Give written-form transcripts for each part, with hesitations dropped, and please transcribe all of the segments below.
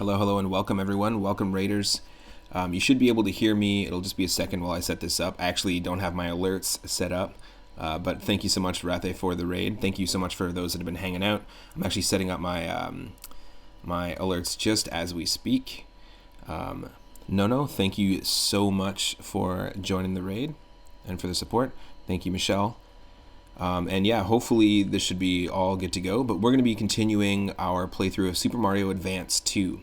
Hello, hello, and welcome everyone. Welcome Raiders. You should be able to hear me. It'll just be a second while I set this up. I actually don't have my alerts set up, but thank you so much, Rathe, for the raid. Thank you so much for those that have been hanging out. I'm actually setting up my my alerts just as we speak. No, thank you so much for joining the raid and for the support. Thank you, Michelle. And yeah, hopefully this should be all good to go, but we're going to be continuing our playthrough of Super Mario Advance 2.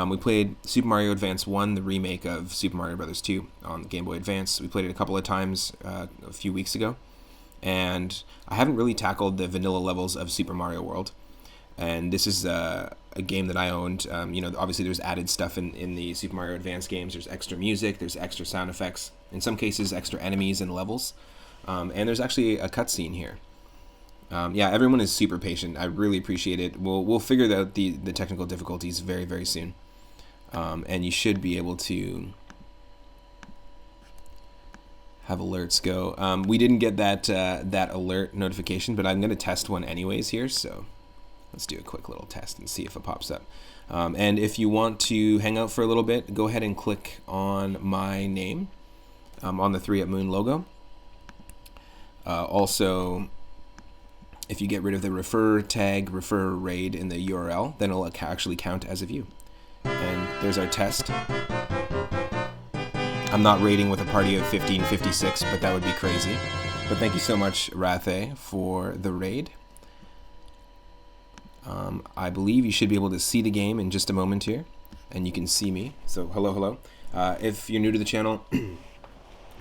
We played Super Mario Advance 1, the remake of Super Mario Bros. 2 on the Gameboy Advance. We played it a couple of times a few weeks ago, and I haven't really tackled the vanilla levels of Super Mario World. And this is a game that I owned. Obviously there's added stuff in the Super Mario Advance games. There's extra music, there's extra sound effects, in some cases extra enemies and levels. And there's actually a cutscene here. Yeah, everyone is super patient. I really appreciate it. We'll figure out the technical difficulties very, very soon. And you should be able to have alerts go. We didn't get that alert notification, but I'm going to test one anyways here. So let's do a quick little test and see if it pops up. And if you want to hang out for a little bit, go ahead and click on my name on the 3 Up Moon logo. Also, if you get rid of the refer raid in the URL, then it'll actually count as a view. And there's our test. I'm not raiding with a party of 1556, but that would be crazy. But thank you so much, Rathe, for the raid. I believe you should be able to see the game in just a moment here, and you can see me. So hello. If you're new to the channel,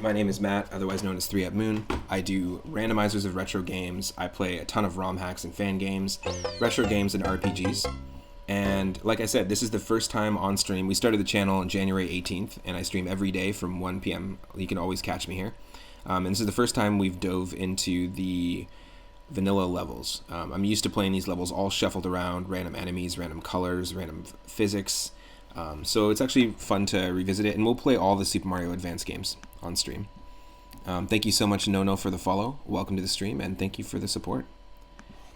my name is Matt, otherwise known as 3 Up Moon. I do randomizers of retro games. I play a ton of ROM hacks and fan games, retro games, and RPGs. And like I said, this is the first time on stream. We started the channel on January 18th, and I stream every day from 1 p.m. You can always catch me here. And this is the first time we've dove into the vanilla levels. I'm used to playing these levels all shuffled around, random enemies, random colors, random physics. So it's actually fun to revisit it, and we'll play all the Super Mario Advance games on stream. Thank you so much, Nono, for the follow. Welcome to the stream, and thank you for the support.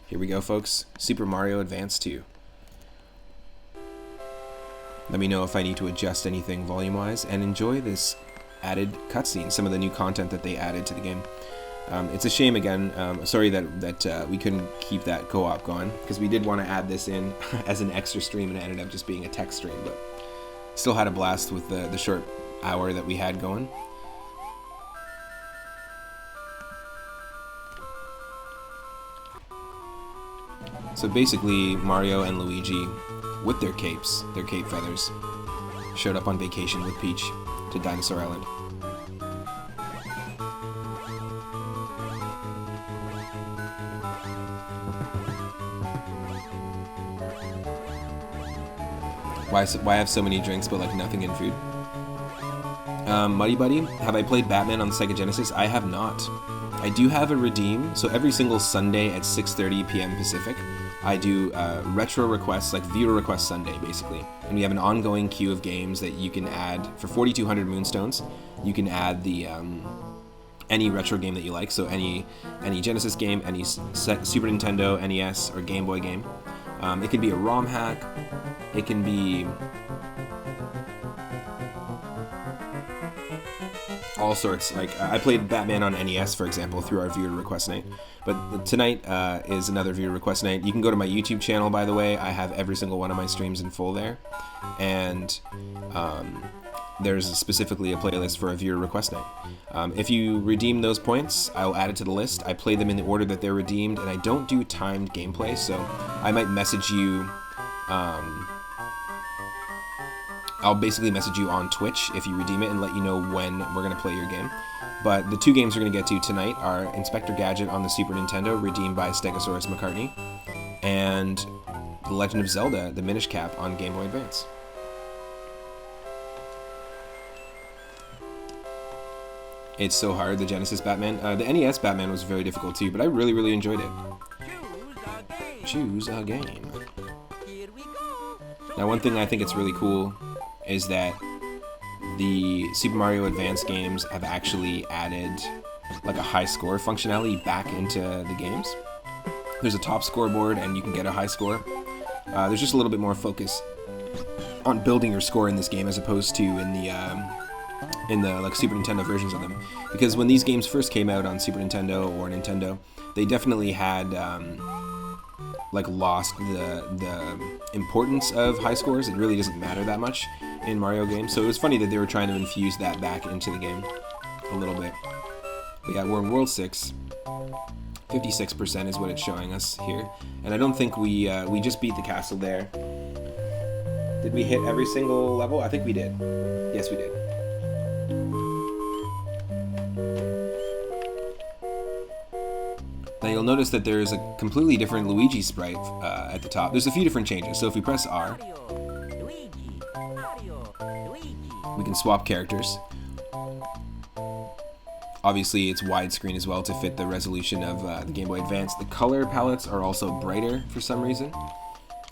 Here we go, folks. Super Mario Advance 2. Let me know if I need to adjust anything volume-wise, and enjoy this added cutscene, some of the new content that they added to the game. It's a shame, again, sorry that we couldn't keep that co-op going, because we did want to add this in as an extra stream, and it ended up just being a text stream, but still had a blast with the short hour that we had going. So basically, Mario and Luigi, with their cape feathers, showed up on vacation with Peach to Dinosaur Island. Why have so many drinks but like nothing in food? Muddy Buddy, have I played Batman on the Sega Genesis? I have not. I do have a redeem, so every single Sunday at 6:30 p.m. Pacific, I do retro requests, like viewer request Sunday, basically. And we have an ongoing queue of games that you can add for 4,200 Moonstones. You can add the any retro game that you like, so any Genesis game, any Super Nintendo, NES, or Game Boy game. It can be a ROM hack. It can be all sorts. Like I played Batman on NES, for example, through our viewer request night. But tonight is another viewer request night. You can go to my YouTube channel, by the way. I have every single one of my streams in full there, and there's specifically a playlist for a viewer request night. If you redeem those points, I'll add it to the list. I play them in the order that they're redeemed, and I don't do timed gameplay, so I might message you. I'll basically message you on Twitch if you redeem it and let you know when we're going to play your game. But the two games we're going to get to tonight are Inspector Gadget on the Super Nintendo, redeemed by Stegosaurus McCartney, and The Legend of Zelda, the Minish Cap on Game Boy Advance. It's so hard, the Genesis Batman. The NES Batman was very difficult too, but I really, really enjoyed it. Choose a game. Now, one thing I think it's really cool is that the Super Mario Advance games have actually added like a high score functionality back into the games. There's a top scoreboard and you can get a high score. There's just a little bit more focus on building your score in this game as opposed to in the like Super Nintendo versions of them. Because when these games first came out on Super Nintendo or Nintendo, they definitely had like lost the importance of high scores. It really doesn't matter that much in Mario games. So it was funny that they were trying to infuse that back into the game a little bit. But yeah, we're in World 6. 56% is what it's showing us here. And I don't think we just beat the castle there. Did we hit every single level? I think we did. Yes, we did. Now you'll notice that there's a completely different Luigi sprite at the top. There's a few different changes. So if we press R, we can swap characters. Obviously, it's widescreen as well to fit the resolution of the Game Boy Advance. The color palettes are also brighter for some reason.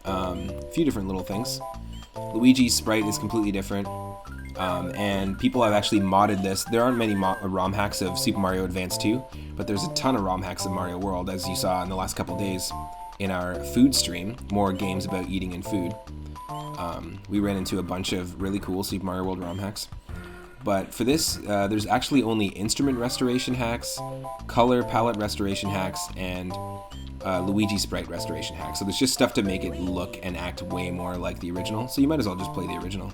A few different little things. Luigi's sprite is completely different. And people have actually modded this. There aren't many ROM hacks of Super Mario Advance 2, but there's a ton of ROM hacks of Mario World, as you saw in the last couple days in our food stream. More games about eating and food. We ran into a bunch of really cool Super Mario World ROM hacks. But for this, there's actually only instrument restoration hacks, color palette restoration hacks, and Luigi sprite restoration hacks. So there's just stuff to make it look and act way more like the original. So you might as well just play the original.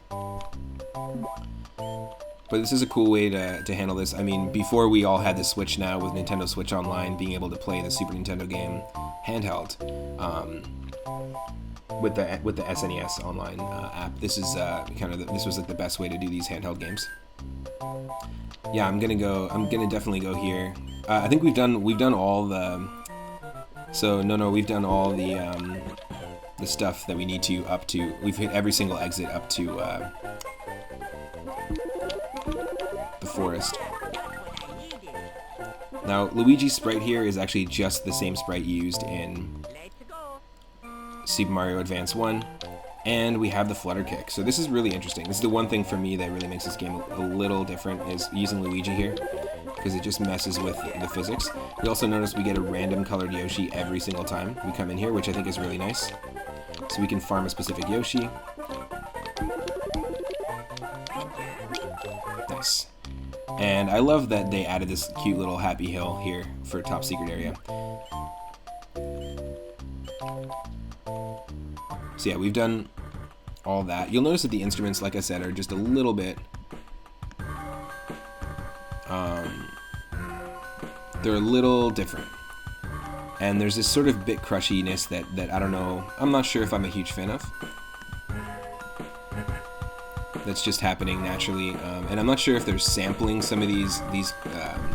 But this is a cool way to handle this. I mean, before we all had the Switch now with Nintendo Switch Online, being able to play the Super Nintendo game handheld with the SNES Online app. This is this was like the best way to do these handheld games. Yeah, I'm gonna definitely go here. I think we've done all the. So we've done all the stuff that we need to up to. We've hit every single exit up to the forest. Now, Luigi's sprite here is actually just the same sprite used in Super Mario Advance 1. And we have the flutter kick. So this is really interesting. This is the one thing for me that really makes this game a little different, is using Luigi here, because it just messes with the physics. We also notice we get a random colored Yoshi every single time we come in here, which I think is really nice. So we can farm a specific Yoshi. Nice. And I love that they added this cute little happy hill here for top secret area. So yeah, we've done all that. You'll notice that the instruments, like I said, are just a little bit... they're a little different. And there's this sort of bit crushiness that I don't know, I'm not sure if I'm a huge fan of. That's just happening naturally. And I'm not sure if they're sampling some of these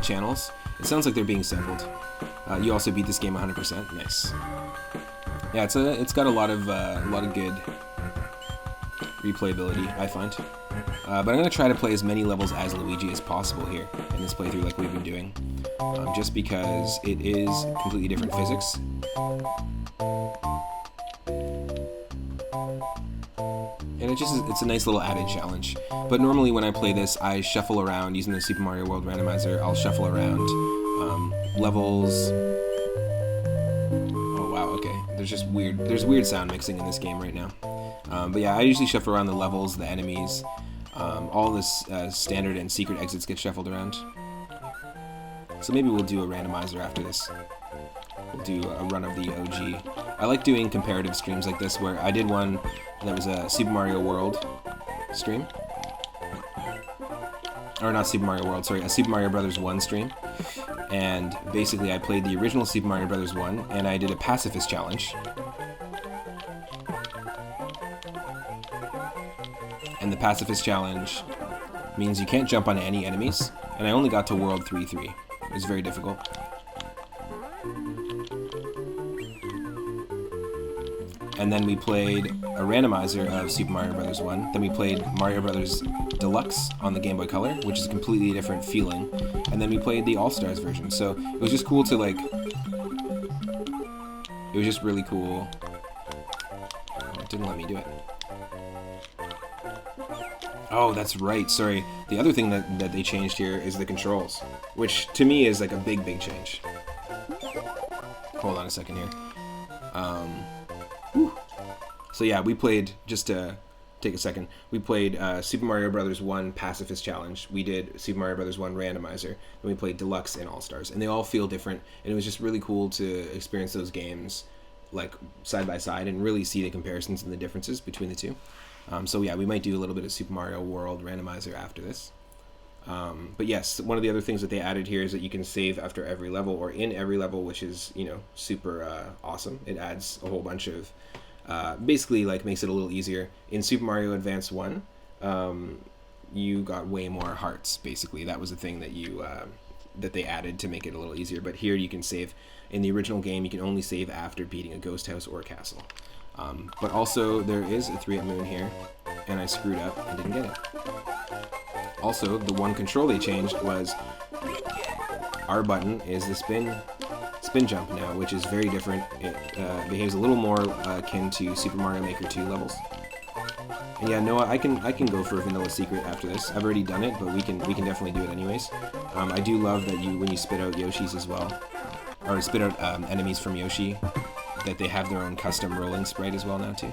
channels. It sounds like they're being sampled. You also beat this game 100%. Nice. Yeah, it's got a lot of good replayability, I find. But I'm gonna try to play as many levels as Luigi as possible here in this playthrough, like we've been doing, just because it is completely different physics. And it's a nice little added challenge. But normally when I play this, I shuffle around using the Super Mario World randomizer. I'll shuffle around levels. There's weird sound mixing in this game right now. But yeah, I usually shuffle around the levels, the enemies, all this standard and secret exits get shuffled around. So maybe we'll do a randomizer after this. We'll do a run of the OG. I like doing comparative streams like this, where I did one that was a Super Mario World stream. Or not Super Mario World, sorry, a Super Mario Bros. 1 stream. And basically I played the original Super Mario Bros. 1, and I did a pacifist challenge. And the pacifist challenge means you can't jump on any enemies, and I only got to World 3-3. It was very difficult. And then we played a randomizer of Super Mario Bros. 1. Then we played Mario Bros. Deluxe on the Game Boy Color, which is a completely different feeling. And then we played the All-Stars version. So it was just cool to, like... It was just really cool. Oh, it didn't let me do it. Oh, that's right. Sorry. The other thing that they changed here is the controls, which to me is like a big change. Hold on a second here. So yeah, we played just a take a second. We played Super Mario Brothers 1 Pacifist Challenge. We did Super Mario Brothers 1 Randomizer. And we played Deluxe and All Stars. And they all feel different. And it was just really cool to experience those games like side by side and really see the comparisons and the differences between the two. So yeah, we might do a little bit of Super Mario World Randomizer after this. But yes, one of the other things that they added here is that you can save after every level or in every level, which is, you know, super awesome. It adds a whole bunch of, basically like makes it a little easier. In Super Mario Advance 1, you got way more hearts, basically. That was the thing that you, that they added to make it a little easier. But here you can save, in the original game, you can only save after beating a ghost house or a castle. But also there is a 3-up moon here, and I screwed up and didn't get it. Also, the one control they changed was R button is the spin jump now, which is very different. It behaves a little more akin to Super Mario Maker 2 levels. And yeah, Noah, I can go for a vanilla secret after this. I've already done it, but we can definitely do it anyways. I do love that when you spit out Yoshis as well, or spit out enemies from Yoshi, that they have their own custom rolling sprite as well now too.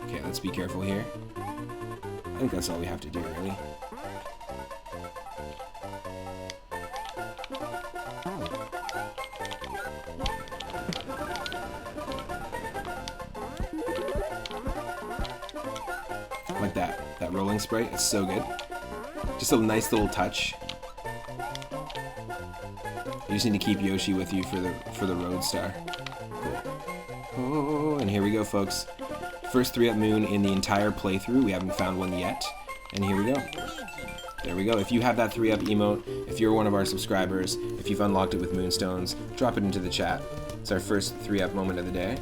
Okay, let's be careful here. I think that's all we have to do, really. Like that rolling sprite, it's so good. Just a nice little touch. You just need to keep Yoshi with you for the Road Star. Oh, and here we go, folks. First 3-up moon in the entire playthrough. We haven't found one yet, and here we go. There we go. If you have that 3-up emote, if you're one of our subscribers, if you've unlocked it with Moonstones, drop it into the chat. It's our first 3-up moment of the day.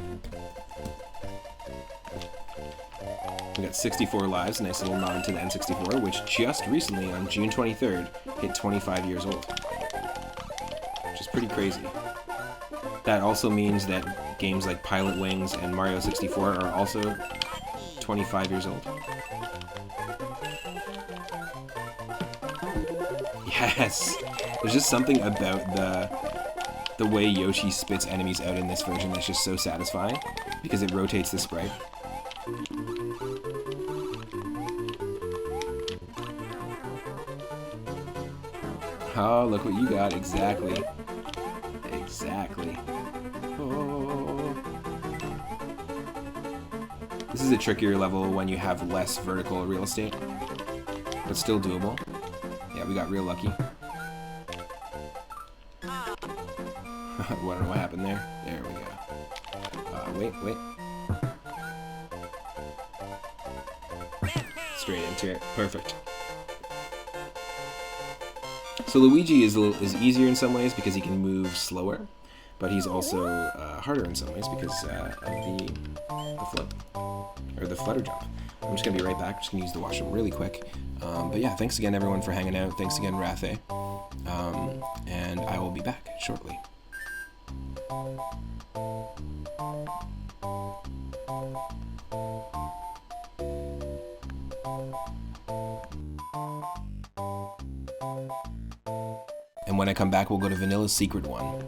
We got 64 lives, nice little nod to the N64, which just recently, on June 23rd, hit 25 years old. Which is pretty crazy. That also means that games like Pilot Wings and Mario 64 are also 25 years old. Yes! There's just something about the way Yoshi spits enemies out in this version that's just so satisfying, because it rotates the sprite. Oh, look what you got. Exactly. Exactly. Oh. This is a trickier level when you have less vertical real estate, but still doable. Yeah, we got real lucky. I don't know what happened there. There we go. Wait. Straight into it. Perfect. So Luigi is easier in some ways because he can move slower, but he's also harder in some ways because of the flutter jump. I'm just gonna be right back. Just gonna use the washroom really quick. But yeah, thanks again everyone for hanging out. Thanks again, Rathe. And I will be back shortly. And when I come back, we'll go to Vanilla Secret 1.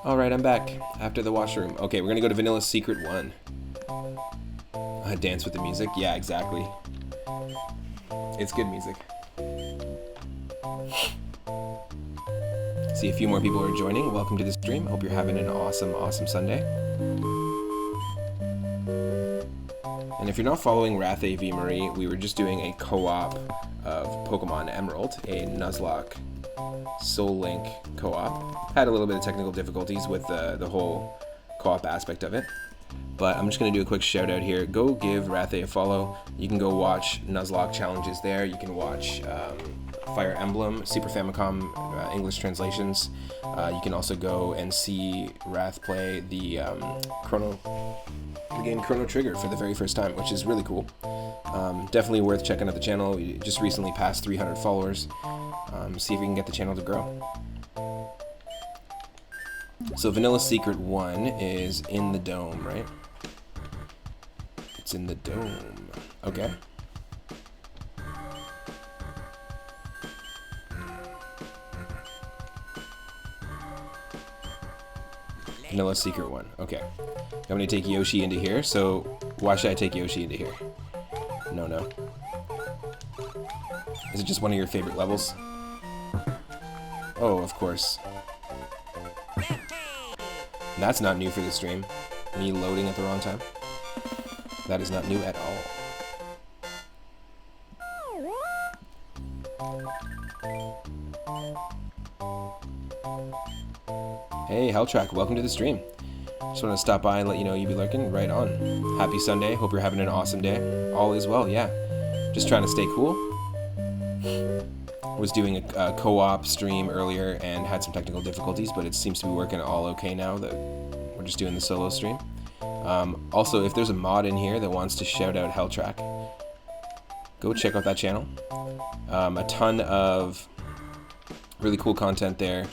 Alright, I'm back after the washroom. Okay, we're gonna go to Vanilla Secret 1. Dance with the music? Yeah, exactly. It's good music. See a few more people are joining. Welcome to the stream. Hope you're having an awesome, awesome Sunday. And if you're not following Rathe V. Marie, we were just doing a co-op of Pokemon Emerald, a Nuzlocke Soul Link co-op. Had a little bit of technical difficulties with the whole co-op aspect of it. But I'm just going to do a quick shout out here. Go give Rathe a follow. You can go watch Nuzlocke challenges there. You can watch Fire Emblem, Super Famicom English translations. You can also go and see Rath play the game Chrono Trigger for the very first time, which is really cool. Definitely worth checking out the channel. We just recently passed 300 followers. See if we can get the channel to grow. So Vanilla Secret 1 is in the dome, right? It's in the dome. Okay. Vanilla Secret 1. Okay. I'm going to take Yoshi into here, so why should I take Yoshi into here? No. Is it just one of your favorite levels? Oh, of course. That's not new for the stream. Me loading at the wrong time. That is not new at all. Hey, Helltrack, welcome to the stream. Just want to stop by and let you know you'd be lurking. Right on. Happy Sunday. Hope you're having an awesome day. All is well, yeah. Just trying to stay cool. Was doing a co-op stream earlier and had some technical difficulties, but it seems to be working all okay now that we're just doing the solo stream. Also, if there's a mod in here that wants to shout out Helltrack, go check out that channel. A ton of really cool content there.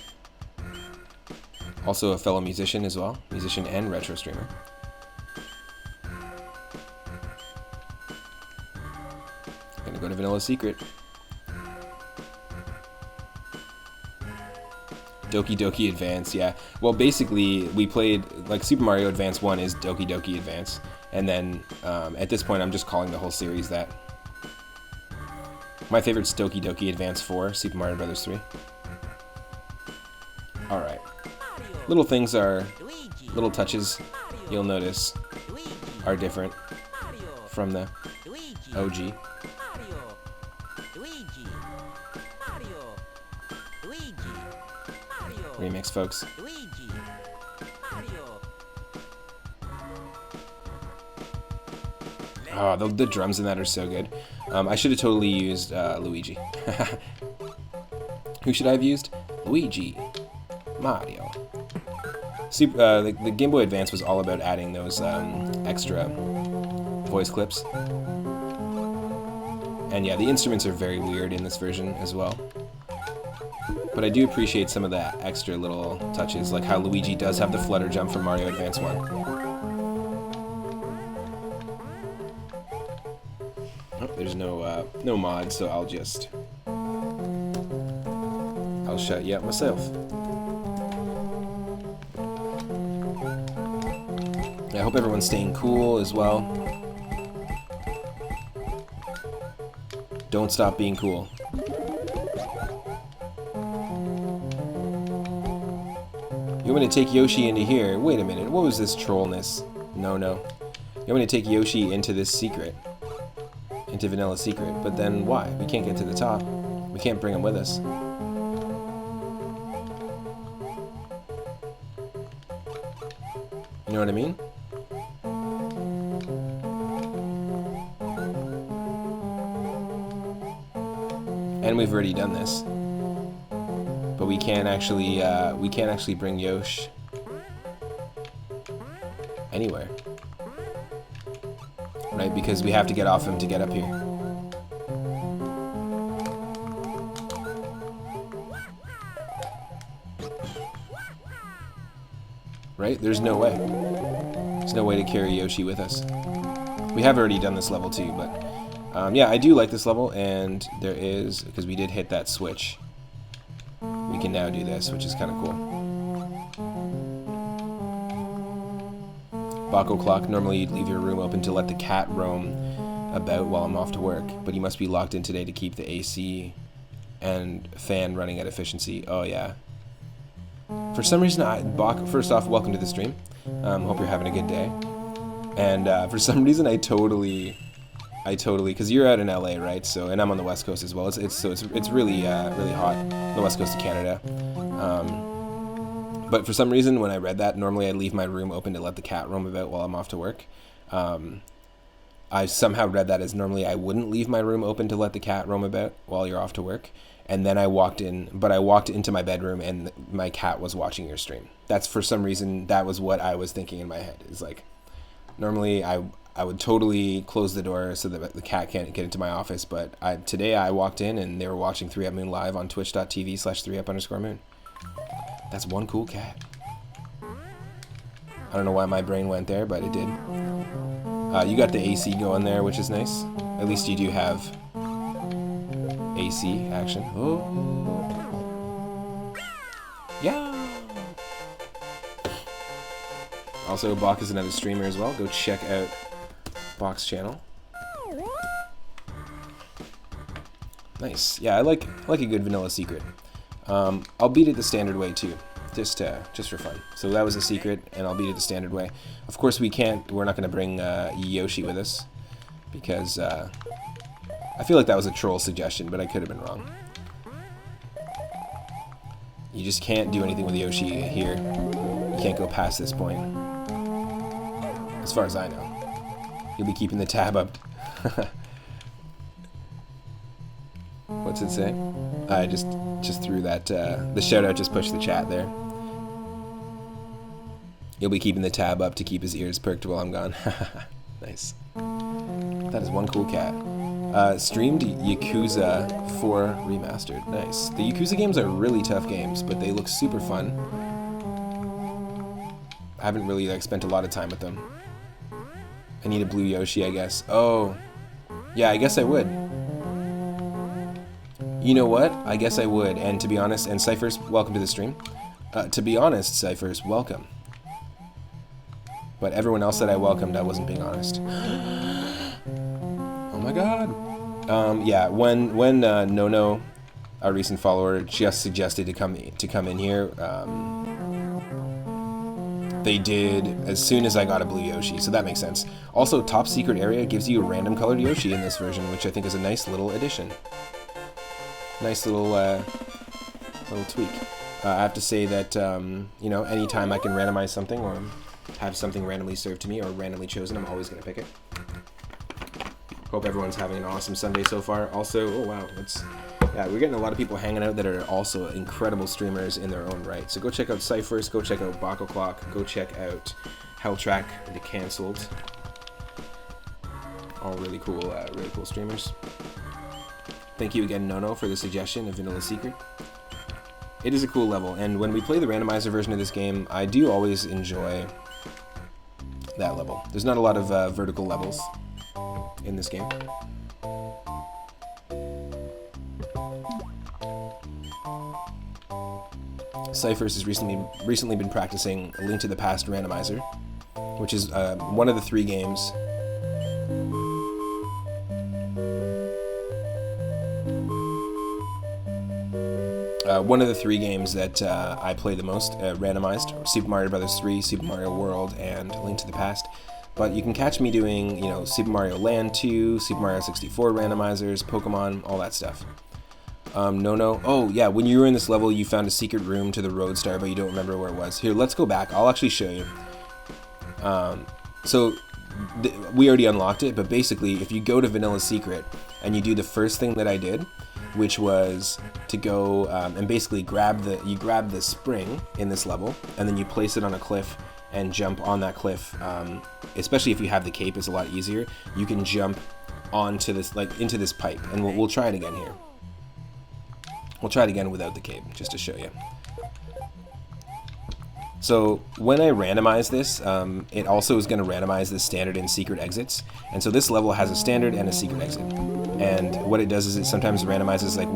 Also a fellow musician as well, musician and retro streamer. Gonna go to Vanilla Secret. Doki Advance, yeah. Well, basically, we played, like, Super Mario Advance 1 is Doki Advance. And then, at this point, I'm just calling the whole series that. My favorite's Doki Advance 4, Super Mario Bros. 3. Alright. Little things are, little touches, you'll notice, are different from the OG. Remix, folks. Oh, the drums in that are so good. I should have totally used Luigi. Who should I have used? Luigi. Mario. The Game Boy Advance was all about adding those extra voice clips. And yeah, the instruments are very weird in this version as well. But I do appreciate some of the extra little touches, like how Luigi does have the flutter jump from Mario Advance 1. Oh, there's no mod, so I'll shut you up myself. I hope everyone's staying cool as well. Don't stop being cool. You want me to take Yoshi into here? Wait a minute, what was this trollness? No. You want me to take Yoshi into this secret? Into Vanilla Secret, but then why? We can't get to the top. We We can't bring him with us. You know what I mean? And we've already done this. But we can't actually bring Yosh anywhere. Right? Because we have to get off him to get up here. Right? There's no way. There's no way to carry Yoshi with us. We have already done this level too, but yeah, I do like this level, and there is, because we did hit that switch, we can now do this, which is kind of cool. Bako clock. Normally you'd leave your room open to let the cat roam about while I'm off to work, but you must be locked in today to keep the AC and fan running at efficiency. Oh yeah. For some reason, Bak, first off, welcome to the stream. Hope you're having a good day. And for some reason, I totally, because you're out in LA, right? So, and I'm on the West Coast as well. It's really really hot on the West Coast of Canada. But for some reason, when I read that, normally I leave my room open to let the cat roam about while I'm off to work. I somehow read that as normally I wouldn't leave my room open to let the cat roam about while you're off to work. And then I walked into my bedroom and my cat was watching your stream. That's, for some reason, that was what I was thinking in my head. It's like, normally I would totally close the door so that the cat can't get into my office. But today I walked in and they were watching 3UpMoon live on twitch.tv/3up_moon. That's one cool cat. I don't know why my brain went there, but it did. You got the AC going there, which is nice. At least you do have AC action. Oh. Yeah. Also, Bak is another streamer as well. Go check out Bak's channel. Nice. Yeah, I like a good vanilla secret. I'll beat it the standard way too, just for fun. So that was a secret, and I'll beat it the standard way. Of course, we're not going to bring Yoshi with us because I feel like that was a troll suggestion, but I could have been wrong. You just can't do anything with Yoshi here. You can't go past this point, as far as I know. You'll be keeping the tab up. What's it say? I just threw that, the shout out just pushed the chat there. You'll be keeping the tab up to keep his ears perked while I'm gone. Nice. That is one cool cat. Streamed Yakuza 4 Remastered. Nice. The Yakuza games are really tough games, but they look super fun. I haven't really spent a lot of time with them. I need a blue Yoshi, I guess. Oh. Yeah, I guess I would. You know what? I guess I would. And to be honest, and Cyphers, welcome to the stream. To be honest, Cyphers, welcome. But everyone else that I welcomed, I wasn't being honest. Oh my god. Yeah, when Nono, our recent follower, just suggested to come in here, they did as soon as I got a blue Yoshi, so that makes sense. Also, top secret area gives you a random colored Yoshi in this version, which I think is a nice little addition. Nice little tweak. I have to say that you know, anytime I can randomize something or have something randomly served to me or randomly chosen, I'm always gonna pick it. Hope everyone's having an awesome Sunday so far. Also, oh wow, yeah, we're getting a lot of people hanging out that are also incredible streamers in their own right. So go check out Cyphers, go check out Bako Clock, go check out Helltrack, The Cancelled. All really cool streamers. Thank you again, Nono, for the suggestion of Vanilla Secret. It is a cool level, and when we play the randomizer version of this game, I do always enjoy that level. There's not a lot of vertical levels in this game. Cyphers has recently been practicing A Link to the Past randomizer, which is one of the three games that I play the most, randomized: Super Mario Bros. 3, Super Mario World, and Link to the Past. But you can catch me doing, you know, Super Mario Land 2, Super Mario 64 randomizers, Pokemon, all that stuff. No. Oh, yeah, when you were in this level, you found a secret room to the Roadstar, but you don't remember where it was. Here, let's go back. I'll actually show you. So, we already unlocked it, but basically, if you go to Vanilla Secret, and you do the first thing that I did, which was to go and basically grab the spring in this level, and then you place it on a cliff and jump on that cliff. Especially if you have the cape, it's a lot easier. You can jump onto this, like into this pipe, and we'll try it again here. We'll try it again without the cape, just to show you. So when I randomize this, it also is going to randomize the standard and secret exits. And so this level has a standard and a secret exit. And what it does is it sometimes randomizes like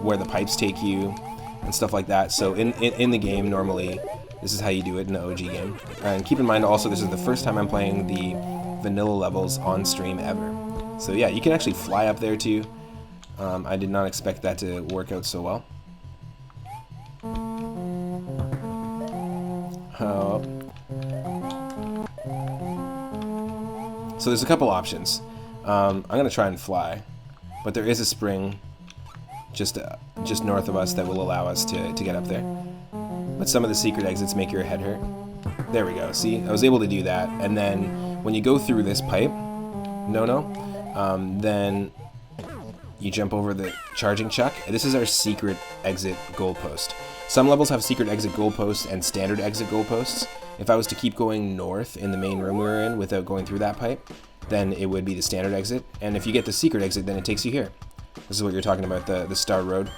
where the pipes take you and stuff like that. So in the game, normally, this is how you do it in the OG game. And keep in mind also, this is the first time I'm playing the vanilla levels on stream ever. So yeah, you can actually fly up there too. I did not expect that to work out so well. So there's a couple options. I'm gonna try and fly, but there is a spring just north of us that will allow us to get up there. But some of the secret exits make your head hurt. There we go. See, I was able to do that. And then when you go through this pipe, then you jump over the charging chuck. This is our secret exit goalpost. Some levels have secret exit goalposts and standard exit goalposts. If I was to keep going north in the main room we were in without going through that pipe, then it would be the standard exit. And if you get the secret exit, then it takes you here. This is what you're talking about, the Star Road.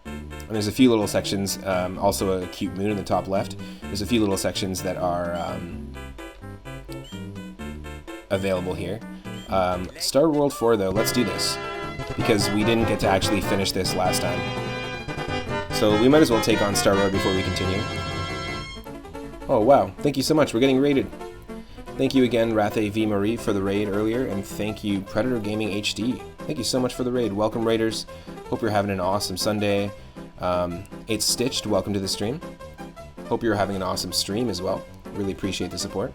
And there's a few little sections, also a cute moon in the top left. There's a few little sections that are available here. Star World 4 though, let's do this, because we didn't get to actually finish this last time. So we might as well take on Star Road before we continue. Oh wow, thank you so much, we're getting raided. Thank you again, Rathe V. Marie, for the raid earlier, and thank you, Predator Gaming HD. Thank you so much for the raid. Welcome, Raiders. Hope you're having an awesome Sunday. It's Stitched, welcome to the stream. Hope you're having an awesome stream as well. Really appreciate the support.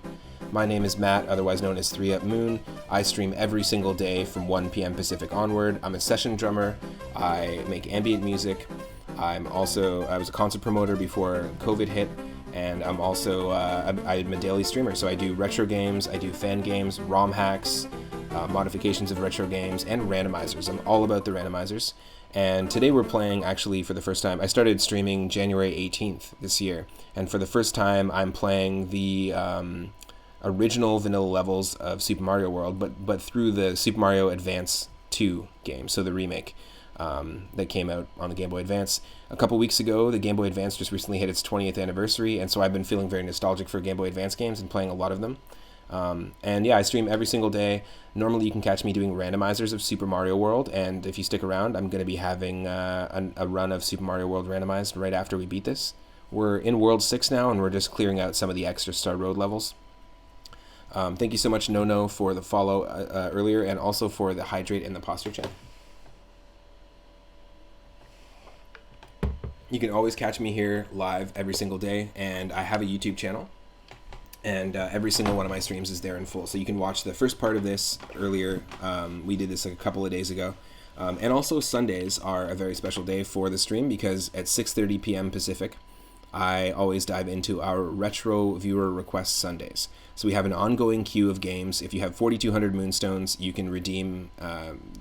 My name is Matt, otherwise known as 3up Moon. I stream every single day from 1 p.m. Pacific onward. I'm a session drummer. I make ambient music. I was a concert promoter before COVID hit, and I'm also I'm a daily streamer. So I do retro games, I do fan games, ROM hacks, modifications of retro games, and randomizers. I'm all about the randomizers. And today we're playing, actually, for the first time. I started streaming January 18th this year, and for the first time I'm playing the original vanilla levels of Super Mario World, but through the Super Mario Advance 2 game, so the remake that came out on the Gameboy Advance a couple weeks ago. The Gameboy Advance just recently hit its 20th anniversary, and so I've been feeling very nostalgic for Gameboy Advance games and playing a lot of them. And yeah, I stream every single day. Normally you can catch me doing randomizers of Super Mario World, and if you stick around, I'm going to be having a run of Super Mario World randomized right after we beat this. We're in World 6 now, and we're just clearing out some of the extra Star Road levels. Thank you so much, No, for the follow earlier, and also for the hydrate and the posture check. You can always catch me here live every single day, and I have a YouTube channel, and every single one of my streams is there in full. So you can watch the first part of this earlier. We did this like a couple of days ago. And also Sundays are a very special day for the stream, because at 6:30 p.m. Pacific, I always dive into our Retro Viewer Request Sundays. So we have an ongoing queue of games. If you have 4,200 Moonstones, you can redeem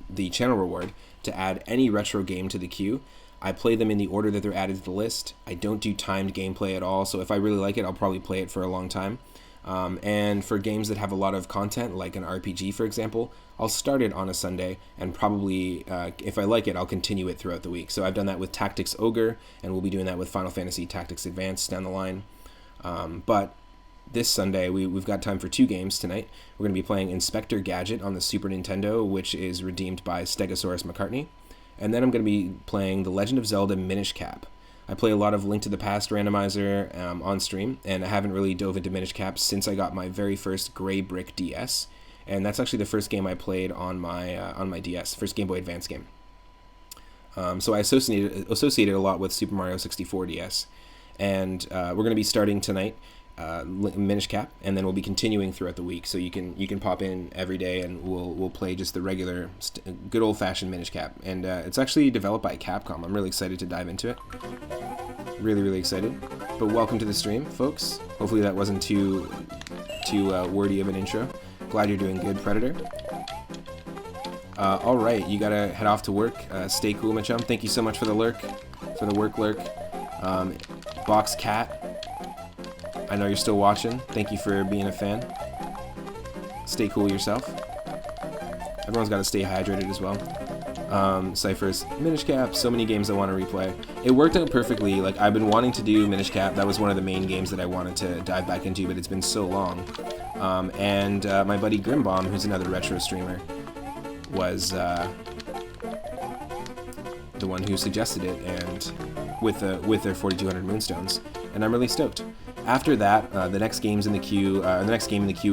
the channel reward to add any retro game to the queue. I play them in the order that they're added to the list. I don't do timed gameplay at all, so if I really like it, I'll probably play it for a long time. And for games that have a lot of content, like an RPG, for example, I'll start it on a Sunday, and probably, if I like it, I'll continue it throughout the week. So I've done that with Tactics Ogre, and we'll be doing that with Final Fantasy Tactics Advance down the line. But this Sunday, we've got time for 2 games tonight. We're going to be playing Inspector Gadget on the Super Nintendo, which is redeemed by Stegosaurus McCartney. And then I'm going to be playing The Legend of Zelda Minish Cap. I play a lot of Link to the Past randomizer on stream, and I haven't really dove into Minish Cap since I got my very first Gray Brick DS. And that's actually the first game I played on my DS, first Game Boy Advance game. So I associated a lot with Super Mario 64 DS. And we're going to be starting tonight Minish Cap, and then we'll be continuing throughout the week. So you can pop in every day, and we'll play just the regular, good old fashioned Minish Cap. And it's actually developed by Capcom. I'm really excited to dive into it. Really excited. But welcome to the stream, folks. Hopefully that wasn't too wordy of an intro. Glad you're doing good, Predator. All right, you gotta head off to work. Stay cool, my chum. Thank you so much for the lurk, work lurk. Box Cat, I know you're still watching. Thank you for being a fan. Stay cool yourself. Everyone's got to stay hydrated as well. Cyphers, Minish Cap, so many games I want to replay. It worked out perfectly. Like, I've been wanting to do Minish Cap. That was one of the main games that I wanted to dive back into, but it's been so long. And my buddy Grimbomb, who's another retro streamer, was the one who suggested it, and with their 4200 Moonstones, and I'm really stoked. After that, the next game in the queue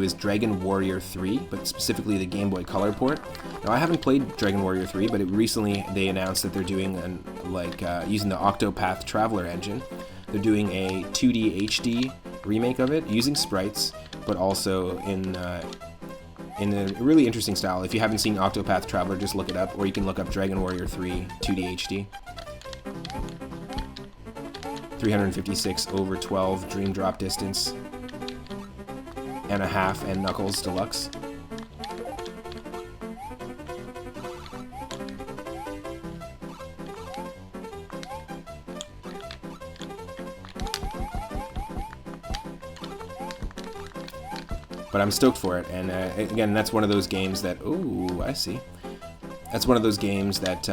is Dragon Warrior 3, but specifically the Game Boy Color port. Now, I haven't played Dragon Warrior 3, but recently they announced that they're doing using the Octopath Traveler engine. They're doing a 2D HD remake of it using sprites, but also in a really interesting style. If you haven't seen Octopath Traveler, just look it up, or you can look up Dragon Warrior 3 2D HD. 356 over 12 dream drop distance and a half, and Knuckles Deluxe. But I'm stoked for it, and again, that's one of those games that, ooh, I see. That's one of those games that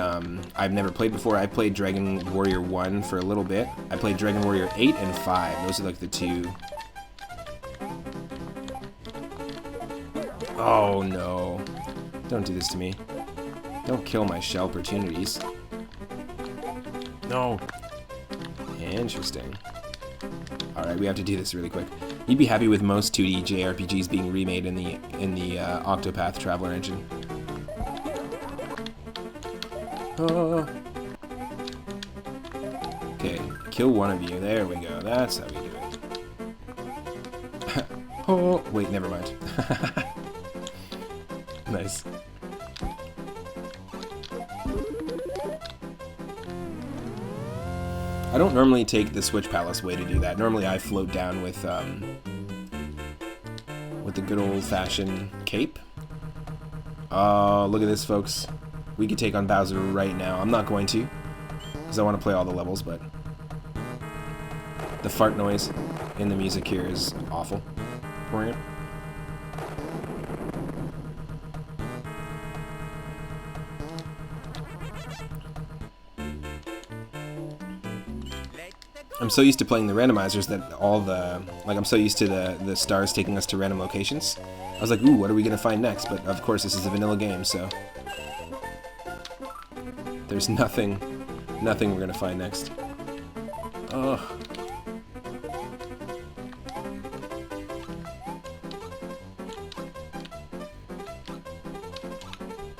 I've never played before. I played Dragon Warrior 1 for a little bit. I played Dragon Warrior 8 and 5. Those are like the two. Oh no. Don't do this to me. Don't kill my shell opportunities. No. Interesting. Alright, we have to do this really quick. You'd be happy with most 2D JRPGs being remade in the Octopath Traveler engine. Okay, kill one of you. There we go. That's how we do it. Oh, wait, never mind. Nice. I don't normally take the Switch Palace way to do that. Normally I float down with the good old-fashioned cape. Oh, look at this, folks. We could take on Bowser right now. I'm not going to, because I want to play all the levels, but the fart noise in the music here is awful. I'm so used to playing the randomizers that I'm so used to the stars taking us to random locations. I was like, ooh, what are we going to find next? But of course, this is a vanilla game, so there's nothing we're going to find next. Ugh.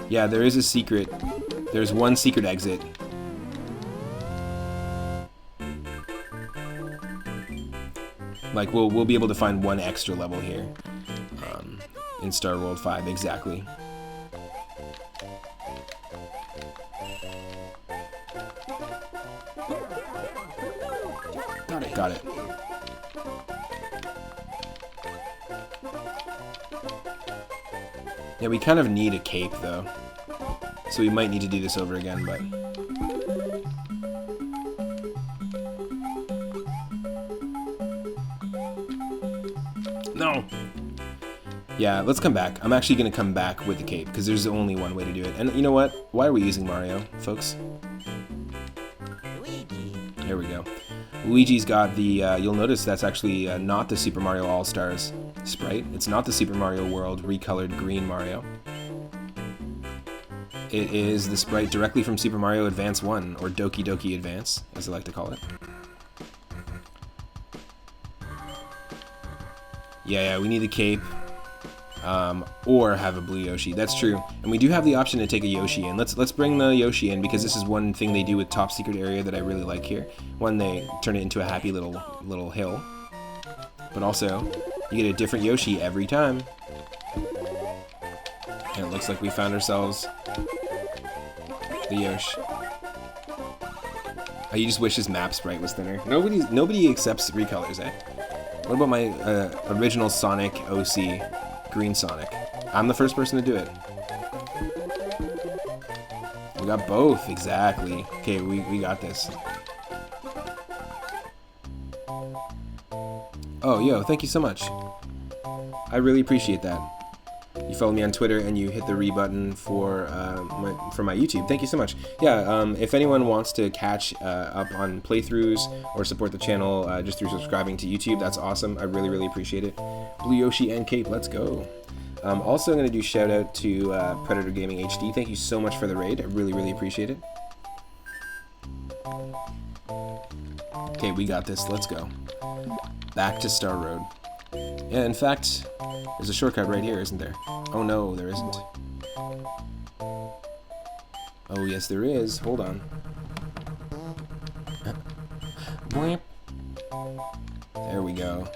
Yeah, there is a secret. There's one secret exit. Like, we'll be able to find one extra level here in Star World 5, exactly. Got it. Yeah, we kind of need a cape, though. So we might need to do this over again, but no! Yeah, let's come back. I'm actually going to come back with the cape, because there's only one way to do it. And you know what? Why are we using Mario, folks? There we go. Luigi's got the, you'll notice that's actually not the Super Mario All-Stars sprite. It's not the Super Mario World recolored green Mario. It is the sprite directly from Super Mario Advance 1, or Doki Doki Advance, as I like to call it. Yeah, we need a cape, or have a blue Yoshi. That's true, and we do have the option to take a Yoshi in. Let's bring the Yoshi in, because this is one thing they do with Top Secret Area that I really like here. One, they turn it into a happy little hill. but also you get a different Yoshi every time. And it looks like we found ourselves the Yoshi. Oh, you just wish his map sprite was thinner. Nobody accepts recolors, eh? What about my original Sonic OC, Green Sonic? I'm the first person to do it. We got both, exactly. Okay, we got this. Oh, yo, thank you so much. I really appreciate that. You follow me on Twitter and you hit the re button for my YouTube. Thank you so much. Yeah, if anyone wants to catch up on playthroughs or support the channel just through subscribing to YouTube, that's awesome. I really, really appreciate it. Blue Yoshi and Cape, let's go. Also, I'm going to do shout out to Predator Gaming HD. Thank you so much for the raid. I really, really appreciate it. Okay, we got this. Let's go. Back to Star Road. Yeah, in fact, there's a shortcut right here, isn't there? Oh no, there isn't. Oh yes, there is. Hold on. There we go.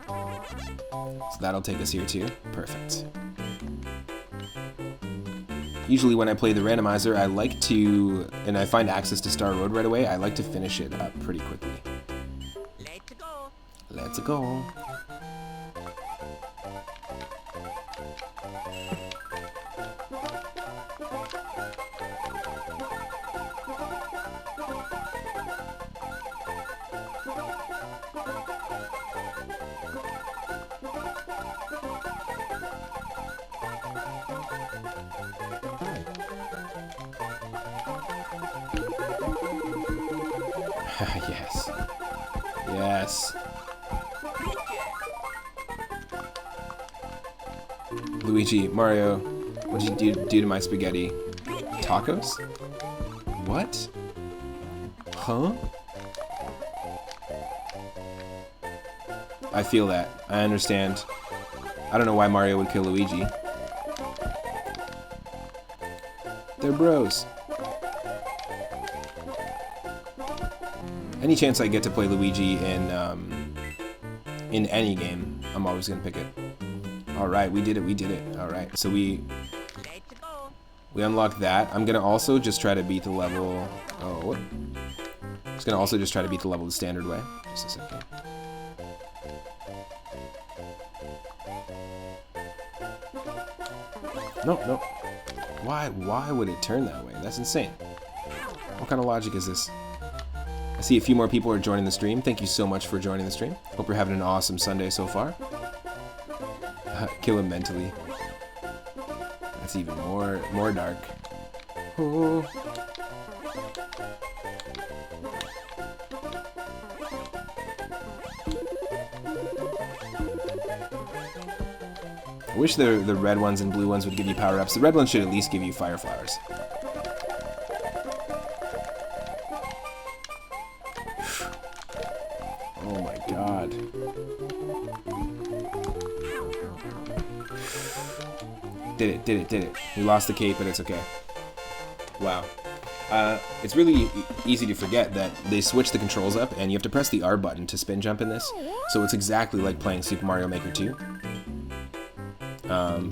So that'll take us here too. Perfect. Usually when I play the randomizer, I like to, and I find access to Star Road right away, I like to finish it up pretty quickly. Let's go. Let's go. Yes. Yes. Luigi, Mario, what did you do to my spaghetti? Tacos? What? Huh? I feel that. I understand. I don't know why Mario would kill Luigi. They're bros. Any chance I get to play Luigi in any game, I'm always gonna pick it. All right, we did it. All right, so we unlocked that. I'm gonna also just try to beat the level. Oh, what? Just gonna also just try to beat the level the standard way. Just a second. No. Why would it turn that way? That's insane. What kind of logic is this? I see a few more people are joining the stream. Thank you so much for joining the stream. Hope you're having an awesome Sunday so far. Kill him mentally. That's even more dark. Oh. I wish the red ones and blue ones would give you power-ups. The red ones should at least give you fire flowers. Oh my god. Did it. We lost the cape, but it's okay. Wow. It's really easy to forget that they switched the controls up, and you have to press the R button to spin jump in this. So it's exactly like playing Super Mario Maker 2.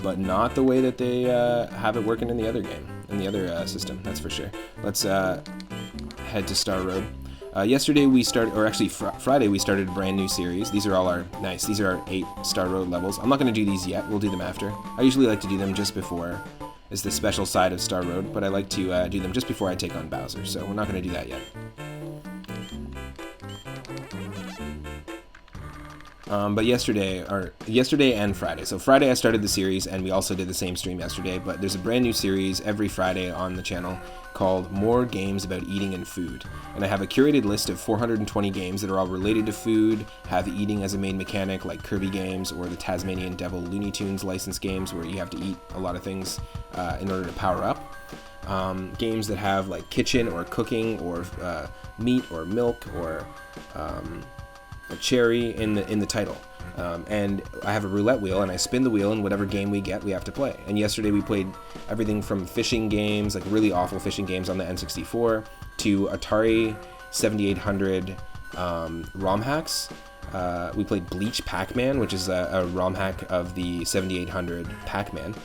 But not the way that they have it working in the other game, in the other system, that's for sure. Let's head to Star Road. Yesterday we started, or actually Friday we started a brand new series. These are all our, these are our 8 Star Road levels. I'm not going to do these yet, we'll do them after. I usually like to do them just before, it's the special side of Star Road, but I like to do them just before I take on Bowser, so we're not going to do that yet. But yesterday and Friday. So Friday I started the series, and we also did the same stream yesterday, but there's a brand new series every Friday on the channel called More Games About Eating and Food. And I have a curated list of 420 games that are all related to food, have eating as a main mechanic, like Kirby games or the Tasmanian Devil Looney Tunes licensed games where you have to eat a lot of things in order to power up. Games that have like kitchen or cooking or meat or milk or a cherry in the title. And I have a roulette wheel, and I spin the wheel, and whatever game we get, we have to play. And yesterday we played everything from fishing games, like really awful fishing games on the N64, to Atari 7800 ROM hacks, We played Bleach Pac-Man, which is a ROM hack of the 7800 Pac-Man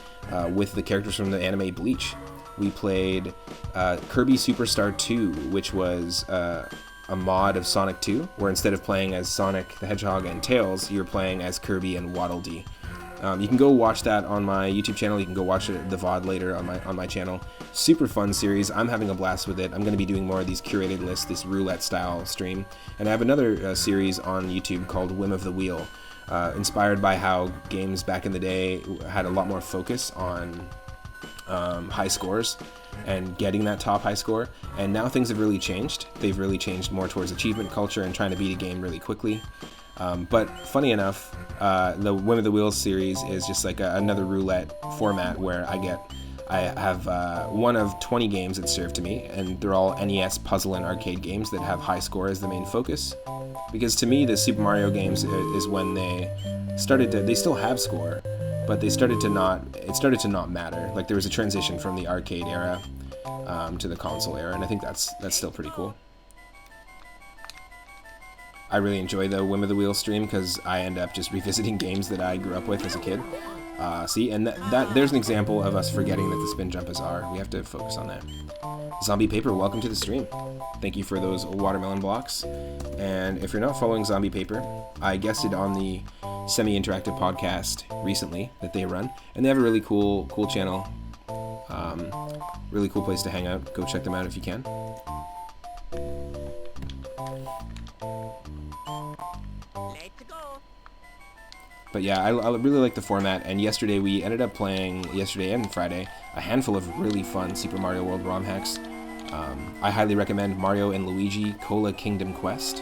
with the characters from the anime Bleach. We played Kirby Superstar 2, which was a mod of Sonic 2, where instead of playing as Sonic the Hedgehog and Tails, you're playing as Kirby and Waddle Dee. You can go watch that on my YouTube channel. You can go watch the VOD later on my channel. Super fun series. I'm having a blast with it. I'm going to be doing more of these curated lists, this roulette style stream. And I have another series on YouTube called Whim of the Wheel, inspired by how games back in the day had a lot more focus on high scores and getting that top high score. And now things have really changed. They've really changed more towards achievement culture and trying to beat a game really quickly. But funny enough, the Whim of the Wheels series is just like another roulette format where I have one of 20 games that served to me, and they're all NES puzzle and arcade games that have high score as the main focus. Because to me, the Super Mario games is when they still have score, but it started to not matter. Like there was a transition from the arcade era to the console era, and I think that's still pretty cool. I really enjoy the Whim of the Wheel stream because I end up just revisiting games that I grew up with as a kid. See, and that there's an example of us forgetting that the spin jump is R. We have to focus on that. Zombie Paper, welcome to the stream. Thank you for those watermelon blocks. And if you're not following Zombie Paper, I guested on the semi-interactive podcast recently that they run, and they have a really cool channel. Really cool place to hang out. Go check them out if you can. Let's go. But yeah, I really like the format, and we ended up playing, yesterday and Friday, a handful of really fun Super Mario World ROM hacks. I highly recommend Mario and Luigi Cola Kingdom Quest.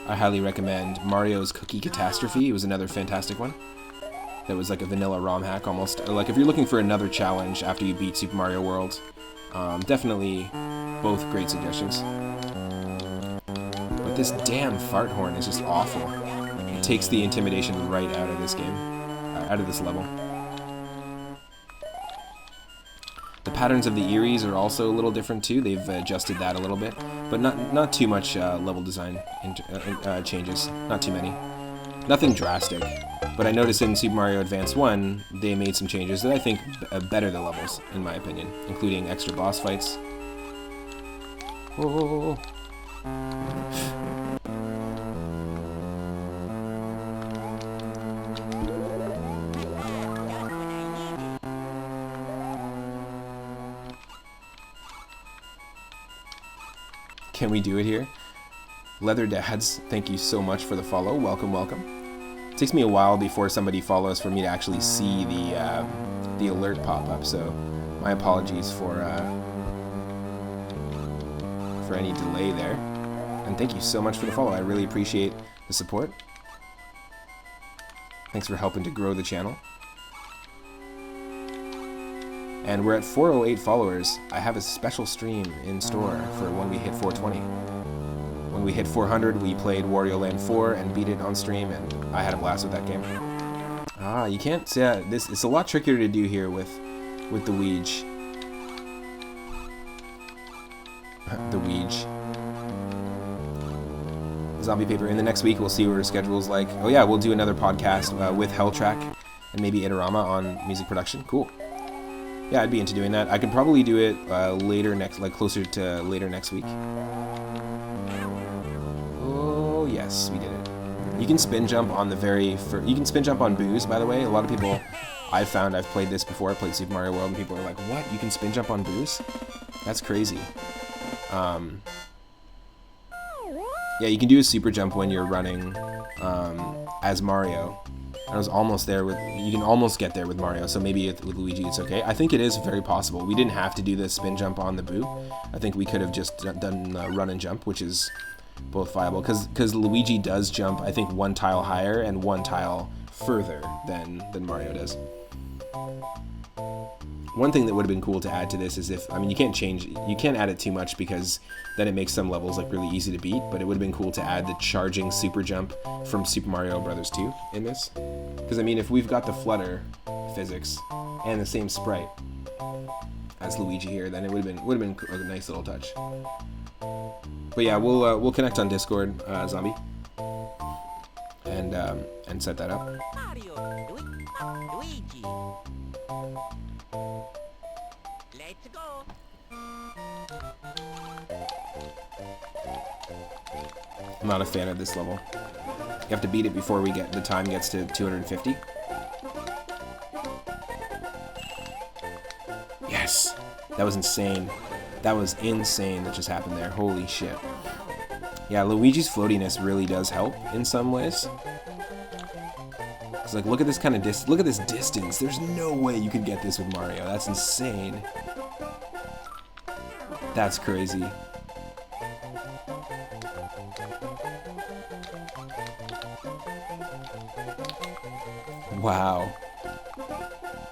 I highly recommend Mario's Cookie Catastrophe. It was another fantastic one. That was like a vanilla ROM hack almost. Like if you're looking for another challenge after you beat Super Mario World, definitely both great suggestions. But this damn fart horn is just awful. It takes the intimidation right out of this game, out of this level. The patterns of the Eries are also a little different too. They've adjusted that a little bit, but not too much level design changes. Not too many. Nothing drastic. But I noticed in Super Mario Advance 1, they made some changes that I think better the levels, in my opinion, including extra boss fights. Whoa. Can we do it here? Leather Dads, thank you so much for the follow. Welcome, welcome. It takes me a while before somebody follows for me to actually see the alert pop up, so my apologies for any delay there. And thank you so much for the follow. I really appreciate the support. Thanks for helping to grow the channel. And we're at 408 followers. I have a special stream in store for when we hit 420. When we hit 400, we played Wario Land 4 and beat it on stream, and I had a blast with that game. You can't say this. It's a lot trickier to do here with the Ouija. The Ouija. Zombie Paper. In the next week, we'll see what our schedule's like. Oh yeah, we'll do another podcast with Helltrack and maybe Itarama on music production. Cool. Yeah, I'd be into doing that. I could probably do it closer to later next week. Oh yes, we did it. You can spin jump on you can spin jump on Booze, by the way. A lot of people, I've played this before. I played Super Mario World, and people are like, "What? You can spin jump on Booze? That's crazy." Yeah, you can do a super jump when you're running as Mario. I was almost there you can almost get there with Mario, so maybe with Luigi it's okay. I think it is very possible. We didn't have to do the spin jump on the Boo. I think we could have just done run and jump, which is both viable, because Luigi does jump, I think, one tile higher and one tile further than Mario does. One thing that would have been cool to add to this is you can't add it too much because then it makes some levels like really easy to beat, but it would have been cool to add the charging super jump from Super Mario Bros. 2 in this. Because I mean, if we've got the flutter physics and the same sprite, as Luigi here, then it would have been a nice little touch. But yeah, we'll connect on Discord, Zombie, and set that up. Mario, Luigi. Let's go. I'm not a fan of this level. You have to beat it before the time gets to 250. Yes! That was insane. That was insane that just happened there. Holy shit. Yeah, Luigi's floatiness really does help in some ways. It's like, look at this kind of look at this distance. There's no way you could get this with Mario. That's insane. That's crazy. Wow.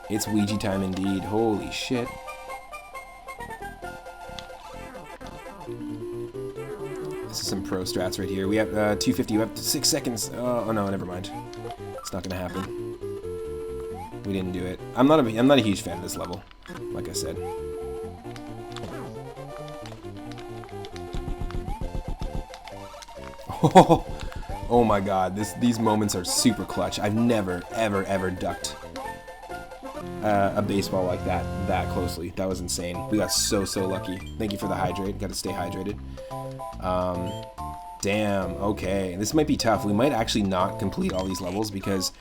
It's Ouija time indeed. Holy shit. This is some pro strats right here. We have 250. We have 6 seconds. Oh no, never mind. It's not gonna happen. We didn't do it. I'm not a huge fan of this level, like I said. Oh my god, these moments are super clutch. I've never, ever ducked a baseball like that closely. That was insane. We got so lucky. Thank you for the hydrate. Got to stay hydrated. Damn, okay. This might be tough. We might actually not complete all these levels because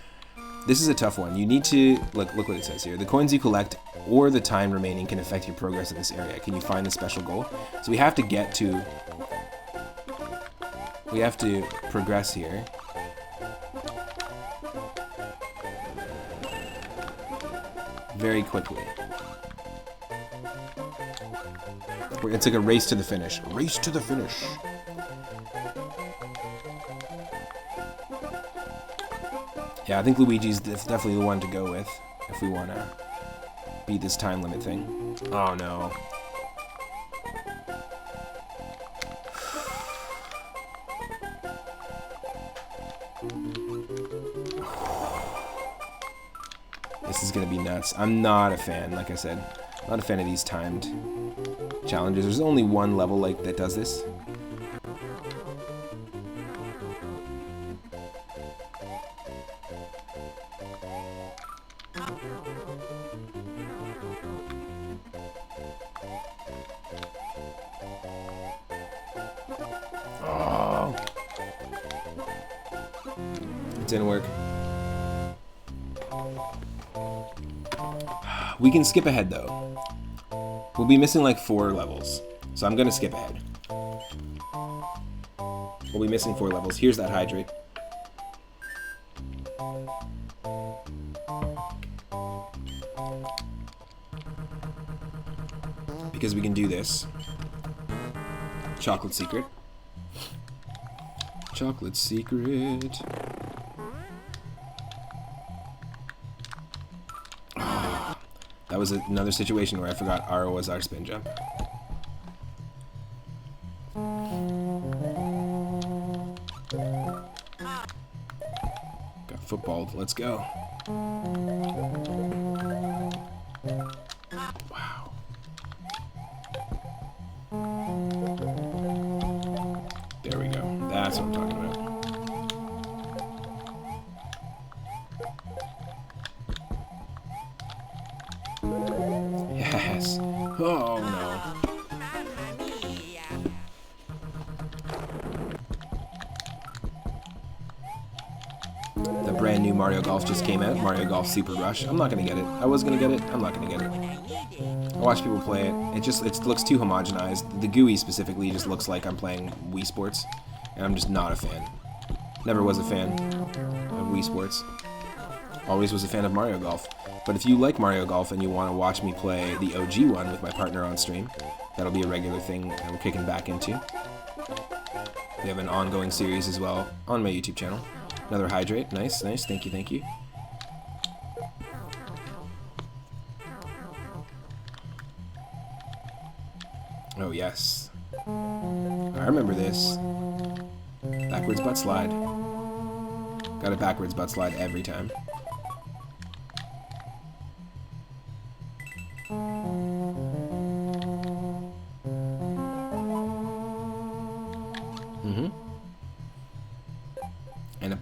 this is a tough one. You need to, look what it says here. The coins you collect or the time remaining can affect your progress in this area. Can you find the special goal? So we have to progress here. Very quickly. It's like a race to the finish. Race to the finish. Yeah, I think Luigi's definitely the one to go with if we want to beat this time limit thing. Oh no. This is gonna be nuts. I'm not a fan, like I said. Not a fan of these timed challenges. There's only one level like that does this. Oh. It didn't work. We can skip ahead though. We'll be missing like 4 levels. So I'm gonna skip ahead. We'll be missing 4 levels. Here's that hydrate. Because we can do this. Chocolate secret. Chocolate secret. That was another situation where I forgot R was our spin jump. Got footballed. Let's go. Wow. There we go. That's what I'm talking about. Yes. Oh no. The brand new Mario Golf just came out. Mario Golf Super Rush. I'm not gonna get it. I was gonna get it. I'm not gonna get it. I watch people play it. It looks too homogenized. The GUI specifically just looks like I'm playing Wii Sports, and I'm just not a fan. Never was a fan of Wii Sports. Always was a fan of Mario Golf. But if you like Mario Golf and you want to watch me play the OG one with my partner on stream, that'll be a regular thing that we're kicking back into. We have an ongoing series as well on my YouTube channel. Another hydrate. Nice, nice. Thank you, thank you. Oh, yes. I remember this. Backwards butt slide. Got a backwards butt slide every time.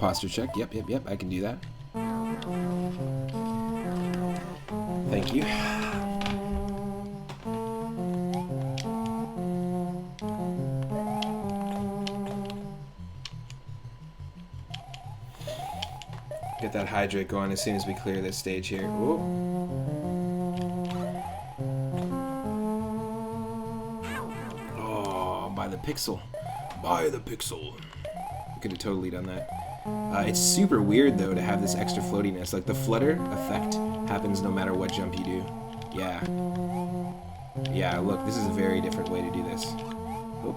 posture check. Yep, I can do that. Thank you. Get that hydrate going as soon as we clear this stage here. Ooh. Oh, by the pixel. By the pixel. Could have totally done that. It's super weird though to have this extra floatiness. Like the flutter effect happens no matter what jump you do. Yeah. Yeah, look, this is a very different way to do this. Oh.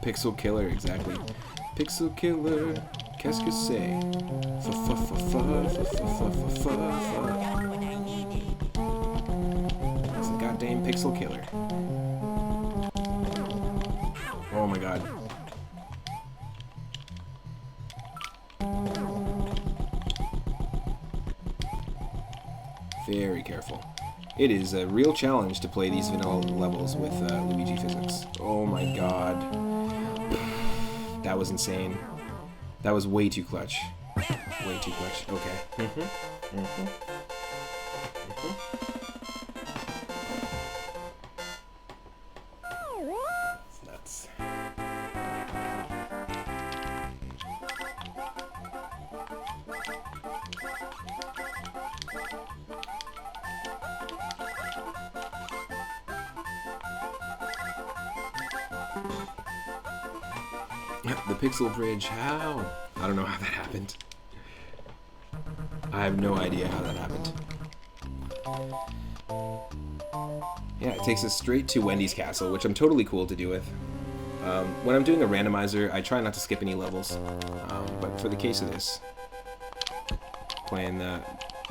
Pixel killer, exactly. Pixel killer, qu'est-ce que c'est? It's a goddamn pixel killer. Oh my god. Very careful. It is a real challenge to play these vanilla levels with Luigi physics. Oh my god. That was insane. That was way too clutch. Way too clutch. Okay. That's nuts. The pixel bridge, how? I don't know how that happened. I have no idea how that happened. Yeah, it takes us straight to Wendy's castle, which I'm totally cool to do with. When I'm doing a randomizer, I try not to skip any levels. But for the case of this, playing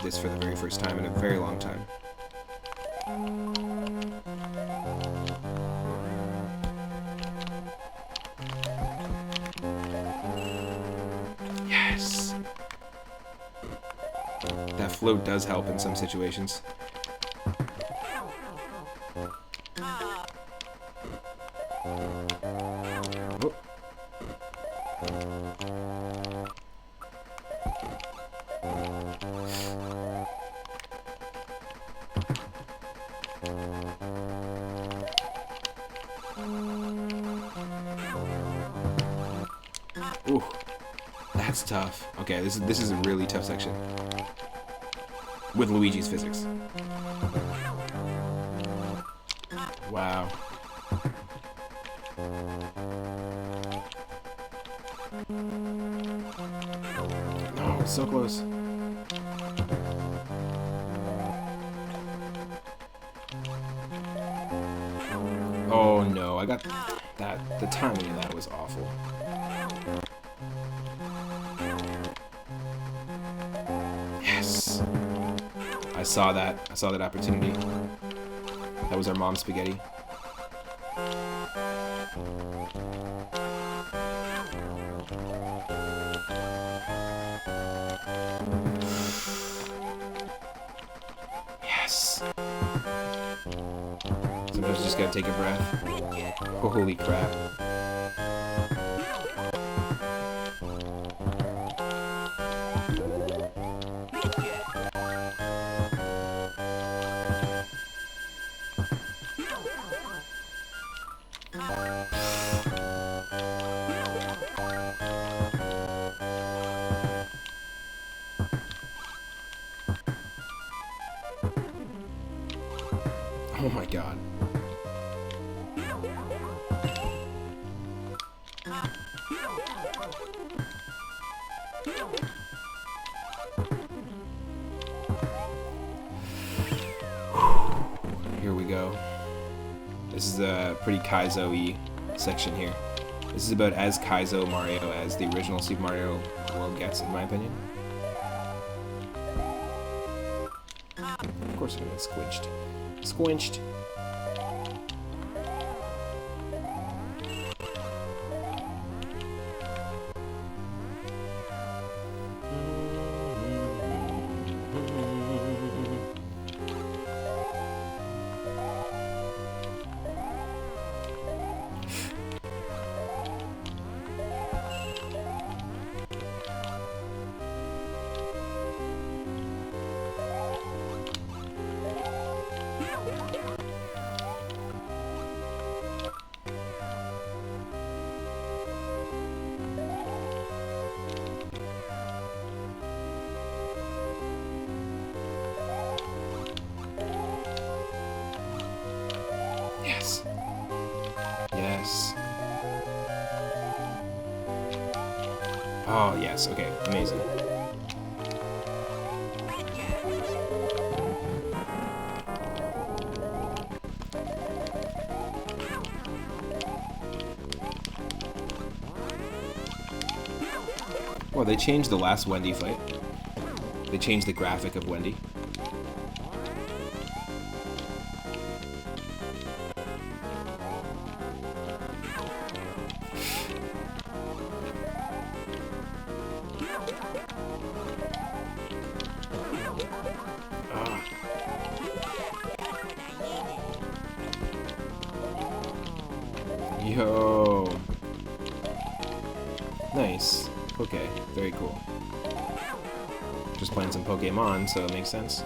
this for the very first time in a very long time. Yes! That float does help in some situations. Oh. Ooh, that's tough. Okay, this is a really tough section with Luigi's physics. Wow. Oh, so close. Oh no, I got that. The timing of that was awful. Yes. I saw that. I saw that opportunity. That was our mom's spaghetti. Yes. Sometimes you just gotta take a breath. Holy crap. Oh my god. Here we go. This is a pretty Kaizo-y section here. This is about as Kaizo Mario as the original Super Mario World gets, in my opinion. Of course I'm gonna get squinched. Squinched. Yes. Yes. Oh, yes. Okay, amazing. Well, they changed the last Wendy fight. They changed the graphic of Wendy. Yo. Nice. Okay, very cool. Just playing some Pokemon, so it makes sense.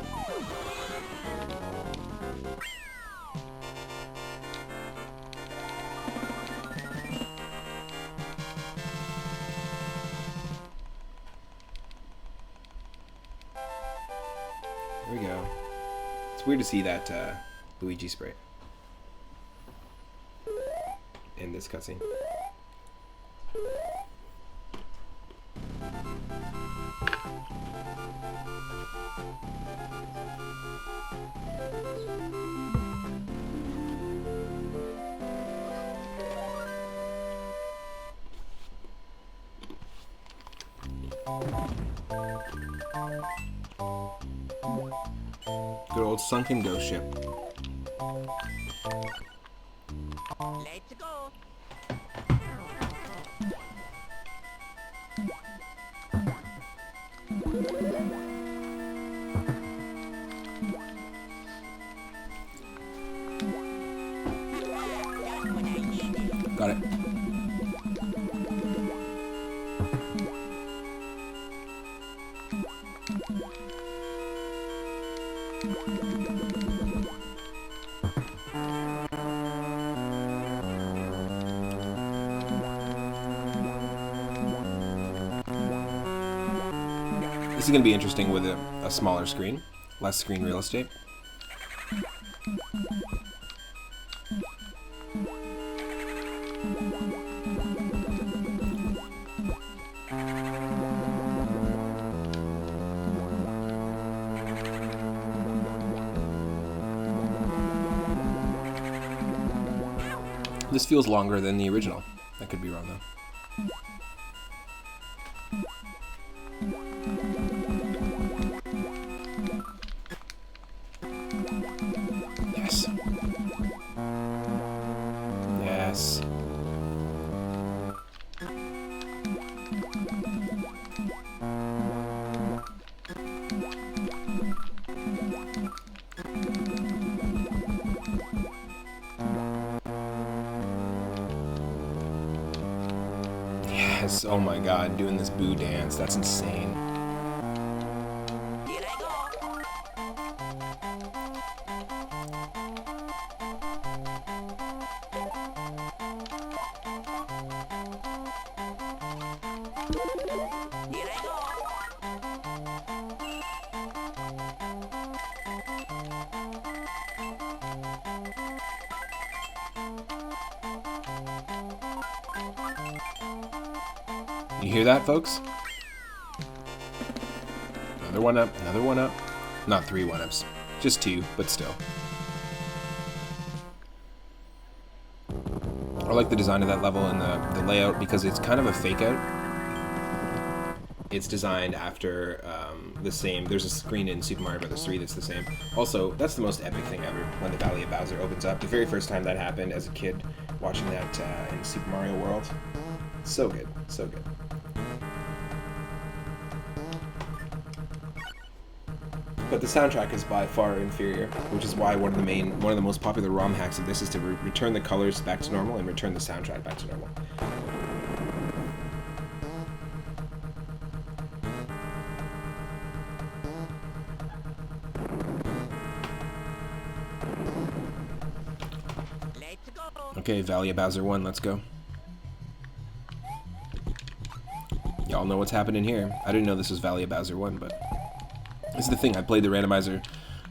There we go. It's weird to see that Luigi spray in this cutscene. Good old sunken ghost ship. Let's go. Got it. This is going to be interesting with a smaller screen, less screen real estate. This feels longer than the original. I could be wrong though. Yes. Yes. Yes, oh my god, doing this boo dance, that's insane. Here I go. Here I go. You hear that, folks? Another one up, another one up. Not 3 1-ups, just 2, but still. I like the design of that level and the layout because it's kind of a fake out. It's designed after the same. There's a screen in Super Mario Bros. 3 that's the same. Also, that's the most epic thing ever when the Valley of Bowser opens up. The very first time that happened as a kid watching that in Super Mario World. So good, so good. But the soundtrack is by far inferior, which is why one of the most popular ROM hacks of this is to return the colors back to normal and return the soundtrack back to normal. Let's go. Okay, Valley of Bowser 1, let's go. Y'all know what's happening here. I didn't know this was Valley of Bowser 1, but this is the thing. I played the randomizer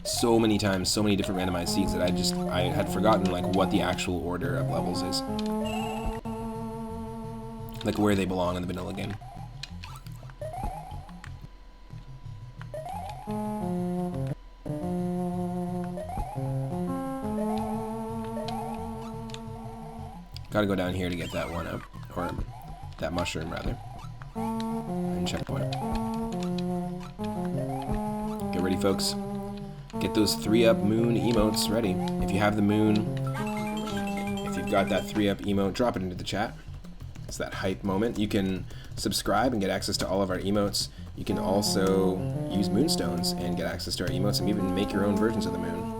so many times, so many different randomized seeds that I had forgotten like what the actual order of levels is. Like where they belong in the vanilla game. Gotta go down here to get that one up, or that mushroom rather. And checkpoint. Get ready, folks. Get those 3-up moon emotes ready. If you have the moon, if you've got that 3-up emote, drop it into the chat. It's that hype moment. You can subscribe and get access to all of our emotes. You can also use moonstones and get access to our emotes and even make your own versions of the moon.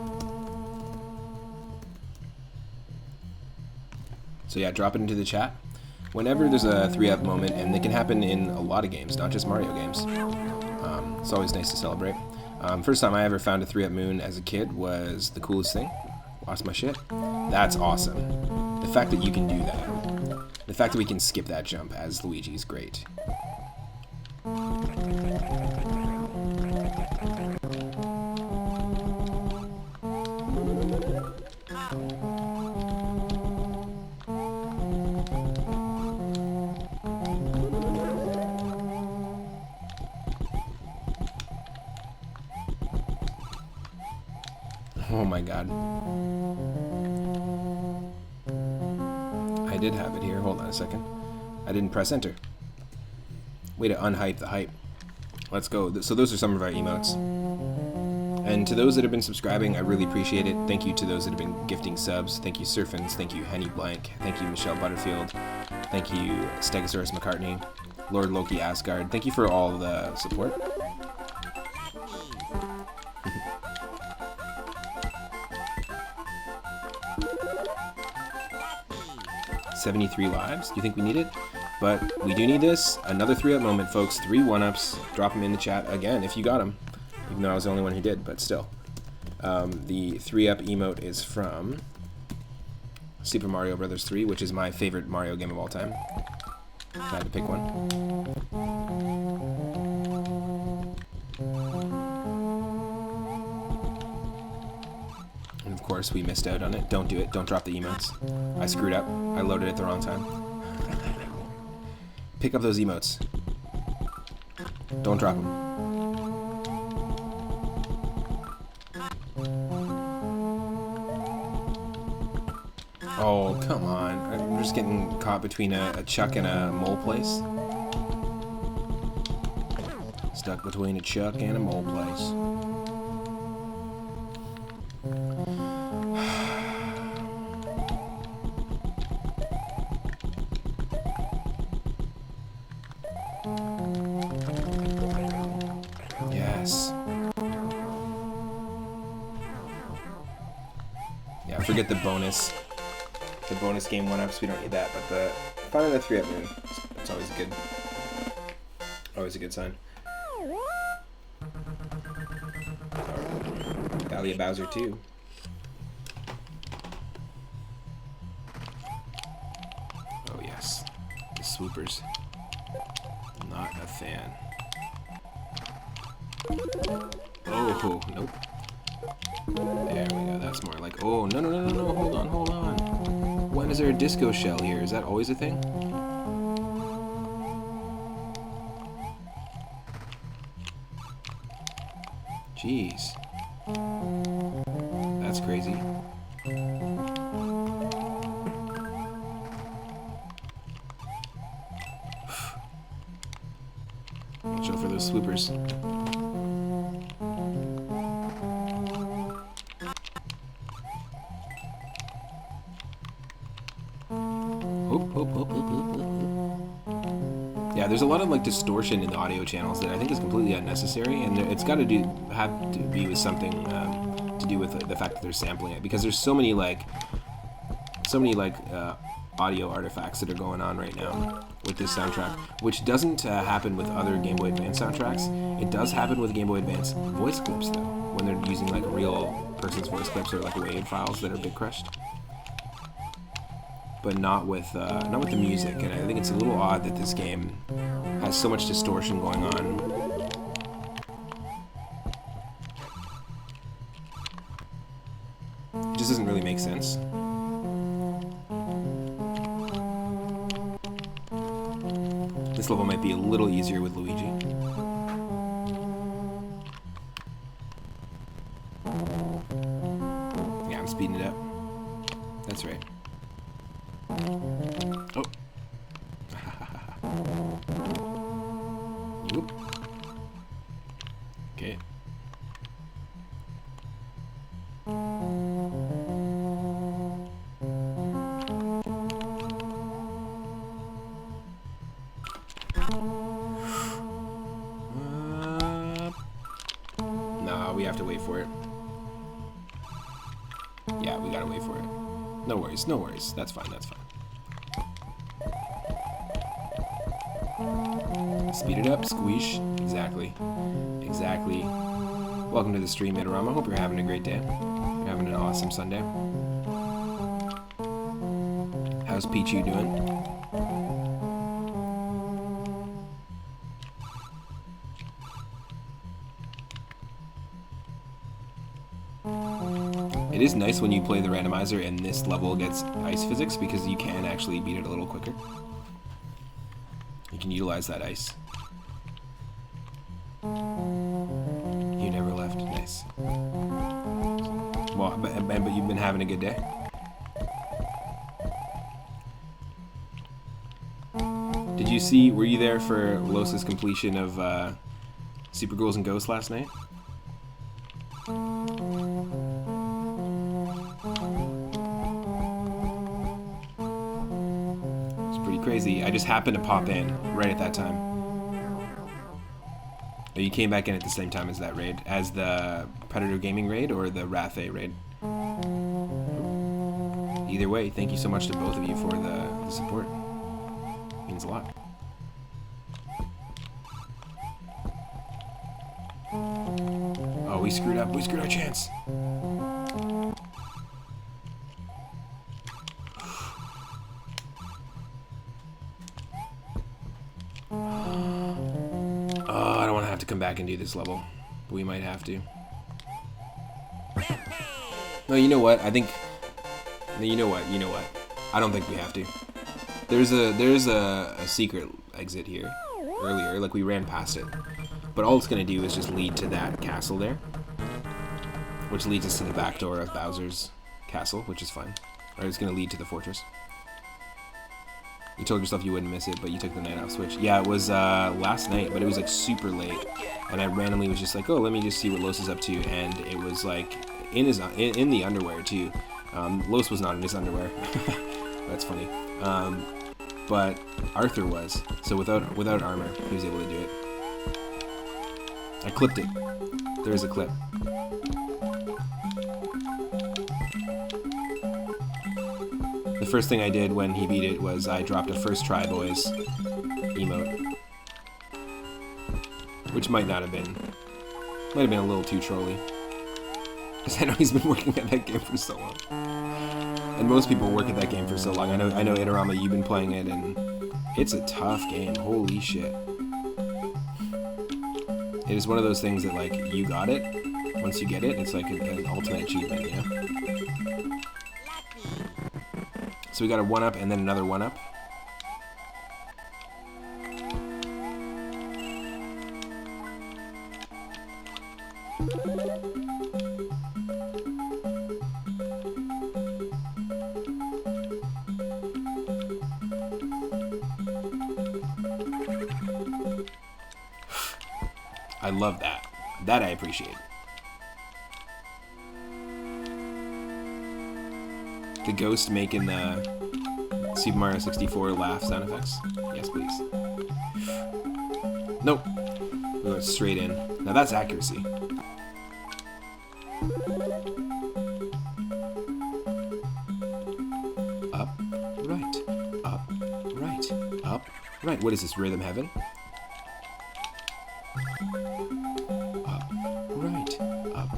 So yeah, drop it into the chat. Whenever there's a 3-up moment, and they can happen in a lot of games, not just Mario games. It's always nice to celebrate. First time I ever found a 3-up moon as a kid was the coolest thing. Lost my shit. That's awesome. The fact that you can do that. The fact that we can skip that jump as Luigi is great. Oh my god. I did have it here. Hold on a second. I didn't press enter. Way to unhype the hype. Let's go. So those are some of our emotes. And to those that have been subscribing, I really appreciate it. Thank you to those that have been gifting subs. Thank you, Surfins. Thank you, Henny Blank. Thank you, Michelle Butterfield. Thank you, Stegosaurus McCartney. Lord Loki Asgard. Thank you for all the support. 73 lives. Do you think we need it? But we do need this. Another 3-up moment, folks. 3 1-ups. Drop them in the chat again if you got them. Even though I was the only one who did, but still. The 3-up emote is from Super Mario Bros. 3, which is my favorite Mario game of all time. I had to pick one. And of course, we missed out on it. Don't do it. Don't drop the emotes. I screwed up. I loaded it the wrong time. Pick up those emotes. Don't drop them. Oh, come on. I'm just getting caught between a chuck and a mole place. Stuck between a chuck and a mole place. Yes. Yeah, forget the bonus. The bonus game 1-ups, we don't need that, but the finding the 3-up moon, it's always a good sign. Valley of Bowser 2. Oh yes, the swoopers. Not a fan. Oh, nope. There we go, that's more like, oh, no, hold on. When is there a disco shell here? Is that always a thing? Jeez. That's crazy. Watch out for those swoopers. Yeah, there's a lot of like distortion in the audio channels that I think is completely unnecessary, and it's got to have to be with something to do with the fact that they're sampling it, because there's so many audio artifacts that are going on right now with this soundtrack, which doesn't happen with other Game Boy Advance soundtracks. It does happen with Game Boy Advance voice clips though, when they're using like real person's voice clips or like WAV files that are bit crushed. But not with the music, and I think it's a little odd that this game has so much distortion going on. This level might be a little easier with Luigi. Yeah, I'm speeding it up. That's right. Oh. Whoop. Okay. No, we have to wait for it. Yeah, we gotta wait for it. No worries, no worries. That's fine, that's fine. Speed it up, squeeze. Exactly. Exactly. Welcome to the stream, Itarama. Hope you're having a great day. You're having an awesome Sunday. How's Pichu doing? It is nice when you play the randomizer and this level gets ice physics because you can actually beat it a little quicker. You can utilize that ice. You never left. Nice. Well, but you've been having a good day? Did you see, were you there for Los's completion of Super Ghouls and Ghosts last night? Crazy. I just happened to pop in right at that time. Oh, you came back in at the same time as that raid, as the Predator Gaming raid or the Rathe raid. Either way, thank you so much to both of you for the support. It means a lot. Oh, we screwed up. We screwed our chance. Come back and do this level. We might have to. No, you know what? I think. You know what? I don't think we have to. There's a secret exit here earlier. Like we ran past it, but all it's gonna do is just lead to that castle there, which leads us to the back door of Bowser's castle, which is fine. Or it's gonna lead to the fortress. You told yourself you wouldn't miss it, but you took the night off switch. Yeah, it was last night, but it was like super late, and I randomly was just like, oh, let me just see what Los is up to, and it was like in the underwear too. Los was not in his underwear. That's funny. But Arthur was. So without armor, he was able to do it. I clipped it. There is a clip. The first thing I did when he beat it was I dropped a first try boys emote. Which might have been a little too trolly. Because I know he's been working at that game for so long. And most people work at that game for so long. I know Itarama, you've been playing it, and it's a tough game. Holy shit. It is one of those things that, like, you got it. Once you get it, it's like an ultimate achievement, you know? So we got a 1-up and then another 1-up. I love that. That I appreciate. The ghost making the Super Mario 64 laugh sound effects. Yes, please. Nope. We went straight in. Now that's accuracy. Up, right, up, right, up, right. What is this, Rhythm Heaven? Up,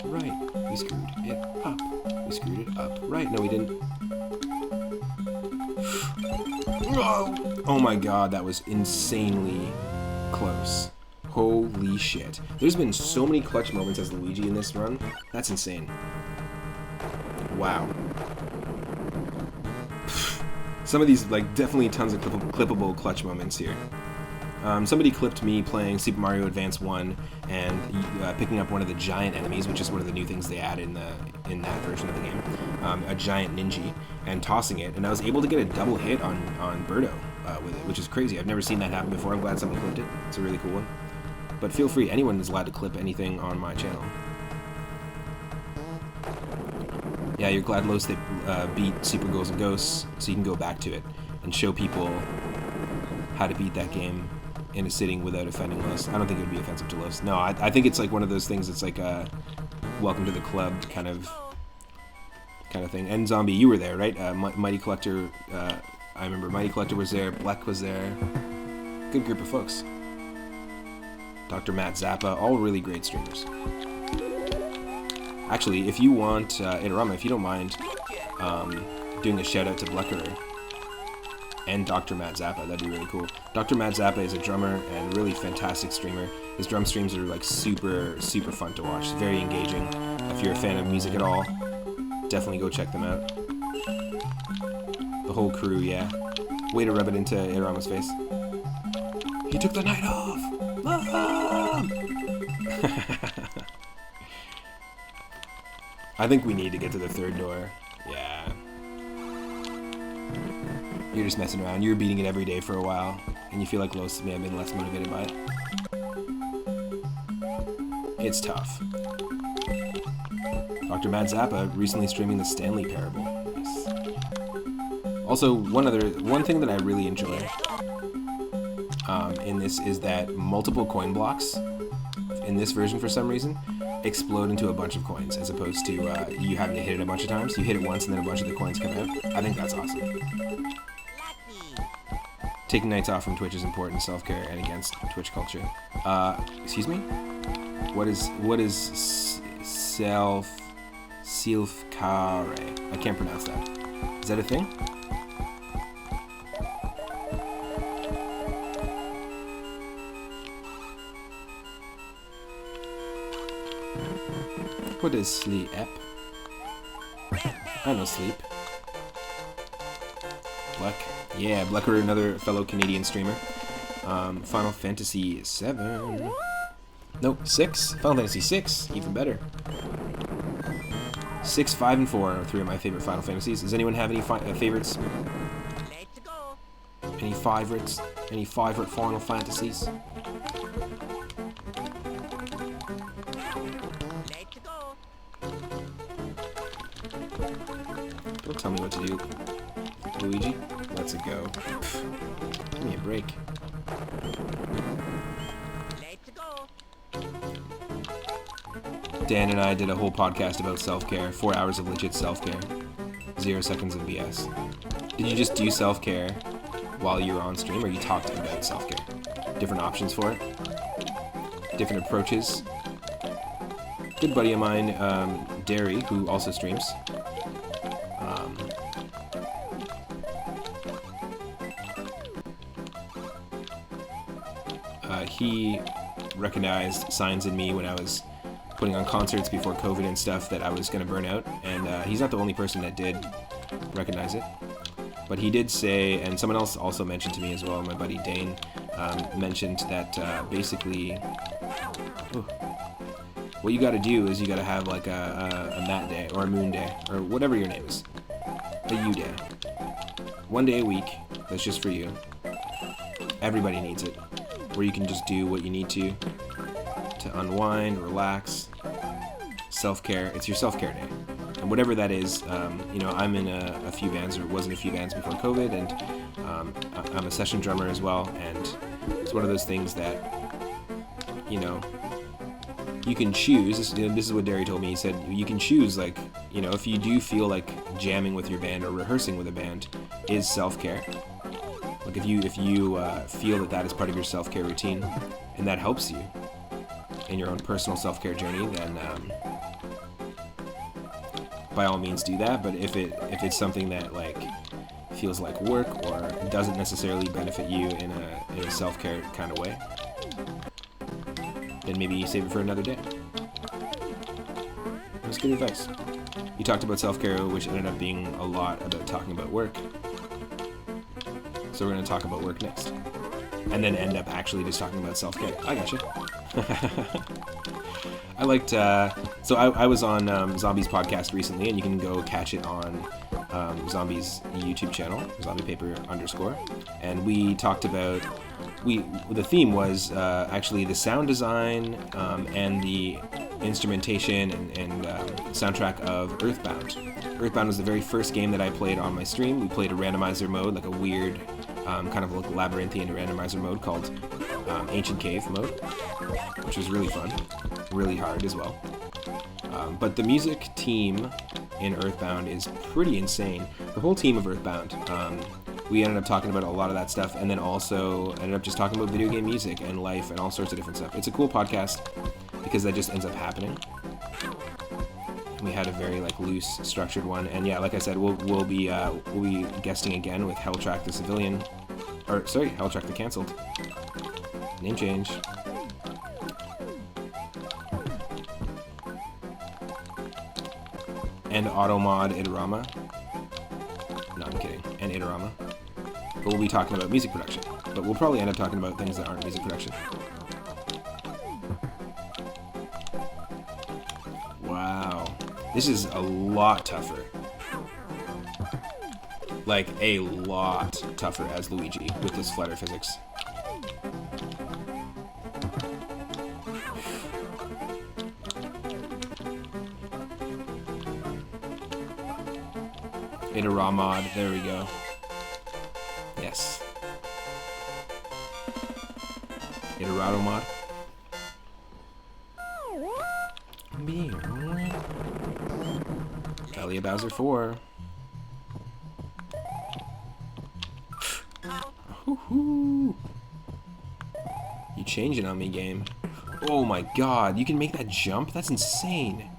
right, we screwed it up. We screwed it up. Right, no we didn't. Oh my god, that was insanely close. Holy shit. There's been so many clutch moments as Luigi in this run. That's insane. Wow. Some of these, like, definitely tons of clippable clutch moments here. Somebody clipped me playing Super Mario Advance 1 and picking up one of the giant enemies, which is one of the new things they add in that version of the game, a giant ninja, and tossing it, and I was able to get a double hit on Birdo with it, which is crazy. I've never seen that happen before. I'm glad someone clipped it. It's a really cool one. But feel free, anyone is allowed to clip anything on my channel. Yeah, you're glad Los that beat Super Ghouls and Ghosts, so you can go back to it and show people how to beat that game in a sitting without offending Los. I don't think it would be offensive to Los. No, I think it's like one of those things that's like a welcome to the club kind of thing. And Zombie, you were there, right? Mighty Collector, I remember Mighty Collector was there, Bleck was there. Good group of folks. Dr. Matt Zappa, all really great streamers. Actually, if you want, Itarama, if you don't mind doing a shout out to Blecker and Dr. Matt Zappa, that'd be really cool. Dr. Matt Zappa is a drummer and a really fantastic streamer. His drum streams are like super fun to watch, very engaging. If you're a fan of music at all, definitely go check them out. The whole crew, yeah. Way to rub it into Itarama's face. He took the night off! I think we need to get to the third door. Yeah. You're just messing around. You're beating it every day for a while, and you feel like Los may have been less motivated by it. It's tough. Dr. Mad Zappa recently streaming the Stanley Parable. Nice. Also, one thing that I really enjoy in this is that multiple coin blocks in this version for some reason explode into a bunch of coins, as opposed to you having to hit it a bunch of times. You hit it once and then a bunch of the coins come out. I think that's awesome. Taking nights off from Twitch is important, self-care, and against Twitch culture. Excuse me? What is self-care? I can't pronounce that. Is that a thing? What is sleep? I know sleep. Bleck. Yeah, Blecker, another fellow Canadian streamer. Final Fantasy 7. Nope, 6. Final Fantasy 6, even better. 6, 5, and 4 are 3 of my favorite Final Fantasies. Does anyone have any favorites? Let's go. Any favorites? Any favorite Final Fantasies? Let's go. Don't tell me what to do, Luigi. Let's go. Pfft. Give me a break. Let's go. Dan and I did a whole podcast about self-care. 4 hours of legit self-care. 0 seconds of BS. Did you just do self-care while you were on stream, or you talked about self-care? Different options for it? Different approaches? Good buddy of mine, Derry, who also streams. He recognized signs in me when I was putting on concerts before COVID and stuff that I was going to burn out, and he's not the only person that did recognize it. But he did say, and someone else also mentioned to me as well, my buddy Dane, mentioned that basically, what you got to do is you got to have like a Matt day or a Moon day or whatever your name is, a you day. 1 day a week that's just for you. Everybody needs it, where you can just do what you need to unwind, relax, self-care. It's your self-care day. And whatever that is, I'm in a few bands, or was in a few bands before COVID, and I'm a session drummer as well, and it's one of those things that, you can choose. This is what Derry told me. He said, you can choose, like, if you do feel like jamming with your band or rehearsing with a band is self-care. Like, if you feel that is part of your self-care routine, and that helps you in your own personal self-care journey, then by all means do that. But if it's something that like feels like work or doesn't necessarily benefit you in a self-care kind of way, then maybe you save it for another day. That's good advice. You talked about self-care, which ended up being a lot about talking about work. So we're going to talk about work next. and then end up actually just talking about self-care. I gotcha. I liked, so I was on Zombie's podcast recently, and you can go catch it on Zombie's YouTube channel, zombiepaper_, and we talked about, the theme was actually the sound design and the instrumentation and soundtrack of Earthbound. Earthbound was the very first game that I played on my stream. We played a randomizer mode, like a weird, kind of like labyrinthian randomizer mode called Ancient Cave mode, which was really fun, really hard as well. But the music team in Earthbound is pretty insane. The whole team of Earthbound. We ended up talking about a lot of that stuff, and then also ended up just talking about video game music and life and all sorts of different stuff. It's a cool podcast because that just ends up happening. We had a very like loose, structured one, and yeah, like I said, we'll be guesting again with Helltrack the Civilian, or sorry, Helltrack the Cancelled. Name change. And Automod Idarama. No, I'm kidding. And Idarama. But we'll be talking about music production. But we'll probably end up talking about things that aren't music production. Wow. This is a lot tougher. Like, a lot tougher as Luigi with this flutter physics. Idaramod, there we go. Yes. Idaratomod. Elia Bowser 4. You changing on me, game. Oh my god, you can make that jump? That's insane.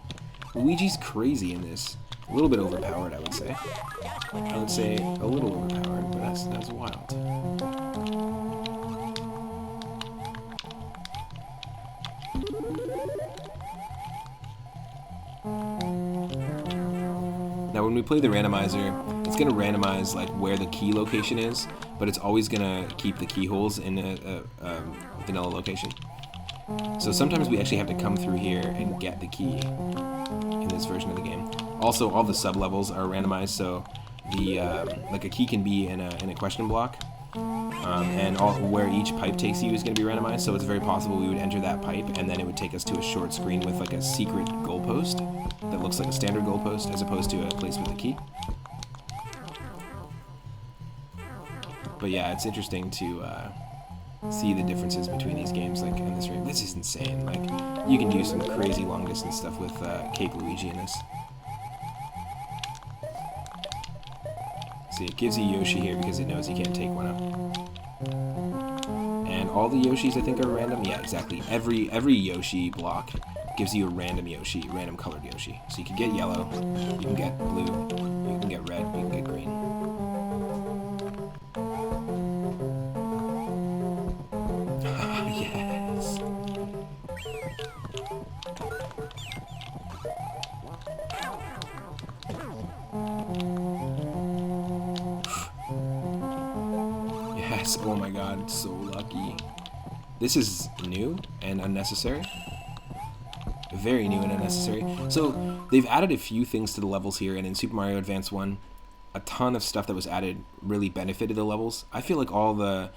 Luigi's crazy in this. A little bit overpowered, I would say. I would say a little overpowered, but that's wild. Now when we play the randomizer, it's going to randomize like where the key location is, but it's always going to keep the keyholes in a vanilla location. So sometimes we actually have to come through here and get the key in this version of the game. Also, all the sub-levels are randomized, so the like a key can be in a question block, and where each pipe takes you is going to be randomized, so it's very possible we would enter that pipe, and then it would take us to a short screen with like a secret goalpost that looks like a standard goalpost, as opposed to a place with a key. But yeah, it's interesting to see the differences between these games, like in this game. This is insane. Like, you can do some crazy long-distance stuff with Cape Luigi in this. See, it gives you Yoshi here because it knows you can't take one up. And all the Yoshis, I think, are random. Yeah, exactly. Every Yoshi block gives you a random Yoshi, random colored Yoshi. So you can get yellow, you can get blue, you can get red, you can get green. Yes. Yes, oh my god, so lucky. This is new and unnecessary. Very new and unnecessary. So, they've added a few things to the levels here, and in Super Mario Advance 1, a ton of stuff that was added really benefited the levels. I feel like all the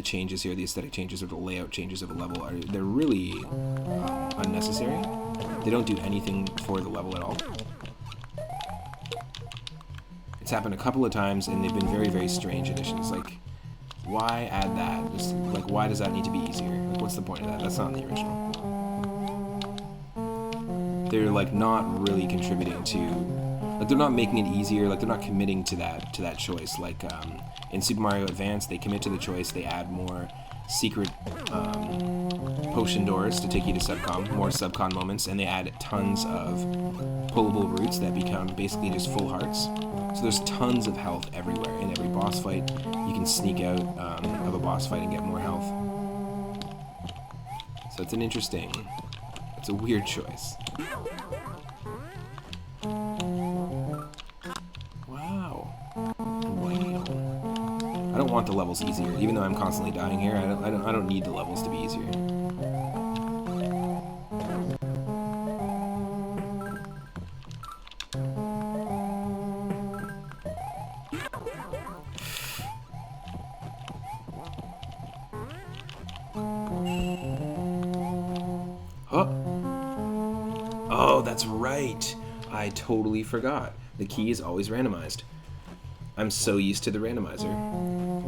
changes here, the aesthetic changes or the layout changes of a level, they're really unnecessary. They don't do anything for the level at all. It's happened a couple of times, and they've been very, very strange additions. Like, why add that? Just, like, why does that need to be easier? Like, what's the point of that? That's not in the original. They're, like, not really contributing to... Like, they're not making it easier. Like, they're not committing to that choice. Like, in Super Mario Advance, they commit to the choice. They add more secret potion doors to take you to subcom, more subcon moments, and they add tons of pullable routes that become basically just full hearts. So there's tons of health everywhere. In every boss fight, you can sneak out of a boss fight and get more health. So it's it's a weird choice. Wow. I don't want the levels easier, even though I'm constantly dying here. I don't need the levels to be easier. Oh, that's right. I totally forgot. The key is always randomized. I'm so used to the randomizer.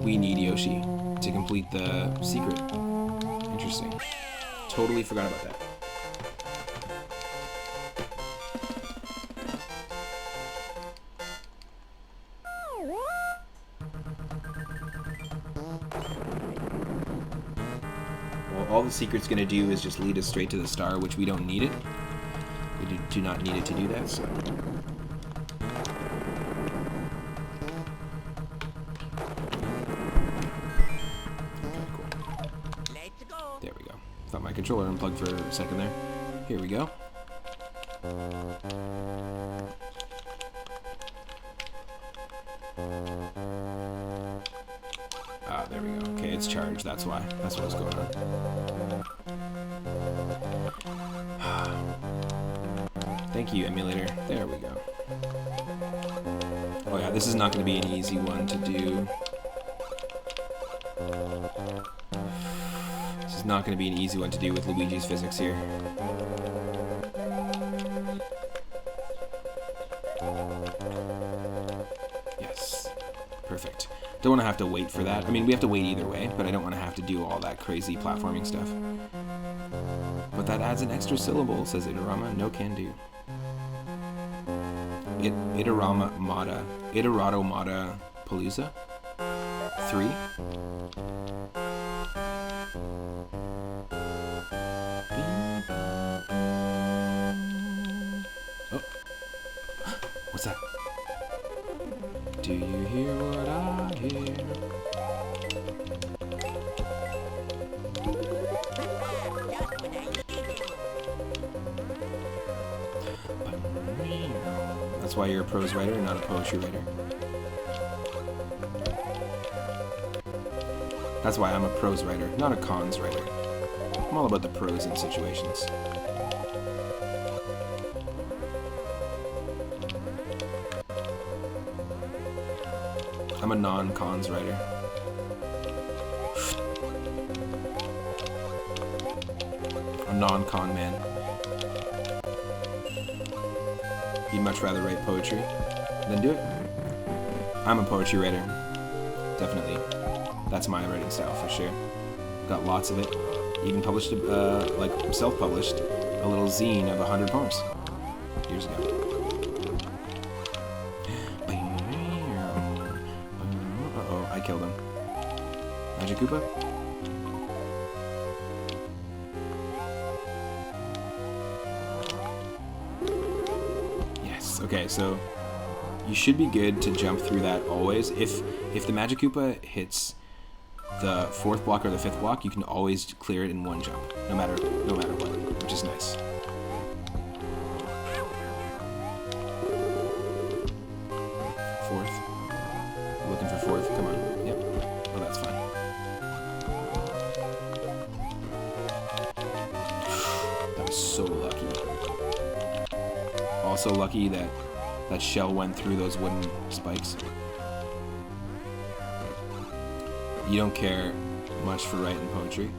We need Yoshi to complete the secret. Interesting. Totally forgot about that. Well, all the secret's gonna do is just lead us straight to the star, which we don't need it. We do not need it to do that, so... There we go. Thought my controller unplugged for a second there. Here we go. Ah, there we go. Okay, it's charged. That's why. That's what's going on. Thank you, emulator. There we go. Oh yeah, this is not going to be an easy one to do. This is not going to be an easy one to do with Luigi's physics here. Yes. Perfect. Don't want to have to wait for that. I mean, we have to wait either way, but I don't want to have to do all that crazy platforming stuff. But that adds an extra syllable, says Itorama. No can do. Iterato Mata Palooza? 3? Oh. What's that? Do you hear what I hear? That's why you're a prose writer, not a poetry writer. That's why I'm a prose writer, not a cons writer. I'm all about the prose in situations. I'm a non-cons writer. A non-con man. You'd much rather write poetry than do it? I'm a poetry writer. Definitely. That's my writing style for sure. Got lots of it. Even published, like self-published, a little zine of 100 poems years ago. Uh-oh, I killed him. Magic Koopa? Yes, okay, so you should be good to jump through that always. If the Magic Koopa hits the 4th block or the 5th block, you can always clear it in one jump, no matter what, which is nice. Looking for 4th, come on. Yep. Oh, that's fine. That was so lucky. Also lucky that that shell went through those wooden spikes. You don't care much for writing poetry.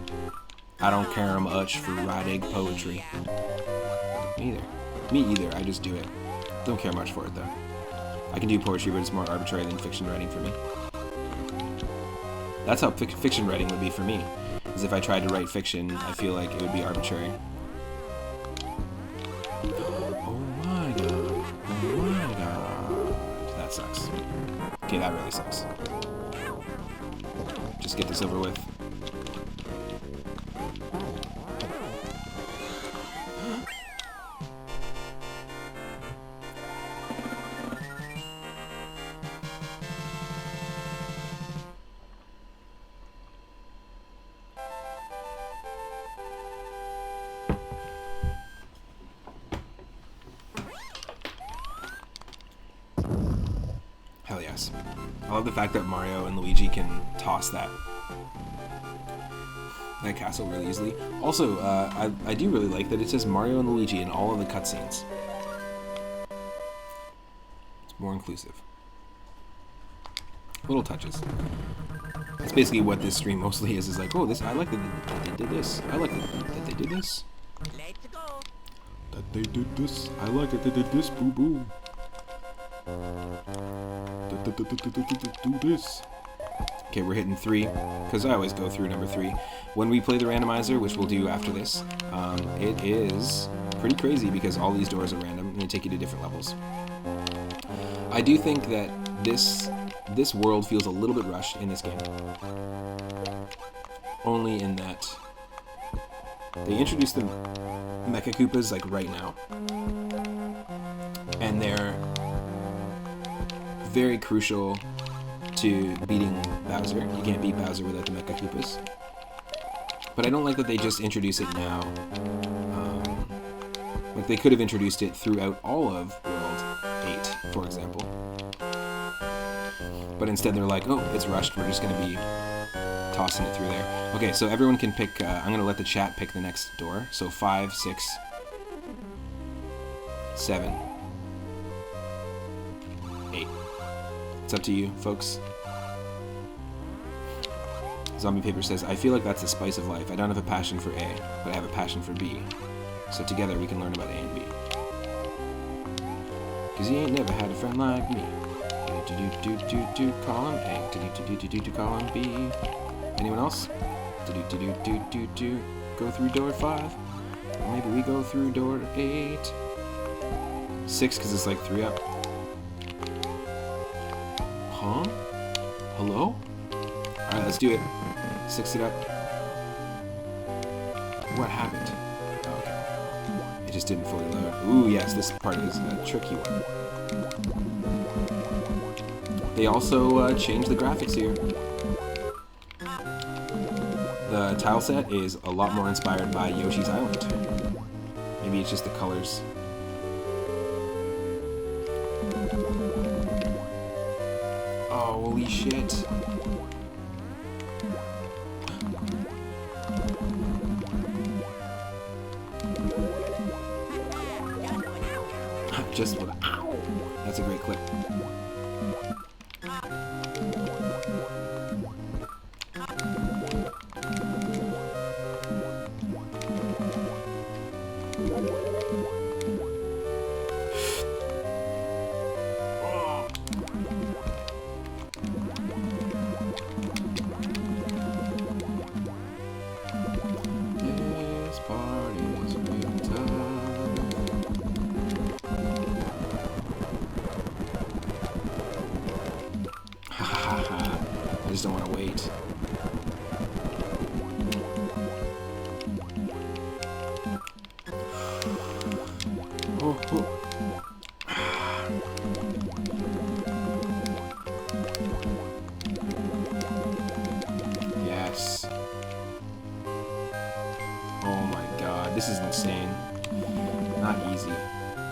I don't care much for writing poetry. Me either, I just do it. Don't care much for it though. I can do poetry, but it's more arbitrary than fiction writing for me. That's how fiction writing would be for me, is if I tried to write fiction, I feel like it would be arbitrary. Oh my god. That sucks. Okay, that really sucks. Just get this over with. Hell yes. I love the fact that Mario and Luigi can toss that castle really easily. Also, I do really like that it says Mario and Luigi in all of the cutscenes. It's more inclusive. Little touches. That's basically what this stream mostly is like, oh, this, I like that they did this. I like that they did this. Let's go. That they did this. I like it that they did this, boo boo. Do this. Okay, we're hitting 3, because I always go through number 3. When we play the randomizer, which we'll do after this, it is pretty crazy because all these doors are random and they take you to different levels. I do think that this world feels a little bit rushed in this game. Only in that they introduced the Mecha Koopas like right now. And they're very crucial to beating Bowser. You can't beat Bowser without the Mecha Koopas. But I don't like that they just introduce it now. Like they could have introduced it throughout all of World 8, for example. But instead they're like, oh, it's rushed, we're just going to be tossing it through there. Okay, so everyone can pick, I'm going to let the chat pick the next door. So 5, 6, 7, 8. It's up to you, folks. Zombie Paper says, I feel like that's the spice of life. I don't have a passion for A, but I have a passion for B. So together we can learn about A and B. Cause you ain't never had a friend like me. Do call him A. Do call him B. Anyone else? Do go through door 5. Or maybe we go through door 8. 6 cause it's like 3 up. Huh? Hello? Alright, let's do it. 6 it up. What happened? Oh, okay. It just didn't fully load. Ooh, yes, this part is a tricky one. They also changed the graphics here. The tile set is a lot more inspired by Yoshi's Island. Maybe it's just the colors. Oh, holy shit. Just what? Ow! That's a great clip. This part is real tough. I just don't want to wait. Oh, oh. Yes. Oh my god, this is insane. Not easy.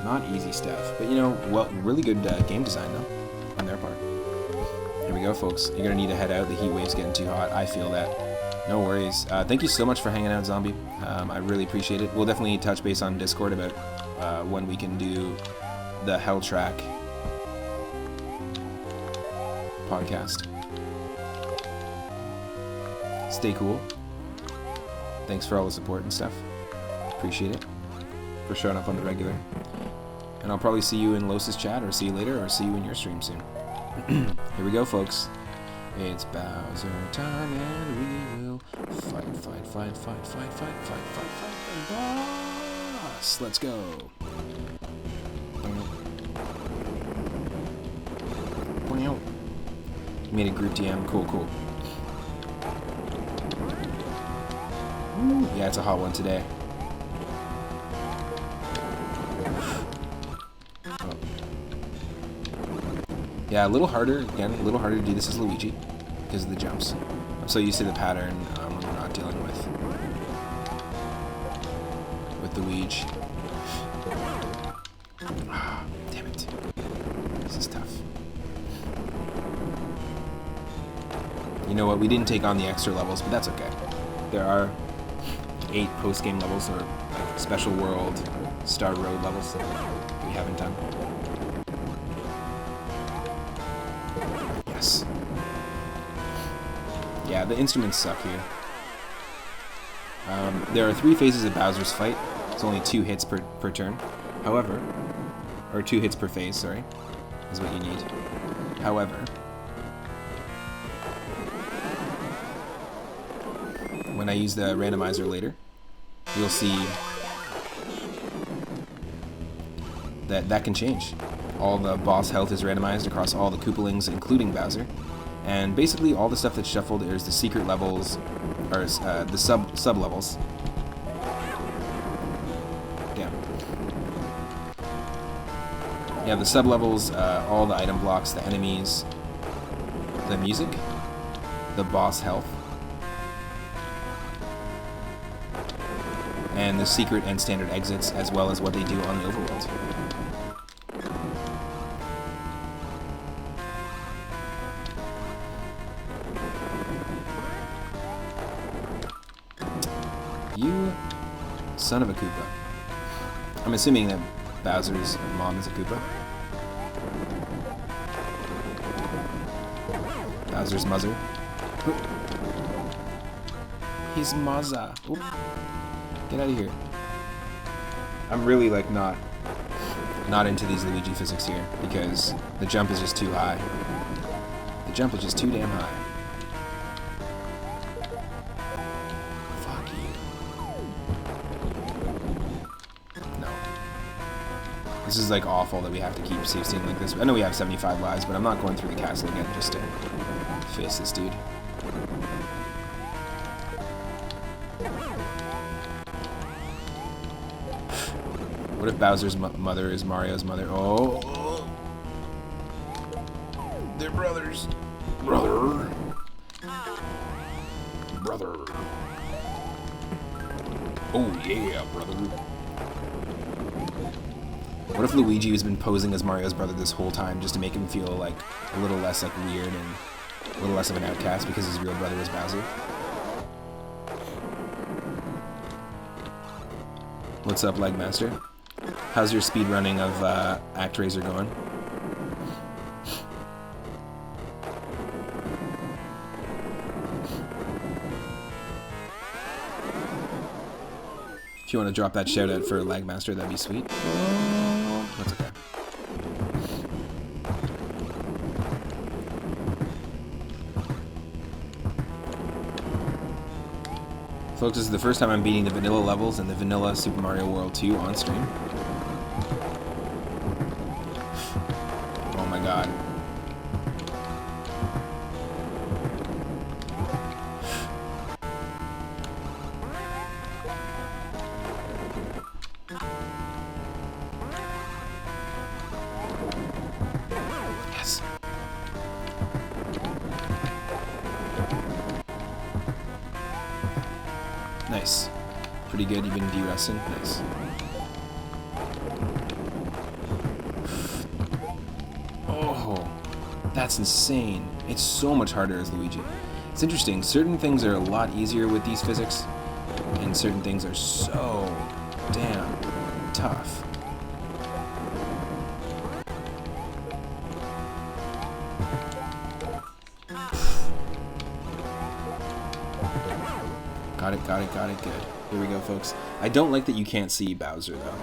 Not easy stuff. But you know, well, really good game design though, on their part. Here we go, folks. You're gonna need to head out. The heat wave's getting too hot. I feel that. No worries. Thank you so much for hanging out, Zombie. I really appreciate it. We'll definitely touch base on Discord about when we can do the Hell Track podcast. Stay cool. Thanks for all the support and stuff. Appreciate it. For showing up on the regular. And I'll probably see you in Los's chat, or see you later, or see you in your stream soon. Here we go, folks. It's Bowser time, and we will fight the boss. Let's go. Made a group DM. Cool, cool. Yeah, it's a hot one today. Yeah, a little harder, again, a little harder to do this as Luigi because of the jumps. I'm so used to the pattern when we're not dealing with Luigi. Damn it. This is tough. You know what? We didn't take on the extra levels, but that's okay. There are 8 post-game levels, or like special world, Star Road levels that we haven't done. Yes. Yeah, the instruments suck here. There are 3 phases of Bowser's fight. It's only 2 hits per turn. However, or 2 hits per phase, sorry, is what you need. However, when I use the randomizer later, you'll see that can change. All the boss health is randomized across all the Koopalings, including Bowser. And basically all the stuff that's shuffled is the secret levels, or the sub levels. Damn. Yeah, the sub levels, all the item blocks, the enemies, the music, the boss health, and the secret and standard exits, as well as what they do on the overworld. You son of a Koopa. I'm assuming that Bowser's mom is a Koopa. Bowser's mother. His mother. Get out of here. I'm really like not into these Luigi physics here because the jump is just too high. The jump is just too damn high. Fuck you. No. This is like awful that we have to keep save like this. I know we have 75 lives, but I'm not going through the castle again just to face this dude. What if Bowser's mother is Mario's mother? Oh, they're brothers. Brother. Oh yeah, brother. What if Luigi has been posing as Mario's brother this whole time just to make him feel like a little less like weird and a little less of an outcast because his real brother is Bowser? What's up, Legmaster? How's your speed running of ActRaiser going? If you want to drop that shout out for Legmaster, that'd be sweet. That's okay. Folks, this is the first time I'm beating the vanilla levels in the vanilla Super Mario World 2 on stream. Oh my god. Yes. Nice. Pretty good. You've been de-resting. Nice. Oh, that's insane. It's so much harder as Luigi. It's interesting. Certain things are a lot easier with these physics, and certain things are so damn tough. Got it, good. Here we go, folks. I don't like that you can't see Bowser, though.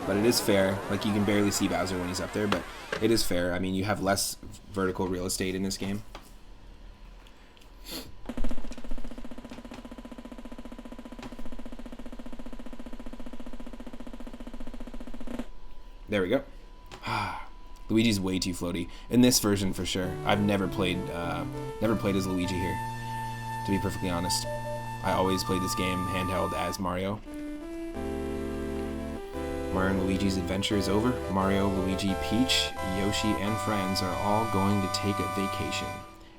But it is fair. Like, you can barely see Bowser when he's up there, but it is fair. I mean, you have less vertical real estate in this game. There we go. Luigi's way too floaty. In this version, for sure. I've never played as Luigi here, to be perfectly honest. I always played this game handheld as Mario. Mario and Luigi's adventure is over. Mario, Luigi, Peach, Yoshi, and friends are all going to take a vacation.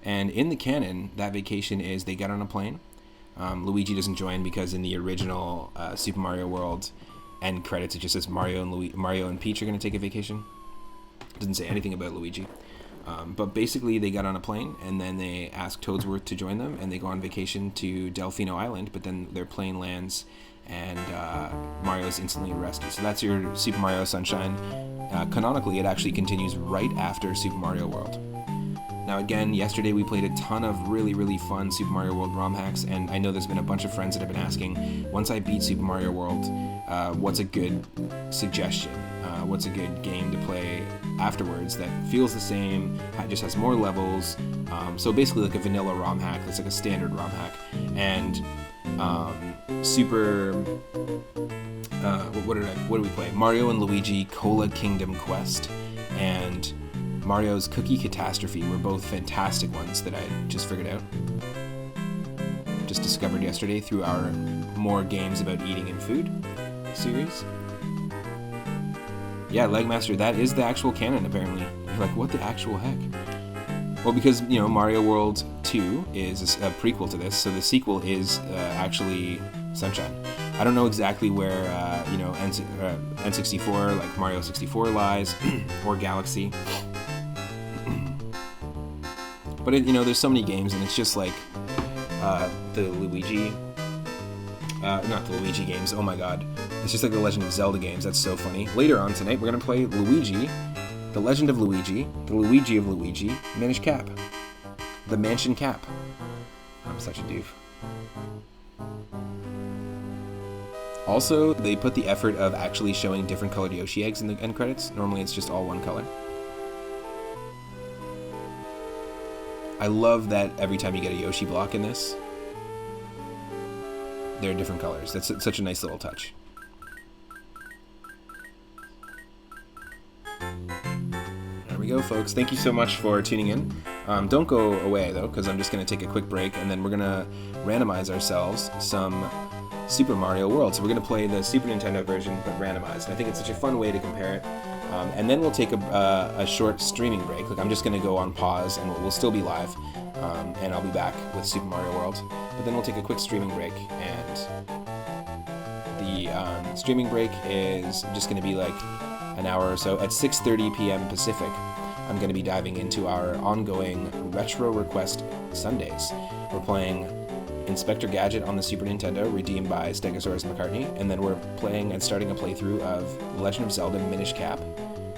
And in the canon, that vacation is they get on a plane. Luigi doesn't join because in the original Super Mario World end credits, it just says Mario and Peach are going to take a vacation. It doesn't say anything about Luigi. But basically, they got on a plane, and then they asked Toadsworth to join them, and they go on vacation to Delfino Island, but then their plane lands, and Mario is instantly arrested. So that's your Super Mario Sunshine. Canonically, it actually continues right after Super Mario World. Now again, yesterday we played a ton of really, really fun Super Mario World ROM hacks, and I know there's been a bunch of friends that have been asking, once I beat Super Mario World, what's a good suggestion? What's a good game to play afterwards that feels the same, just has more levels, so basically like a vanilla ROM hack, that's like a standard ROM hack. And what did we play? Mario and Luigi Cola Kingdom Quest and Mario's Cookie Catastrophe were both fantastic ones that I just figured out. Just discovered yesterday through our More Games About Eating and Food series. Yeah, Legmaster, that is the actual canon apparently. You're like, what the actual heck? Well, because, you know, Mario World 2 is a prequel to this, so the sequel is actually Sunshine. I don't know exactly where, N64, like Mario 64 lies, or Galaxy. But, there's so many games, and it's just like the Luigi... not the Luigi games, oh my god. It's just like the Legend of Zelda games, that's so funny. Later on tonight, we're going to play Luigi, The Legend of Luigi, The Luigi of Luigi, Minish Cap. The Mansion Cap. I'm such a doof. Also, they put the effort of actually showing different colored Yoshi eggs in the end credits. Normally it's just all one color. I love that every time you get a Yoshi block in this, they're different colors. That's such a nice little touch. There we go, folks. Thank you so much for tuning in. Don't go away, though, because I'm just going to take a quick break, and then we're going to randomize ourselves some Super Mario World. So we're going to play the Super Nintendo version, but randomized. And I think it's such a fun way to compare it. And then we'll take a short streaming break. Like, I'm just going to go on pause, and we'll still be live, and I'll be back with Super Mario World. But then we'll take a quick streaming break, and the streaming break is just going to be like an hour or so. At 6:30 p.m. Pacific, I'm going to be diving into our ongoing Retro Request Sundays. We're playing Inspector Gadget on the Super Nintendo, redeemed by Stegosaurus McCartney, and then we're playing and starting a playthrough of Legend of Zelda Minish Cap,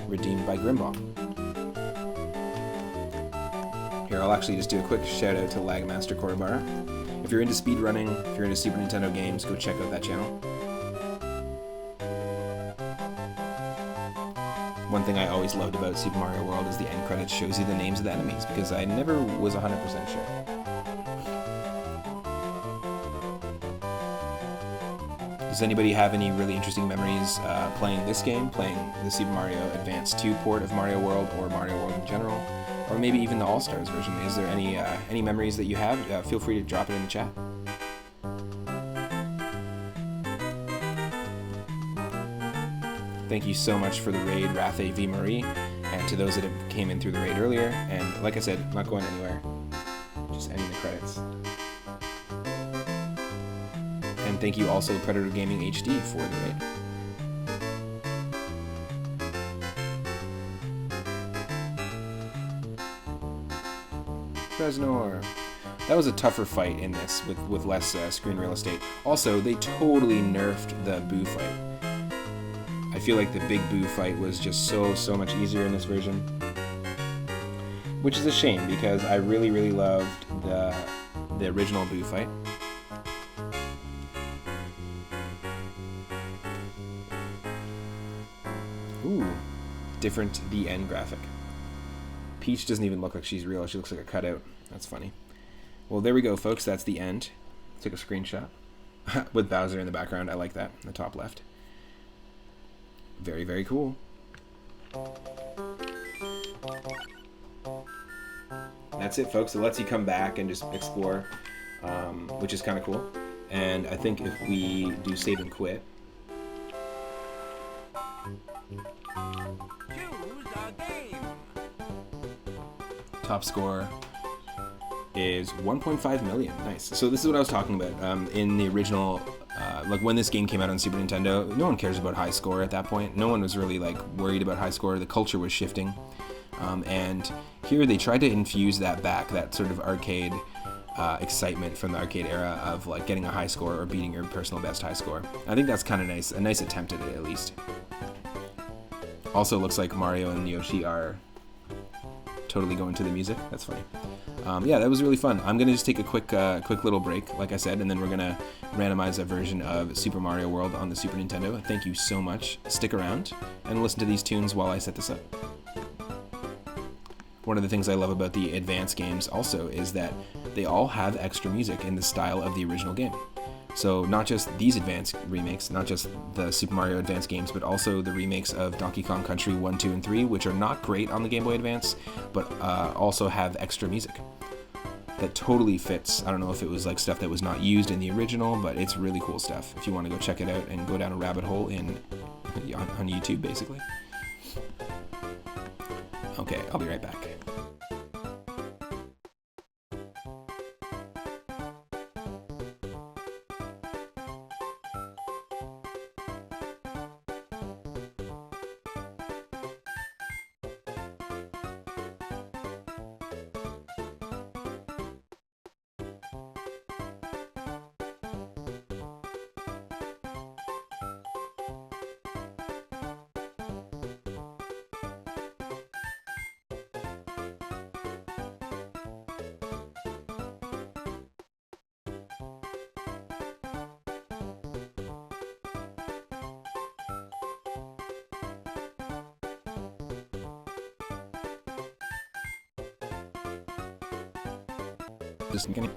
redeemed by Grimbomb. Here, I'll actually just do a quick shout out to Lagmaster Korobara. If you're into speedrunning, if you're into Super Nintendo games, go check out that channel. One thing I always loved about Super Mario World is the end credits shows you the names of the enemies, because I never was 100% sure. Does anybody have any really interesting memories playing this game, playing the Super Mario Advance 2 port of Mario World, or Mario World in general, or maybe even the All-Stars version? Is there any memories that you have? Feel free to drop it in the chat. Thank you so much for the raid, Rathe V. Marie, and to those that came in through the raid earlier. And like I said, I'm not going anywhere, just ending the credits. And thank you also Predator Gaming HD for the raid. Fresnor. That was a tougher fight in this with less screen real estate. Also, they totally nerfed the Boo fight. I feel like the big Boo fight was just so much easier in this version. Which is a shame, because I really, really loved the original Boo fight. Ooh, different the end graphic. Peach doesn't even look like she's real, she looks like a cutout. That's funny. Well, there we go, folks, that's the end. Took a screenshot with Bowser in the background. I like that, in the top left. Very, very cool. That's it, folks. It lets you come back and just explore, which is kind of cool. And I think if we do save and quit, Choose a game. top score is 1.5 million. Nice. So this is what I was talking about. In the original, like when this game came out on Super Nintendo, no one cares about high score at that point. No one was really like worried about high score. The culture was shifting. And here they tried to infuse that back, that sort of arcade excitement from the arcade era of like getting a high score or beating your personal best high score. I think that's kind of nice, a nice attempt at it at least. Also looks like Mario and Yoshi are totally going to the music. That's funny. Yeah, that was really fun. I'm gonna just take a quick little break, like I said, and then we're gonna randomize a version of Super Mario World on the Super Nintendo. Thank you so much. Stick around and listen to these tunes while I set this up. One of the things I love about the Advance games also is that they all have extra music in the style of the original game. So not just these Advance remakes, not just the Super Mario Advance games, but also the remakes of Donkey Kong Country 1, 2, and 3, which are not great on the Game Boy Advance, but also have extra music that totally fits. I don't know if it was like stuff that was not used in the original, but it's really cool stuff if you want to go check it out and go down a rabbit hole on YouTube, basically. Okay, I'll be right back. Just gonna...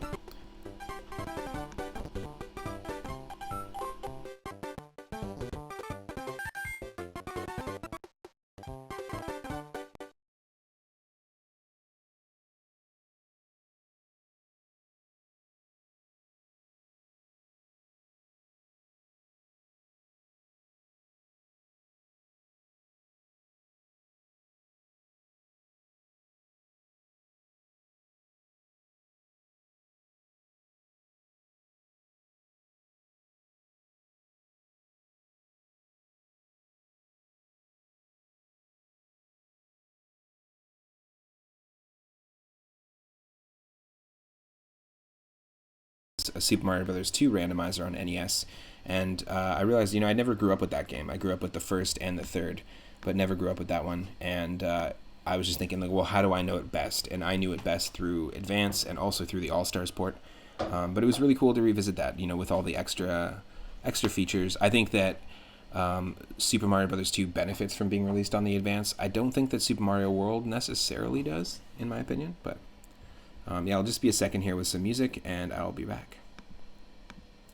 a Super Mario Bros. 2 randomizer on NES, and I realized, I never grew up with that game. I grew up with the first and the third, but never grew up with that one, and I was just thinking, like, well, how do I know it best? And I knew it best through Advance and also through the All-Stars port, but it was really cool to revisit that, with all the extra features. I think that Super Mario Bros. 2 benefits from being released on the Advance. I don't think that Super Mario World necessarily does, in my opinion, but yeah, I'll just be a second here with some music, and I'll be back.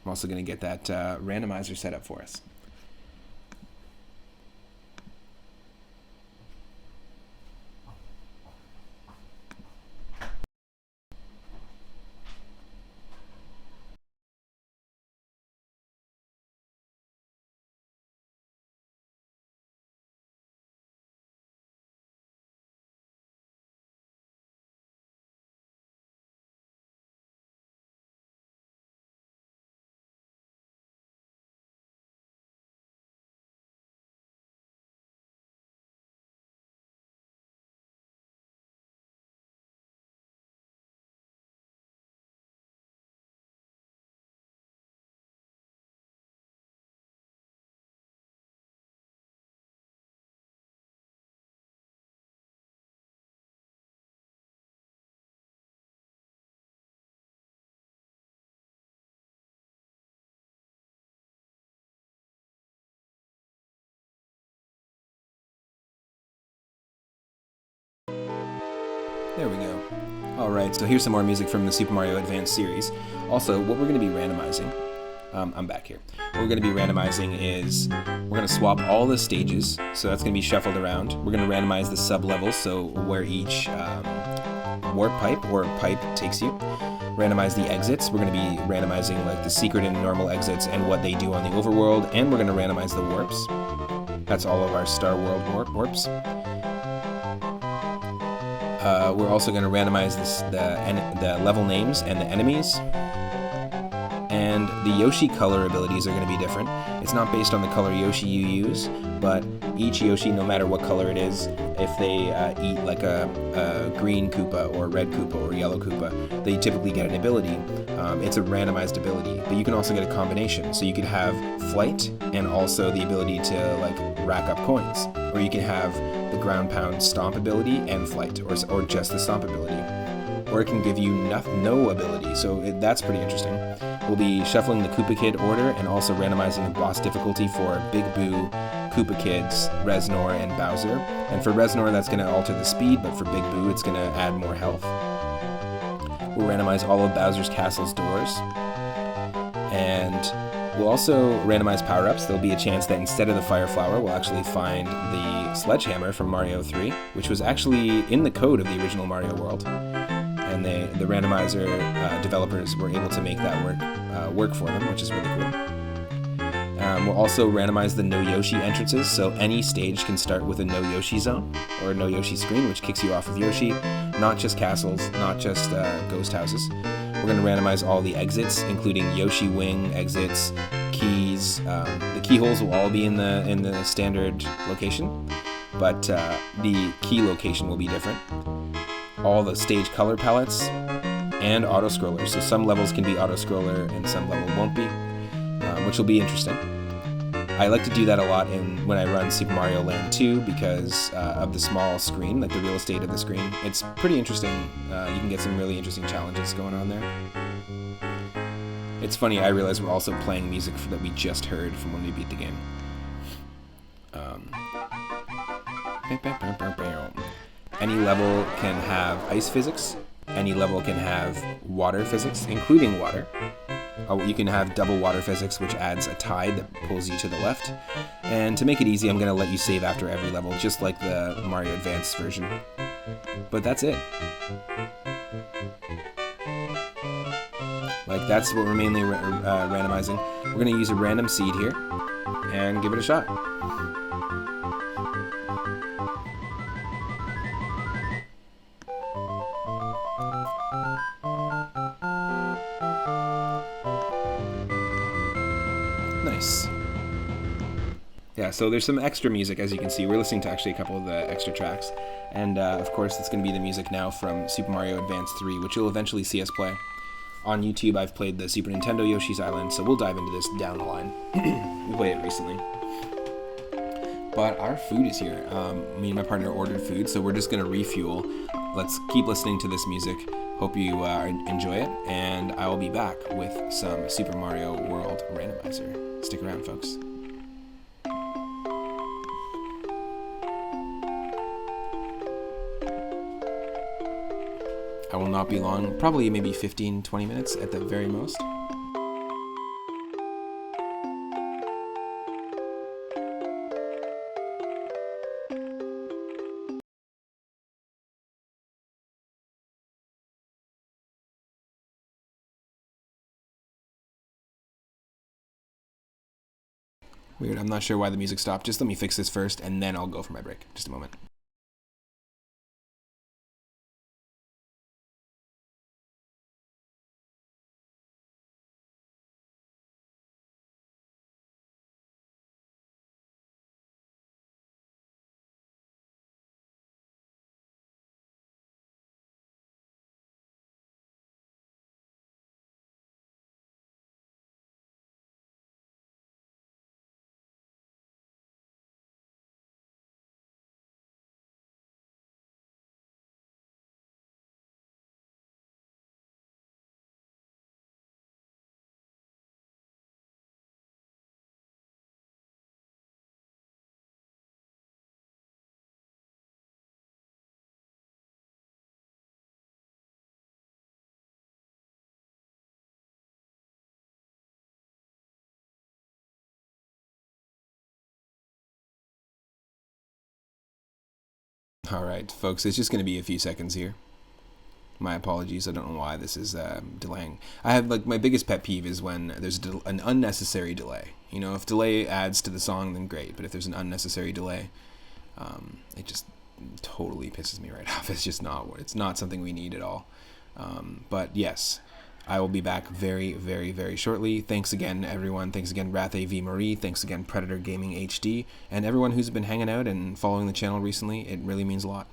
I'm also going to get that randomizer set up for us. There we go. Alright, so here's some more music from the Super Mario Advance series. Also, what we're going to be randomizing, I'm back here. What we're going to be randomizing is, we're going to swap all the stages, so that's going to be shuffled around. We're going to randomize the sub-levels, so where each warp pipe or pipe takes you. Randomize the exits. We're going to be randomizing like the secret and normal exits and what they do on the overworld, and we're going to randomize the warps. That's all of our Star World warps. We're also going to randomize the level names and the enemies. And the Yoshi color abilities are going to be different. It's not based on the color Yoshi you use, but each Yoshi, no matter what color it is, if they eat like a green Koopa or red Koopa or yellow Koopa, they typically get an ability. It's a randomized ability, but you can also get a combination. So you could have flight and also the ability to like rack up coins, or you can have the ground pound stomp ability and flight, or just the stomp ability. Or it can give you no ability, so that's pretty interesting. We'll be shuffling the Koopa Kid order and also randomizing the boss difficulty for Big Boo, Koopa Kids, Reznor, and Bowser. And for Reznor, that's going to alter the speed, but for Big Boo, it's going to add more health. We'll randomize all of Bowser's Castle's doors. And we'll also randomize power-ups. There'll be a chance that instead of the Fire Flower, we'll actually find the Sledgehammer from Mario 3, which was actually in the code of the original Mario world. And the randomizer developers were able to make that work for them, which is really cool. We'll also randomize the No Yoshi entrances, so any stage can start with a No Yoshi zone, or a No Yoshi screen, which kicks you off of Yoshi, not just castles, not just ghost houses. We're going to randomize all the exits, including Yoshi Wing exits, keys. The keyholes will all be in the standard location, but the key location will be different. All the stage color palettes, and auto-scrollers. So some levels can be auto-scroller and some level won't be, which will be interesting. I like to do that a lot when I run Super Mario Land 2 because of the small screen, like the real estate of the screen. It's pretty interesting. You can get some really interesting challenges going on there. It's funny, I realize we're also playing music that we just heard from when we beat the game. Any level can have ice physics. Any level can have water physics, including water. You can have double water physics, which adds a tide that pulls you to the left. And to make it easy, I'm going to let you save after every level, just like the Mario Advance version. But that's it. Like, that's what we're mainly randomizing. We're going to use a random seed here and give it a shot. Nice. Yeah, so there's some extra music, as you can see. We're listening to actually a couple of the extra tracks. And, of course, it's going to be the music now from Super Mario Advance 3, which you'll eventually see us play. On YouTube, I've played the Super Nintendo Yoshi's Island, so we'll dive into this down the line. We played it recently. But our food is here. Me and my partner ordered food, so we're just going to refuel. Let's keep listening to this music. Hope you enjoy it, and I will be back with some Super Mario World Randomizer. Stick around, folks. I will not be long, probably maybe 15-20 minutes at the very most. Weird, I'm not sure why the music stopped. Just let me fix this first, and then I'll go for my break. Just a moment. Alright, folks, it's just going to be a few seconds here. My apologies, I don't know why this is delaying. I have, like, my biggest pet peeve is when there's an unnecessary delay. You know, if delay adds to the song, then great, but if there's an unnecessary delay, it just totally pisses me right off. It's just not something we need at all. But yes, I will be back very, very, very shortly. Thanks again, everyone. Thanks again, Rathe V. Marie. Thanks again, Predator Gaming HD. And everyone who's been hanging out and following the channel recently. It really means a lot.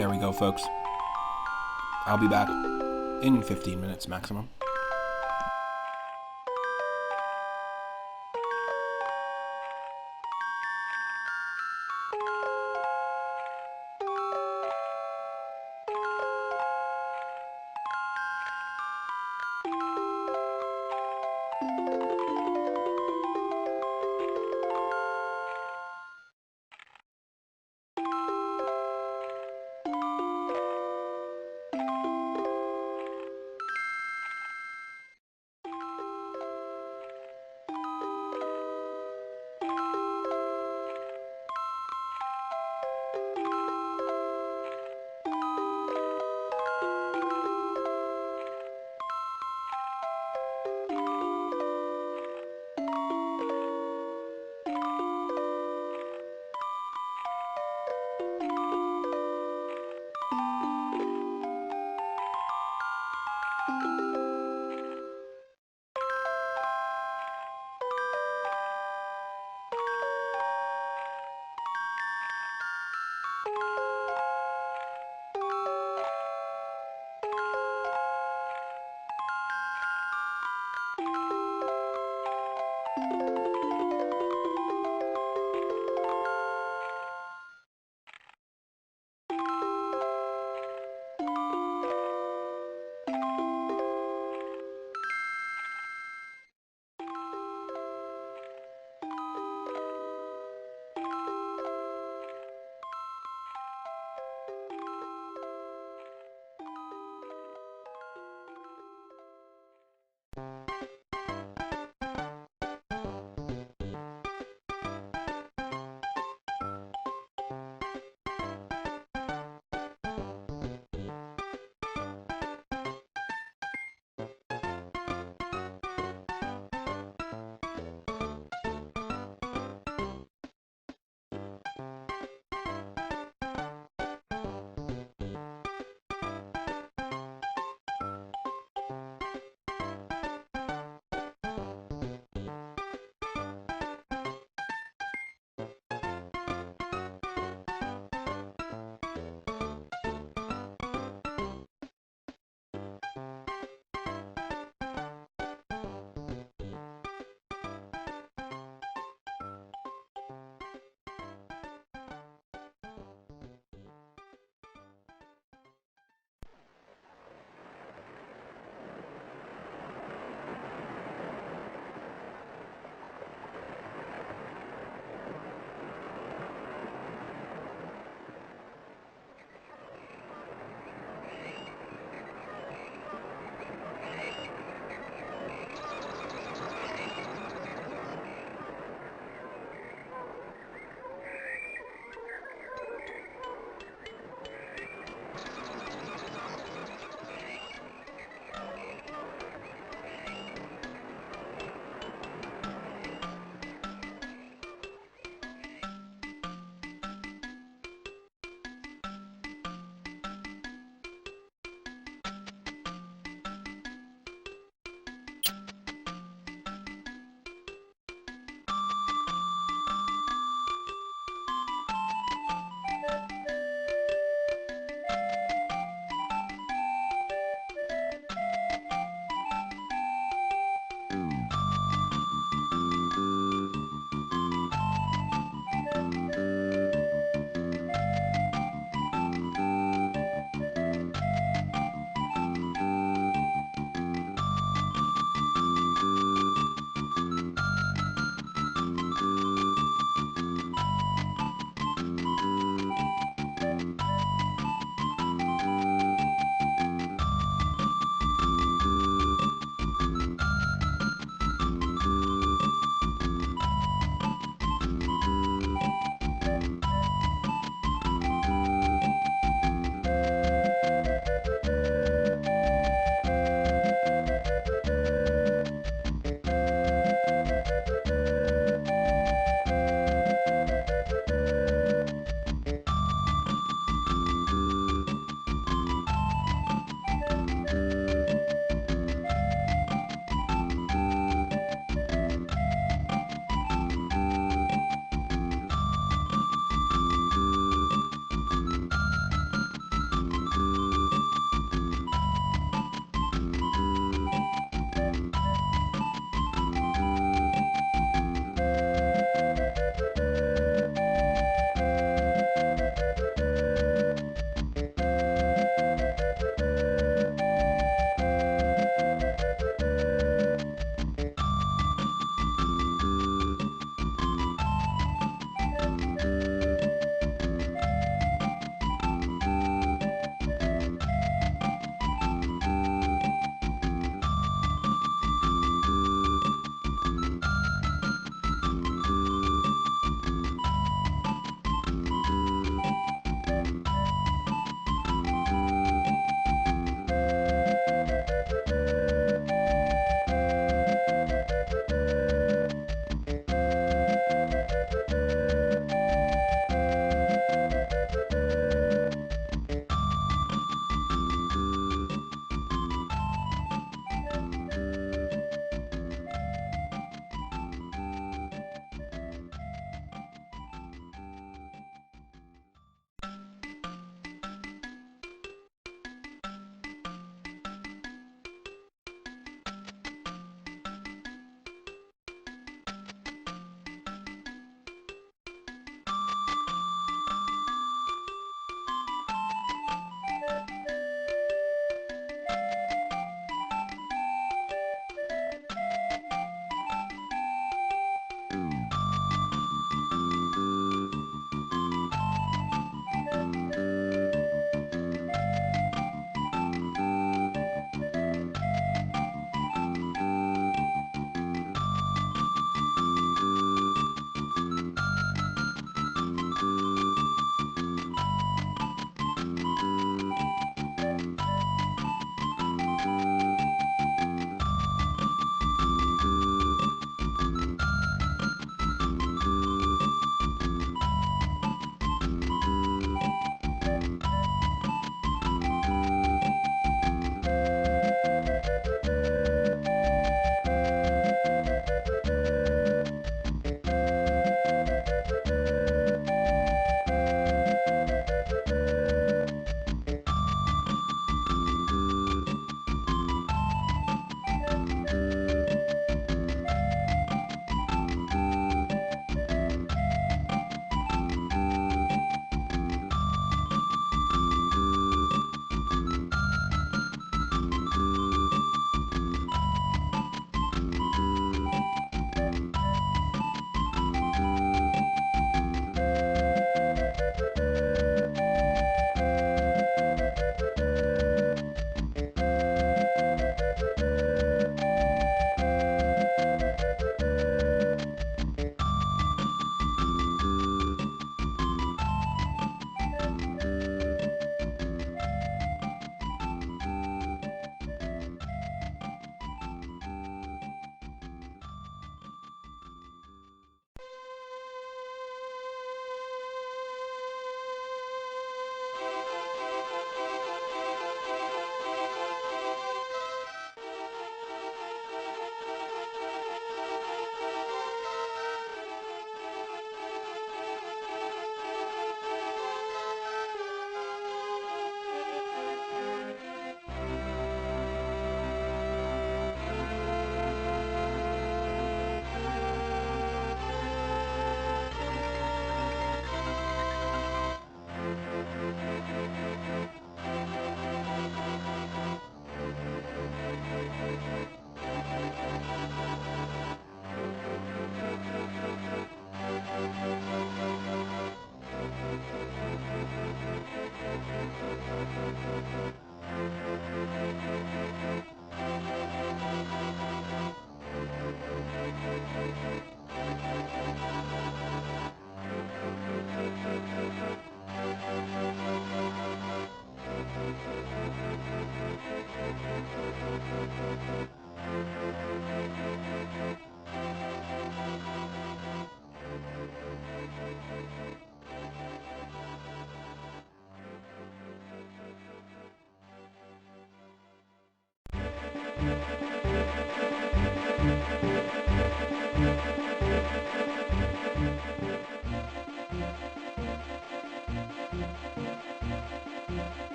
There we go, folks. I'll be back in 15 minutes maximum.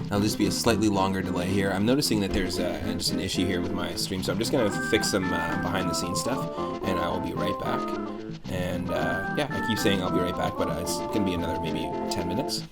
There'll just be a slightly longer delay here. I'm noticing that there's just an issue here with my stream, so I'm just going to fix some behind-the-scenes stuff, and I will be right back. And yeah, I keep saying I'll be right back, but it's going to be another maybe 10 minutes.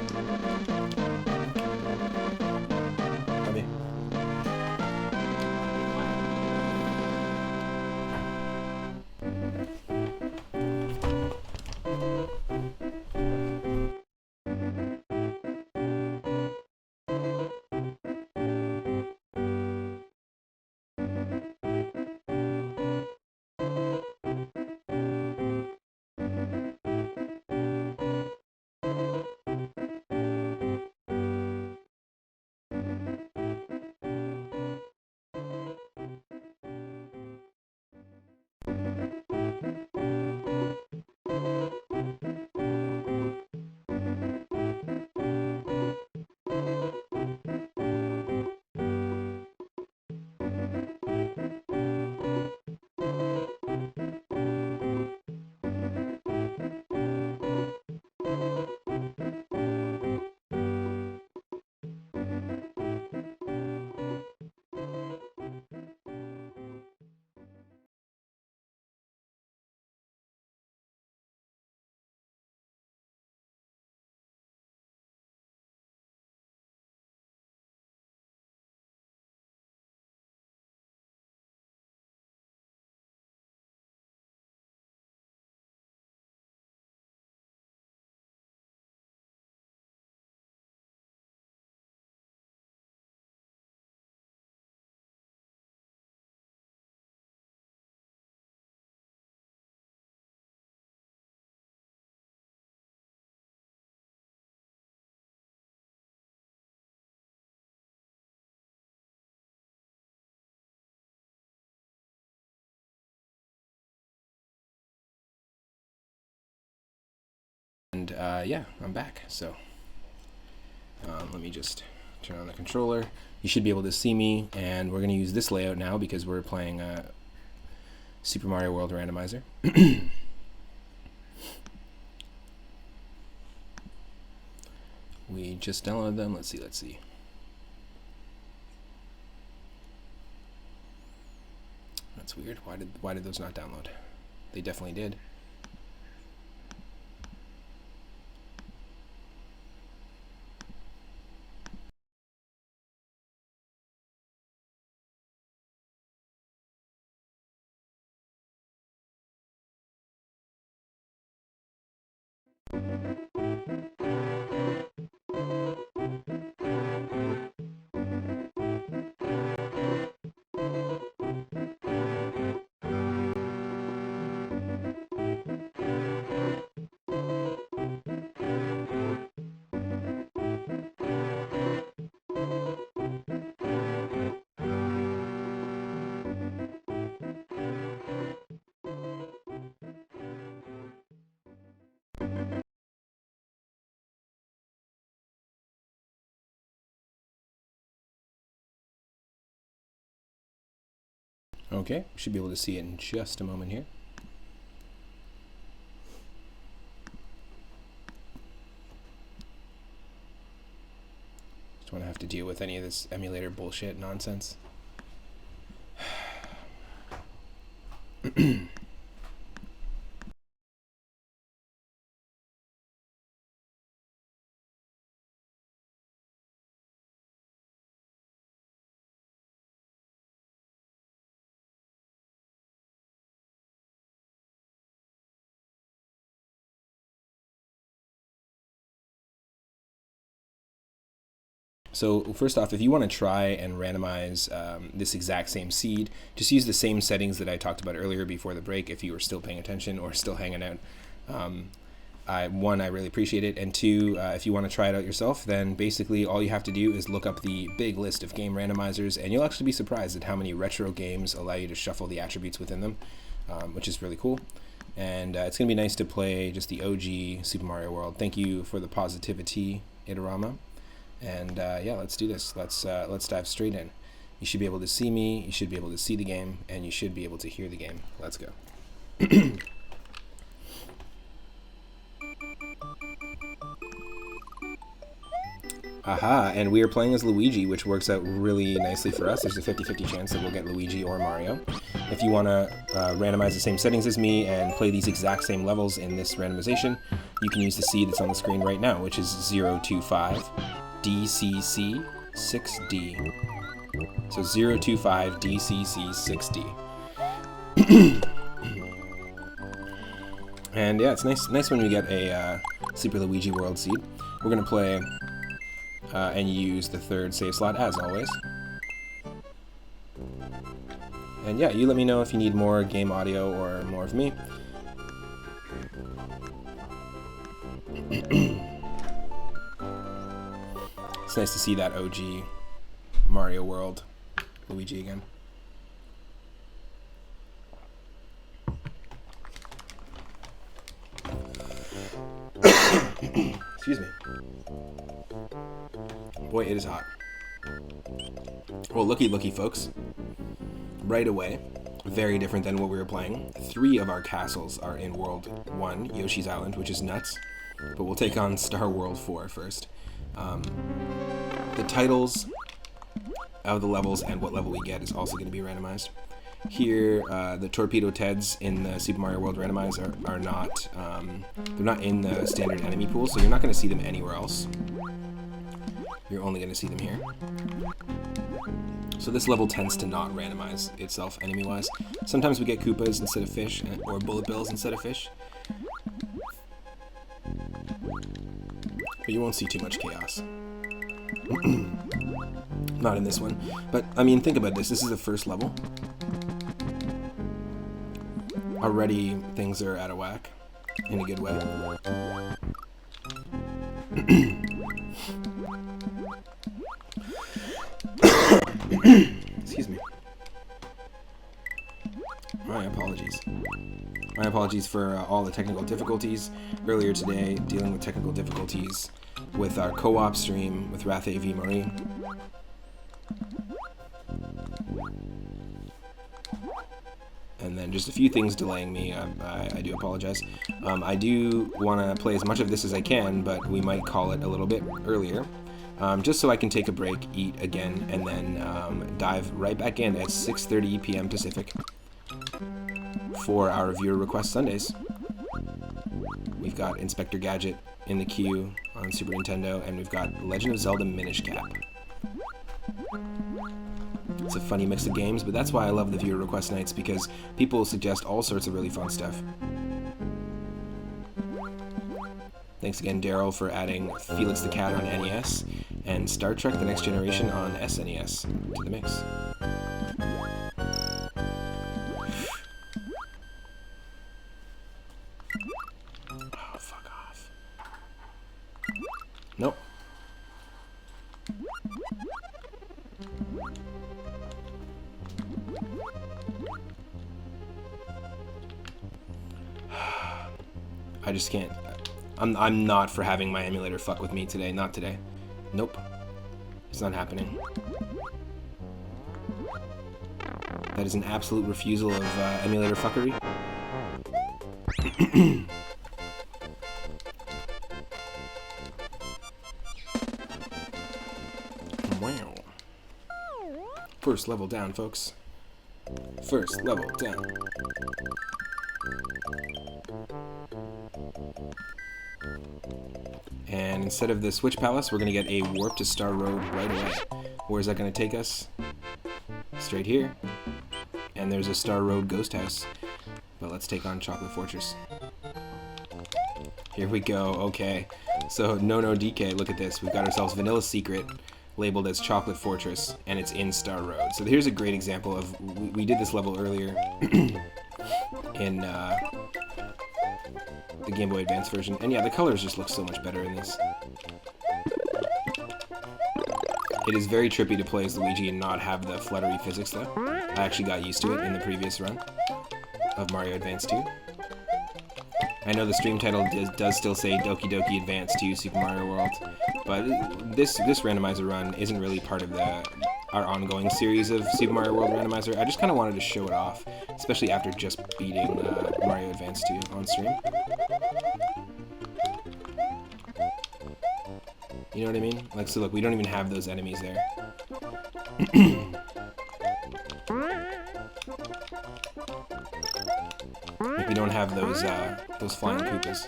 Copy. And yeah, I'm back. So let me just turn on the controller. You should be able to see me, and we're going to use this layout now because we're playing Super Mario World randomizer. We just downloaded them. Let's see. That's weird. Why did those not download? They definitely did. Okay, we should be able to see it in just a moment here. Just want to have to deal with any of this emulator bullshit nonsense. So first off, if you want to try and randomize this exact same seed, just use the same settings that I talked about earlier before the break if you were still paying attention or still hanging out. One, I really appreciate it, and two, if you want to try it out yourself, then basically all you have to do is look up the big list of game randomizers, and you'll actually be surprised at how many retro games allow you to shuffle the attributes within them, which is really cool. And it's going to be nice to play just the OG Super Mario World. Thank you for the positivity, Itarama. And yeah, let's do this. Let's dive straight in. You should be able to see me, you should be able to see the game, and you should be able to hear the game. Let's go. Aha, and we are playing as Luigi, which works out really nicely for us. There's a 50-50 chance that we'll get Luigi or Mario. If you want to randomize the same settings as me and play these exact same levels in this randomization, you can use the seed that's on the screen right now, which is 025 DCC 6D. So 025 DCC 6D. And yeah, it's nice when you get a Super Luigi World seed. We're going to play and use the third save slot as always. And yeah, you let me know if you need more game audio or more of me. It's nice to see that OG Mario World Luigi again. Excuse me. Boy, it is hot. Well, looky, folks. Right away, very different than what we were playing. 3 of our castles are in World 1, Yoshi's Island, which is nuts. But we'll take on Star World 4 first. The titles of the levels and what level we get is also going to be randomized. Here, the Torpedo Teds in the Super Mario World randomizer are not, they're not in the standard enemy pool, so you're not going to see them anywhere else. You're only going to see them here. So this level tends to not randomize itself enemy-wise. Sometimes we get Koopas instead of fish, or Bullet Bills instead of fish. But you won't see too much chaos. Not in this one. But, I mean, think about this. This is the first level. Already, things are out of whack. In a good way. Excuse me. My apologies. My apologies for all the technical difficulties earlier today, dealing with technical difficulties with our co-op stream with Rathe v. Marie. And then just a few things delaying me. I do apologize. I do want to play as much of this as I can, but we might call it a little bit earlier. Just so I can take a break, eat again, and then dive right back in at 6:30 p.m. Pacific for our viewer request Sundays. We've got Inspector Gadget in the queue on Super Nintendo, and we've got Legend of Zelda Minish Cap. It's a funny mix of games, but that's why I love the viewer request nights, because people suggest all sorts of really fun stuff. Thanks again, Daryl, for adding Felix the Cat on NES and Star Trek The Next Generation on SNES to the mix. Oh, fuck off. Nope. I just can't. I'm not for having my emulator fuck with me today. Not today. Nope. It's not happening. That is an absolute refusal of emulator fuckery. Wow. First level down, folks. First level down. And instead of the Switch Palace, we're going to get a warp to Star Road right away. Where is that going to take us? Straight here. And there's a Star Road ghost house. But let's take on Chocolate Fortress. Here we go. Okay. So, no DK, look at this. We've got ourselves Vanilla Secret, labeled as Chocolate Fortress, and it's in Star Road. So here's a great example of, we did this level earlier in the Gameboy Advance version, and yeah, the colors just look so much better in this. It is very trippy to play as Luigi and not have the fluttery physics though. I actually got used to it in the previous run of Mario Advance 2. I know the stream title does still say Doki Doki Advance 2 Super Mario World, but this randomizer run isn't really part of our ongoing series of Super Mario World randomizer. I just kind of wanted to show it off, especially after just beating Mario Advance 2 on stream. You know what I mean? Like, so look, we don't even have those enemies there. have those flying Koopas.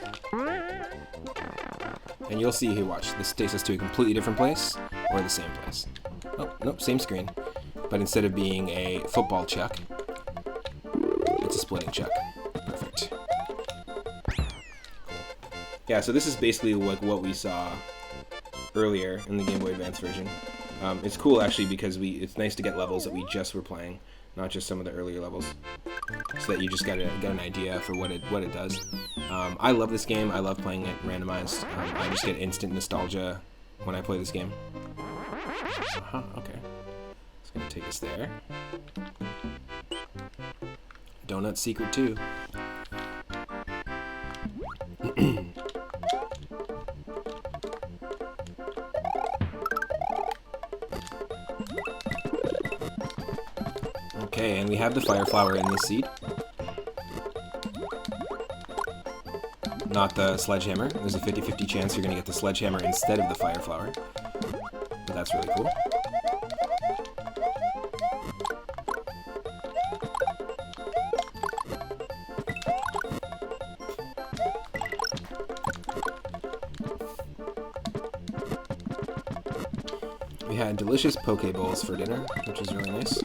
And you'll see here, watch, this takes us to a completely different place, or the same place. Oh, nope, same screen. But instead of being a football chuck, it's a splitting chuck. Perfect. Yeah, so this is basically like what we saw earlier in the Game Boy Advance version. It's cool actually because it's nice to get levels that we just were playing, not just some of the earlier levels, so that you just get an idea for what it does. I love this game. I love playing it randomized. I just get instant nostalgia when I play this game. Okay. It's gonna take us there. Donut Secret 2. Okay, and we have the fire flower in this seed. Not the sledgehammer. There's a 50-50 chance you're going to get the sledgehammer instead of the fire flower. But that's really cool. We had delicious poke bowls for dinner, which is really nice.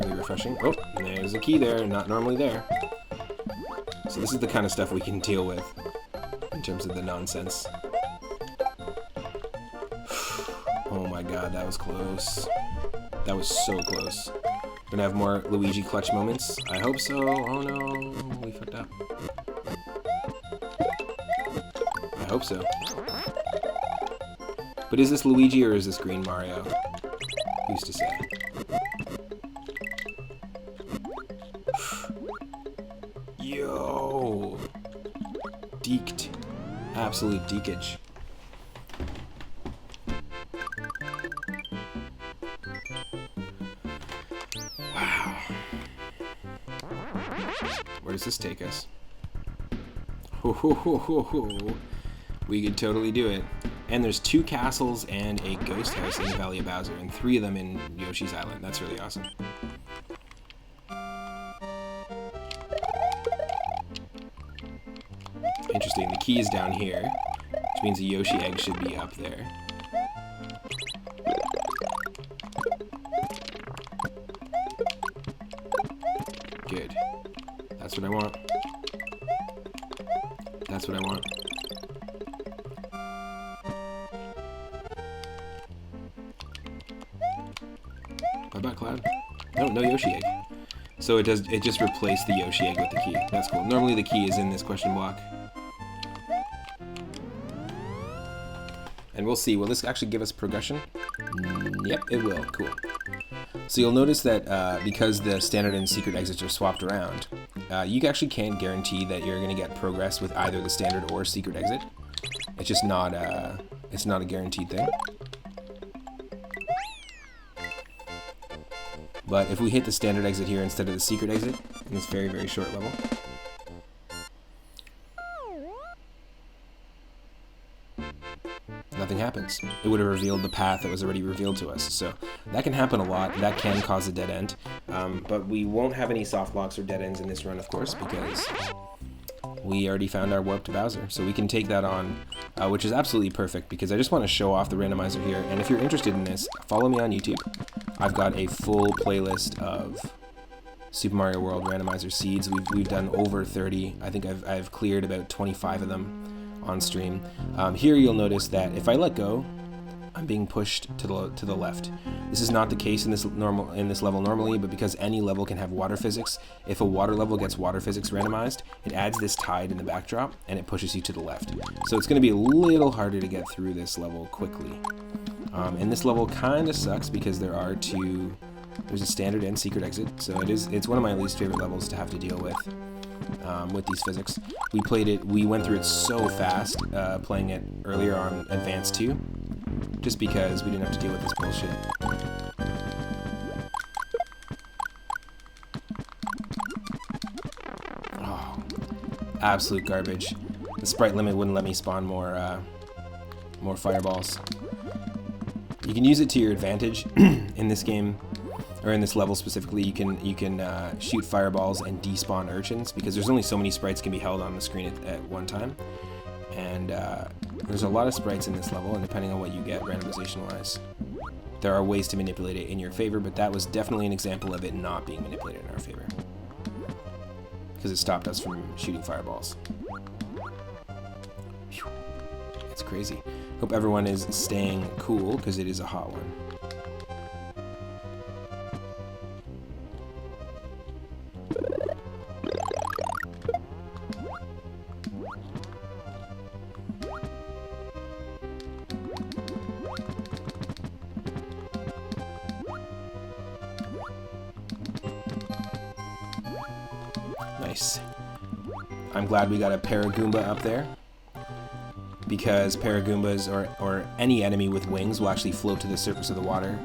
Really refreshing. Oh, and there's a key there, not normally there. So this is the kind of stuff we can deal with in terms of the nonsense. Oh my god, that was close. That was so close. Gonna have more Luigi clutch moments? I hope so. Oh no, we fucked up. I hope so. But is this Luigi or is this Green Mario? Who's to say? Yo! Deked. Absolute dekage. Wow. Where does this take us? Ho ho ho ho ho. We could totally do it. And there's 2 castles and a ghost house in the Valley of Bowser, and 3 of them in Yoshi's Island. That's really awesome. Interesting, the key is down here, which means the Yoshi egg should be up there. Good. That's what I want. That's what I want. Bye-bye, Cloud. No, no Yoshi egg. So it just replaced the Yoshi egg with the key. That's cool. Normally the key is in this question block. And we'll see. Will this actually give us progression? Yep, it will. Cool. So you'll notice that because the standard and secret exits are swapped around, you actually can't guarantee that you're going to get progress with either the standard or secret exit. It's just not it's not a guaranteed thing. But if we hit the standard exit here instead of the secret exit in this very, very short level, nothing happens. It would have revealed the path that was already revealed to us. So that can happen a lot. That can cause a dead end. But we won't have any soft blocks or dead ends in this run, of course, because we already found our warped Bowser. So we can take that on, which is absolutely perfect because I just want to show off the randomizer here. And if you're interested in this, follow me on YouTube. I've got a full playlist of Super Mario World randomizer seeds. We've done over 30. I think I've cleared about 25 of them on stream. Here you'll notice that if I let go, I'm being pushed to the left. This is not the case in this level normally, but because any level can have water physics, if a water level gets water physics randomized, it adds this tide in the backdrop and it pushes you to the left. So it's going to be a little harder to get through this level quickly. And this level kind of sucks because there's a standard and secret exit, so it's one of my least favorite levels to have to deal with these physics. We went through it so fast playing it earlier on Advance 2, just because we didn't have to deal with this bullshit. Oh, absolute garbage. The sprite limit wouldn't let me spawn more fireballs. You can use it to your advantage in this game or in this level specifically, you can shoot fireballs and despawn urchins, because there's only so many sprites can be held on the screen at one time. And there's a lot of sprites in this level, and depending on what you get randomization-wise, there are ways to manipulate it in your favor, but that was definitely an example of it not being manipulated in our favor, because it stopped us from shooting fireballs. Whew. It's crazy. Hope everyone is staying cool, because it is a hot one. Nice. I'm glad we got a Paragoomba up there, because Paragoombas or any enemy with wings will actually float to the surface of the water.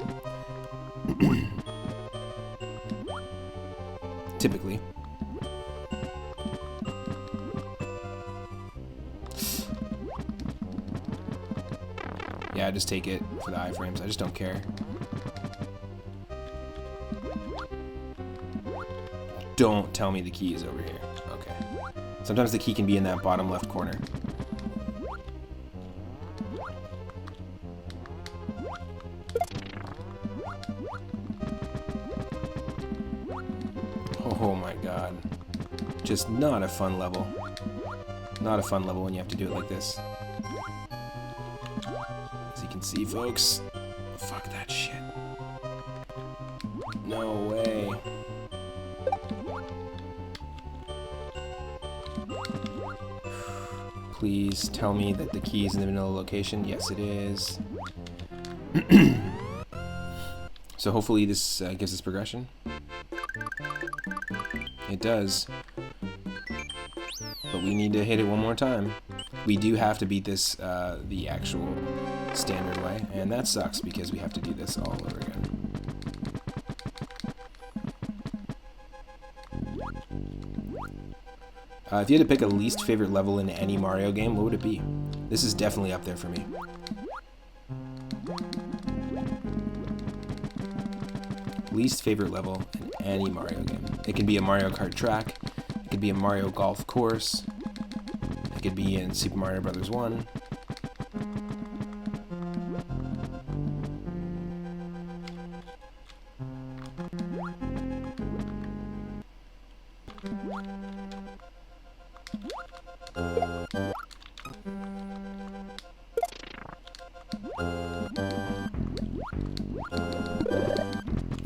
Typically. Yeah, just take it for the iframes. I just don't care. Don't tell me the key is over here. Okay. Sometimes the key can be in that bottom left corner. Oh my god. Just not a fun level. Not a fun level when you have to do it like this. As you can see, folks. Fuck that shit. No way. Please tell me that the key is in the vanilla location. Yes, it is. So hopefully this gives us progression. It does. But we need to hit it one more time. We do have to beat this the actual standard way, and that sucks because we have to do this all over again. If you had to pick a least favorite level in any Mario game, what would it be? This is definitely up there for me. Least favorite level in any Mario game. It could be a Mario Kart track, it could be a Mario Golf course, it could be in Super Mario Bros. 1.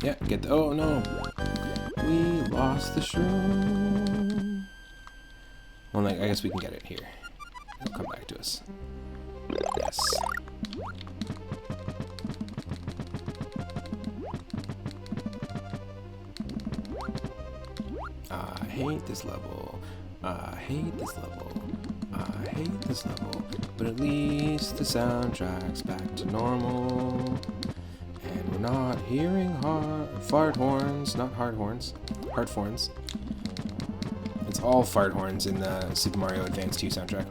Yeah, get the, oh no, we lost the shroom. Well, I guess we can get it here. It'll come back to us. Yes. I hate this level. I hate this level. I hate this level. But at least the soundtrack's back to normal. And we're not hearing fart horns, not hard horns, hard horns. It's all fart horns in the Super Mario Advance 2 soundtrack.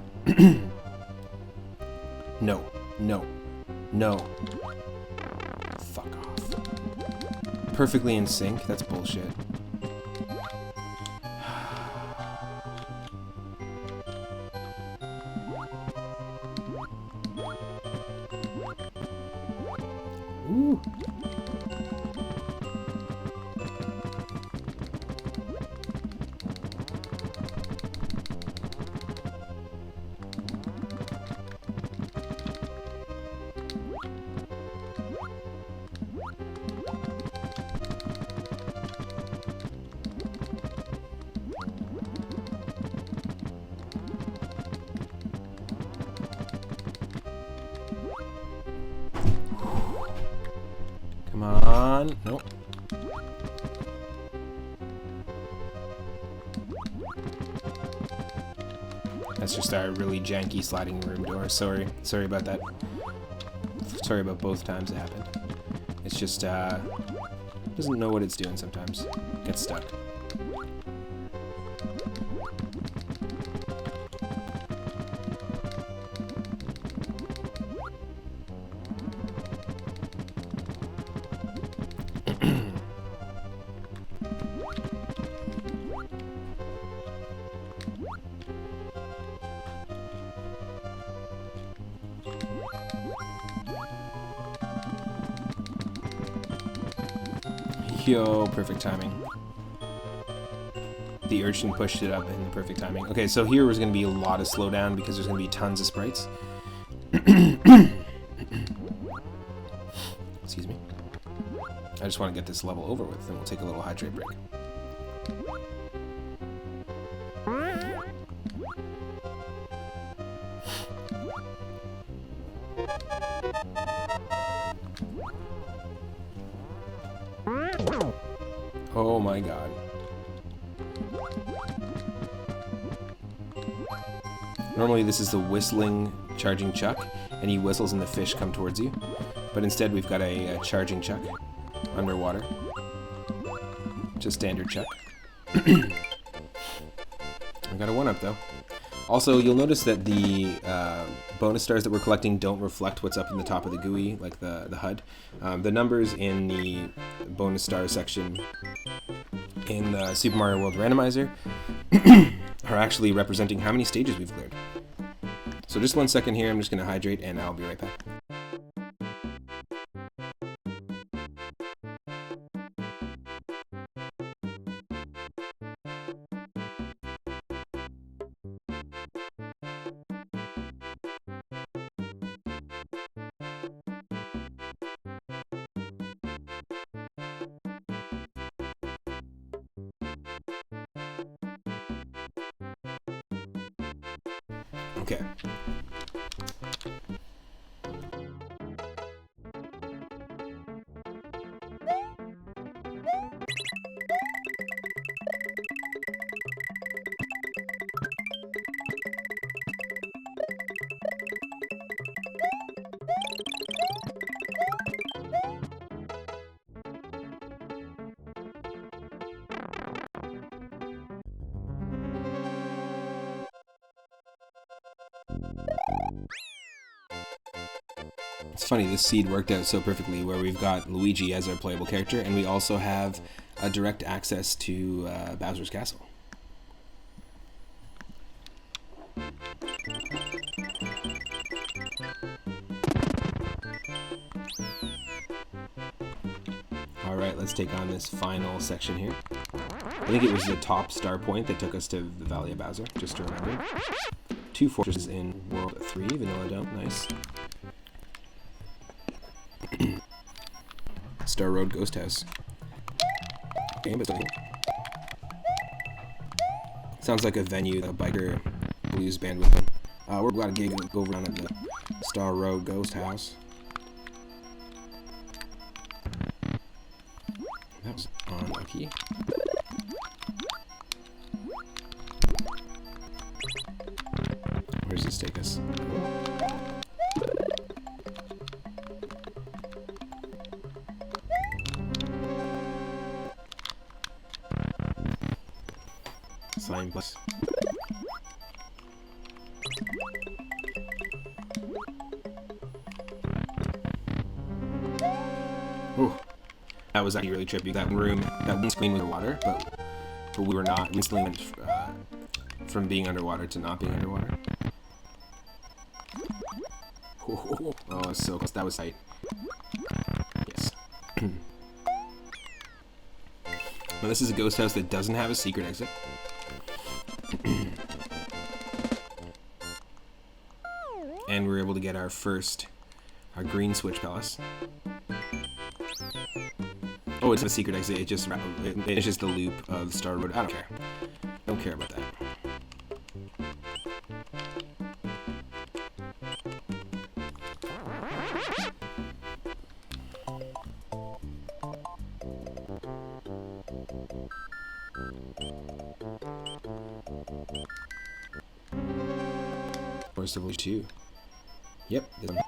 No, no, no. Fuck off. Perfectly in sync? That's bullshit. Ooh. Come on. Nope. That's just our really janky sliding room door. Sorry about that. Sorry about both times it happened. It's just, doesn't know what it's doing sometimes. Gets stuck. Yo, perfect timing. The urchin pushed it up in the perfect timing. Okay, so here was going to be a lot of slowdown because there's going to be tons of sprites. Excuse me. I just want to get this level over with, and we'll take a little hydrate break. Oh my god. Normally this is the whistling charging Chuck, and he whistles and the fish come towards you. But instead we've got a charging Chuck underwater. Just standard Chuck. I got a 1-up though. Also, you'll notice that the bonus stars that we're collecting don't reflect what's up in the top of the GUI, like the HUD. The numbers in the bonus star section in the Super Mario World randomizer are actually representing how many stages we've cleared. So just 1 second here, I'm just going to hydrate and I'll be right back. Okay. It's funny, this seed worked out so perfectly where we've got Luigi as our playable character, and we also have a direct access to Bowser's Castle. Alright, let's take on this final section here. I think it was the top star point that took us to the Valley of Bowser, just to remember. 2 fortresses in World 3, Vanilla Dome, nice. Star Road Ghost House. Game is sounds like a venue, a biker blues band with them. We're got a gig over down at the Star Road Ghost House. That was unlucky. Where does this take us? Slime plus. Ooh, that was actually really trippy. That room, that one screen was underwater, but we were not. We instantly went from being underwater to not being underwater. Oh, it's so close. That was tight. Yes. Now this is a ghost house that doesn't have a secret exit. And we're able to get our green switch palace. Oh, it's a secret exit. It's just the loop of the Star Road. I don't care. Don't care about that. Forest of Leash 2. Yep, this one.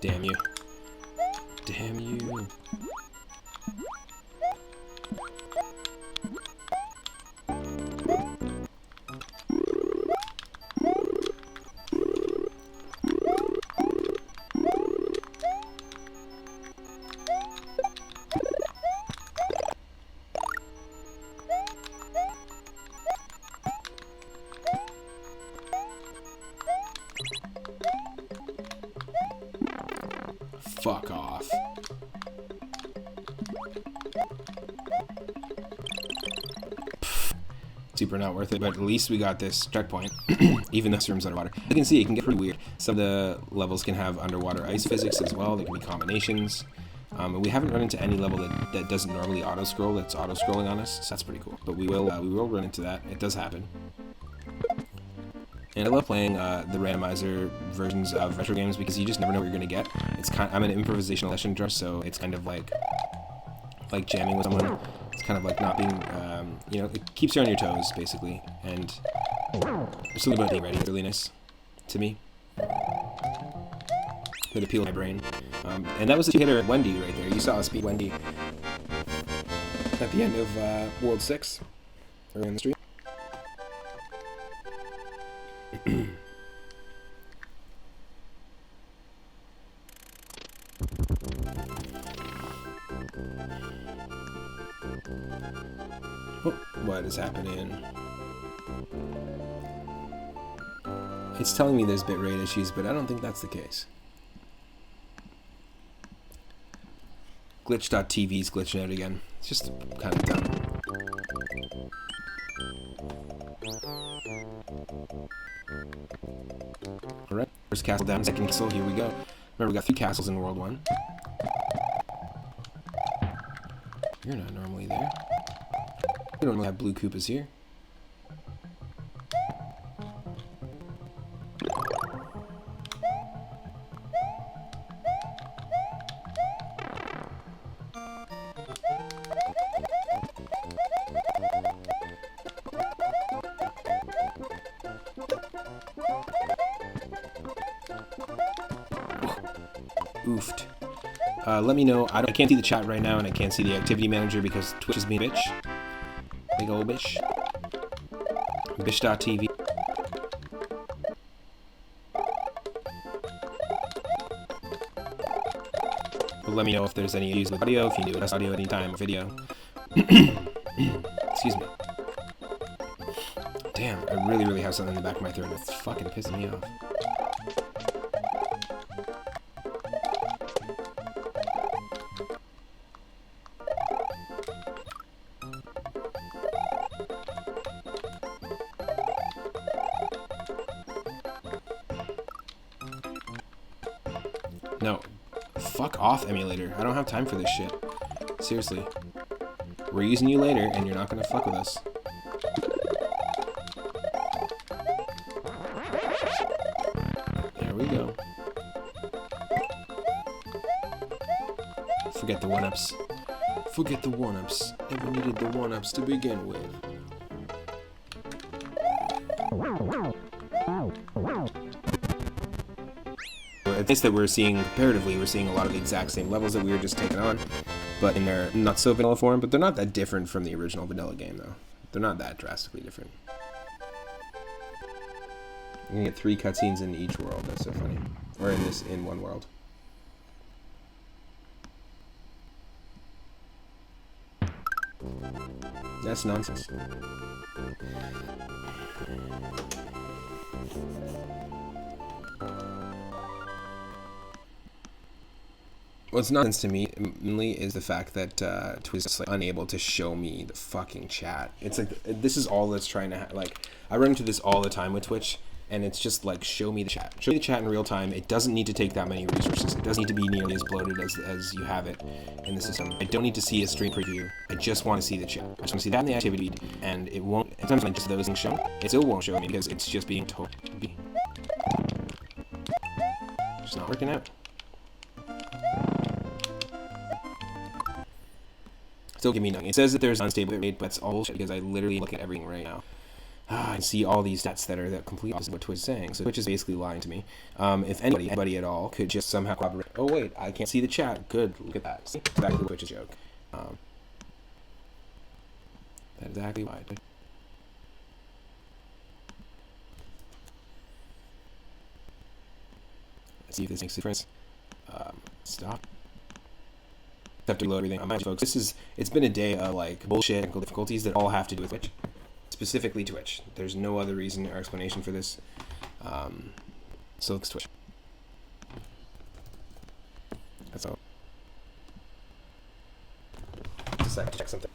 Damn you. Damn you. Fuck off. Super not worth it, but at least we got this checkpoint, even though this room's underwater. You can see it can get pretty weird. Some of the levels can have underwater ice physics as well. There can be combinations. And we haven't run into any level that doesn't normally auto-scroll, that's auto-scrolling on us, so that's pretty cool. But we will run into that. It does happen. And I love playing the randomizer versions of retro games because you just never know what you're going to get. I'm an improvisational session drummer, so it's kind of like jamming with someone. It's kind of like not being, you know, it keeps you on your toes, basically. And there's something about being ready, really nice to me. It appealed to my brain. And that was a two-hitter Wendy right there. You saw us beat Wendy at the end of World 6, or in the street. Oh, what is happening? It's telling me there's bitrate issues, but I don't think that's the case. Glitch.tv's glitching out again. It's just kind of dumb. Alright, first castle down, second castle, here we go. Remember, we got 3 castles in World 1. You're not normally there. We don't have blue Koopas here. Oofed. Let me know. I can't see the chat right now, and I can't see the activity manager because Twitch is being a bitch. Big old bitch. Bish.tv. But let me know if there's any issues with audio, if you need audio anytime, video. Excuse me. Damn, I really have something in the back of my throat. It's fucking pissing me off. No. Fuck off, emulator. I don't have time for this shit. Seriously. We're using you later, and you're not gonna fuck with us. There we go. Forget the 1-ups. Forget the 1-ups. Never needed the 1-ups to begin with. It's nice that we're seeing, comparatively, we're seeing a lot of the exact same levels that we were just taking on, but in their not so vanilla form, but they're not that different from the original vanilla game, though. They're not that drastically different. You can get 3 cutscenes in each world, that's so funny. Or in one world. That's nonsense. What's nonsense to me mainly is the fact that Twitch is like unable to show me the fucking chat. It's like this is all that's trying to like. I run into this all the time with Twitch, and it's just like show me the chat. Show me the chat in real time. It doesn't need to take that many resources. It doesn't need to be nearly as bloated as you have it in the system. I don't need to see a stream preview. I just want to see the chat. I just want to see that in the activity feed, and it won't. Sometimes when just those things shown, it still won't show me because it's just being told. It's not working out. Still give me nothing. It says that there's unstable rate, but it's all bullshit because I literally look at everything right now. I see all these stats that are the complete opposite of what Twitch is saying. So Twitch is basically lying to me. If anybody at all could just somehow corroborate. Oh wait, I can't see the chat. Good, look at that. See? Exactly the Twitch's joke. That's exactly why. Let's see if this makes a difference. Stop. Have to reload everything. Folks, it's been a day of like bullshit technical difficulties that all have to do with Twitch, specifically Twitch. There's no other reason or explanation for this. So it's Twitch. That's all. Just a sec to check something.